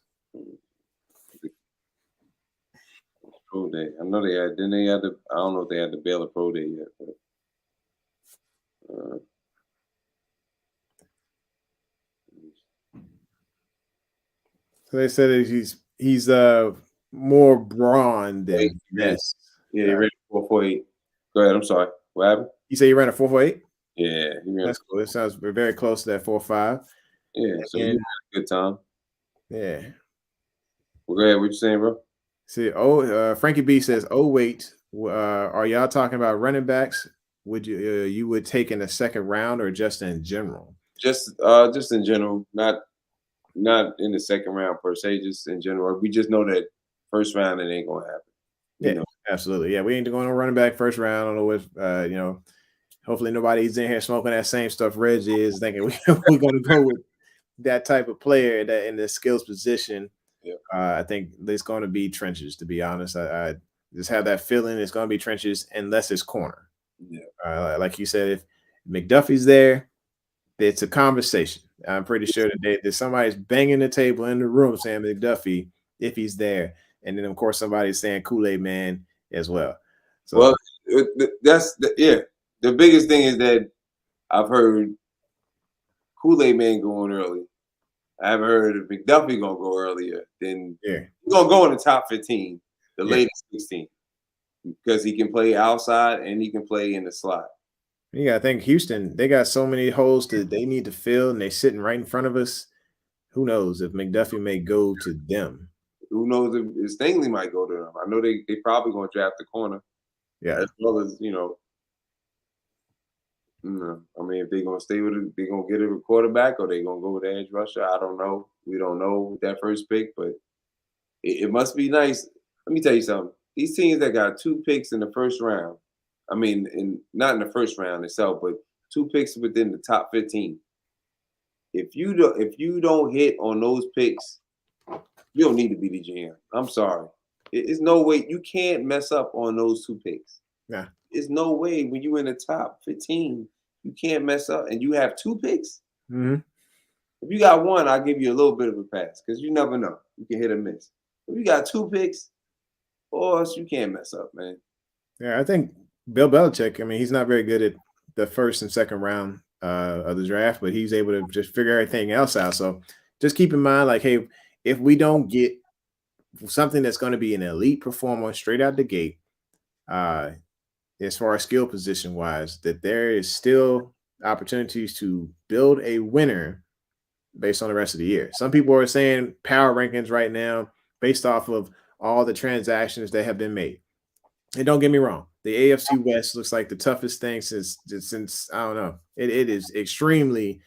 Pro day. I know they had. Then they had I don't know if they had the Baylor Pro Day yet. But, so they said he's more brawn than yes. Yeah, he ran 4.48. Go ahead. I'm sorry. What happened? You say he ran a 4.48? Yeah, that's cool. It sounds very close to that 4.5. Yeah, so he had a good time. Yeah. Well, go ahead. What you saying, bro? See, Frankie B says, wait, are y'all talking about running backs? Would you would take in the second round or just in general? Just in general, not in the second round per se, just in general. We just know that first round, it ain't gonna happen. Yeah, absolutely. Yeah, we ain't going to running back first round. I don't know what hopefully nobody's in here smoking that same stuff Reg is, thinking we're going to go with that type of player that in the skills position. Yeah. I think it's going to be trenches, to be honest. I just have that feeling it's going to be trenches unless it's corner. Yeah. Like you said, if McDuffie's there, it's a conversation. I'm pretty sure that somebody's banging the table in the room saying McDuffie if he's there. And then, of course, somebody's saying Kool-Aid Man as well. So, well, the biggest thing is that I've heard Kool-Aid Man going early. I haven't heard of McDuffie going to go earlier. Then he's going to go in the top 15, the latest 16, because he can play outside and he can play in the slot. You got to think Houston, they got so many holes that they need to fill, and they're sitting right in front of us. Who knows if McDuffie may go to them? Who knows if Stingley might go to them? I know they probably going to draft the corner. Yeah. As well as, I mean, if they're going to stay with it, they're going to get a quarterback or they're going to go with the edge rusher. I don't know. We don't know with that first pick, but it must be nice. Let me tell you something. These teams that got 2 picks in the first round, I mean, not in the first round itself, but 2 picks within the top 15. If you don't hit on those picks, you don't need to be the GM. I'm sorry. There's no way you can't mess up on those 2 picks. Yeah. There's no way when you're in the top 15, you can't mess up and you have 2 picks. Mm-hmm. If you got 1, I'll give you a little bit of a pass because you never know. You can hit or miss. If you got 2 picks, boss, you can't mess up, man. Yeah, I think Bill Belichick, I mean, he's not very good at the first and second round of the draft, but he's able to just figure everything else out. So just keep in mind, like, hey, if we don't get something that's going to be an elite performer straight out the gate, as far as skill position wise, that there is still opportunities to build a winner based on the rest of the year. Some people are saying power rankings right now based off of all the transactions that have been made. And don't get me wrong, the AFC West looks like the toughest thing since I don't know. It is extremely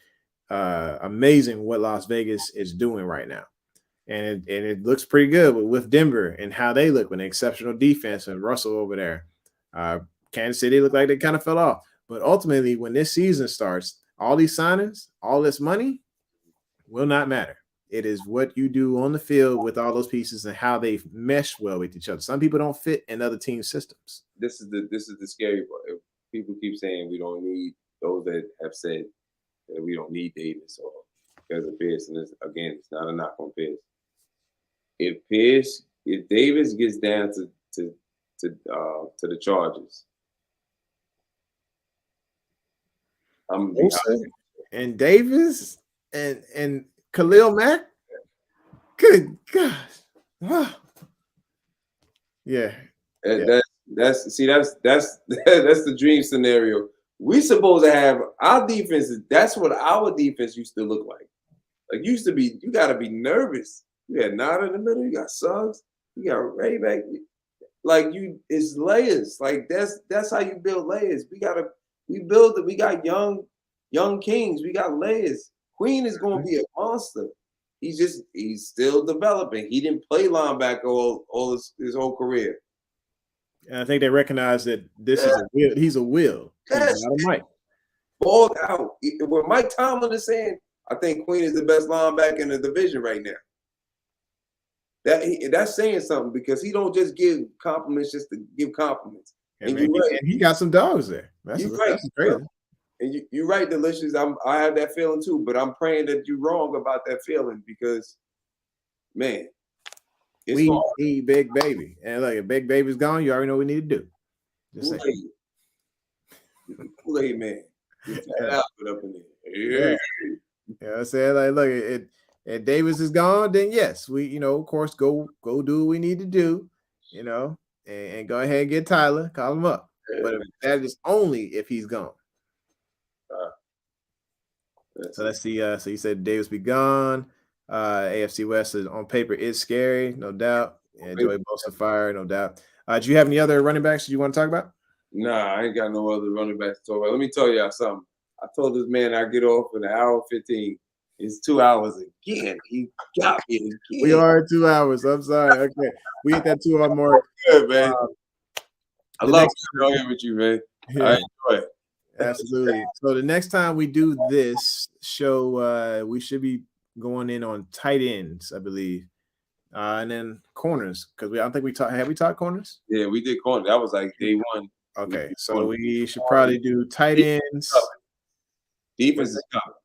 amazing what Las Vegas is doing right now. And it looks pretty good with Denver and how they look with an exceptional defense and Russell over there. Kansas City looked like they kind of fell off. But ultimately, when this season starts, all these signings, all this money will not matter. It is what you do on the field with all those pieces and how they mesh well with each other. Some people don't fit in other team systems. This is the scary part. People keep saying we don't need those that have said that we don't need Davis or because of Pierce. And it's not a knock on Pierce. If Davis gets down to the Chargers, I'm gonna be and Davis and Khalil Mack. Good gosh. Wow. Yeah. That's the dream scenario. We supposed to have our defense. That's what our defense used to look like. Like used to be, you gotta be nervous. You had Nada in the middle, you got Suggs, you got Ray back. Like it's layers. Like that's how you build layers. We build it. We got young kings. We got layers. Queen is gonna be a monster. He's still developing. He didn't play linebacker all his whole career. And I think they recognize that this is a will. He's a will. Yes. He's not a Mike. Balled out. When Mike Tomlin is saying, I think Queen is the best linebacker in the division right now. That's saying something because he don't just give compliments just to give compliments. And he got some dogs there. That's crazy. And you're right, Delicious. I have that feeling too, but I'm praying that you're wrong about that feeling because, man, we need Big Baby. And like if Big Baby's gone, you already know what we need to do. Kool-Aid Man. Up in there. Yeah, I said, like, look, if Davis is gone, then yes, we, of course, go do what we need to do, and go ahead and get Tyler, call him up. But that is only if he's gone. So let's see. So you said Davis be gone. AFC West is on paper is scary, no doubt. And Joey Bosa fired, no doubt. Do you have any other running backs you want to talk about? Nah, I ain't got no other running backs to talk about. Let me tell y'all something. I told this man I get off in an hour 15. It's 2 hours again. He got me again. We are at 2 hours. I'm sorry. Okay, we hit that 2 hour mark. Good, man. I love being here with you, man. Yeah. I enjoy it. Absolutely. So the next time we do this show, we should be going in on tight ends, I believe, and then corners, because I don't think we talked. Have we talked corners? Yeah, we did corner. That was like day one. Okay, so we should probably do tight ends. Defense is covered.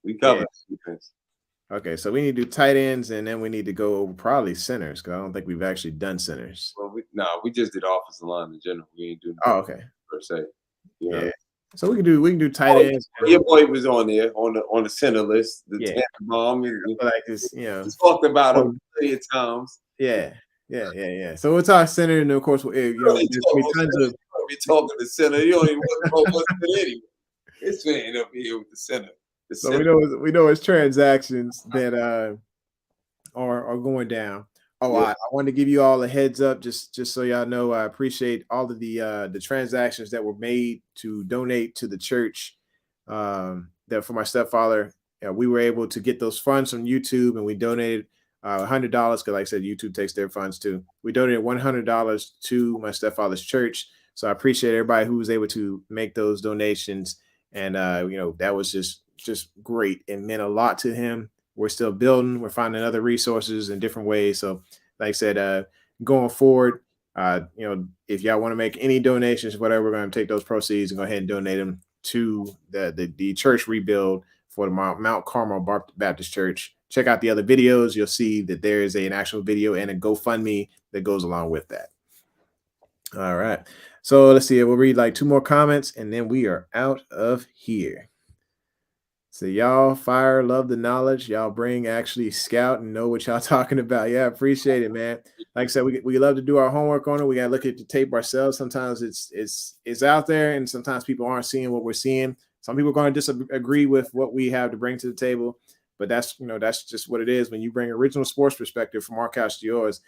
We covered defense. Okay, so we need to do tight ends, and then we need to go over probably centers, because I don't think we've actually done centers. Well, we just did offensive line in general. We ain't doing okay per se. Yeah. So we can do tight ends. Your boy was on there on the center list. The Tampa bomb. Like this, just talked about him plenty of times. Yeah. So we'll talk center, and of course, there's be tons of. We talking the center. You don't even know what's it anyway. It's fan up here with the center. So we know it's transactions that are going down. Oh, I want to give you all a heads up, just so y'all know. I appreciate all of the transactions that were made to donate to the church. That for my stepfather, we were able to get those funds from YouTube, and we donated $100 because, like I said, YouTube takes their funds too. We donated $100 to my stepfather's church, so I appreciate everybody who was able to make those donations, and that was just great. It meant a lot to him. We're still building. We're finding other resources in different ways. So, like I said, going forward, if y'all want to make any donations, whatever, we're going to take those proceeds and go ahead and donate them to the church rebuild for the Mount Carmel Baptist Church. Check out the other videos. You'll see that there is an actual video and a GoFundMe that goes along with that. All right. So let's see. We'll read like 2 more comments, and then we are out of here. So y'all fire, love the knowledge. Y'all bring actually scout and know what y'all talking about. Yeah, I appreciate it, man. Like I said, we love to do our homework on it. We got to look at the tape ourselves. Sometimes it's out there, and sometimes people aren't seeing what we're seeing. Some people are going to disagree with what we have to bring to the table, but that's just what it is. When you bring original sports perspective from our couch to yours,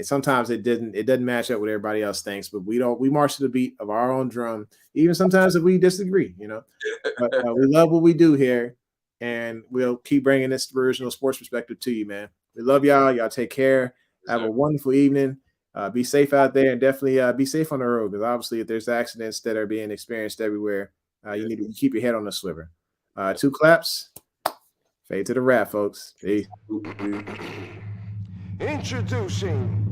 sometimes it doesn't match up what everybody else thinks, but we march to the beat of our own drum, even sometimes if we disagree, but we love what we do here, and we'll keep bringing this original sports perspective to you, man. We love y'all take care, have a wonderful evening, be safe out there, and definitely be safe on the road, because obviously if there's accidents that are being experienced everywhere, you need to keep your head on the sliver. 2 claps, fade to the wrap, folks. Peace. Introducing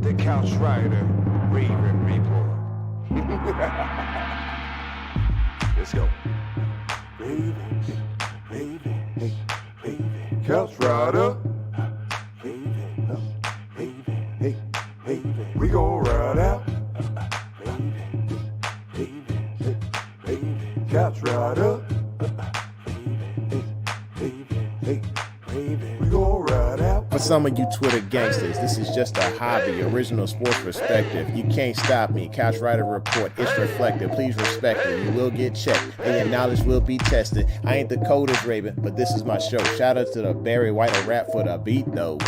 the Couch Rider Raven Report. Let's go. Ravens. Couch Rider. We gon' ride out. Couch Rider. We gon' ride out. For some of you Twitter gangsters, this is just a hobby, original sports perspective. You can't stop me. Couch Rider Report, it's reflective. Please respect it. You will get checked, and your knowledge will be tested. I ain't the coldest Raven, but this is my show. Shout out to the Barry White of rap for the beat, though.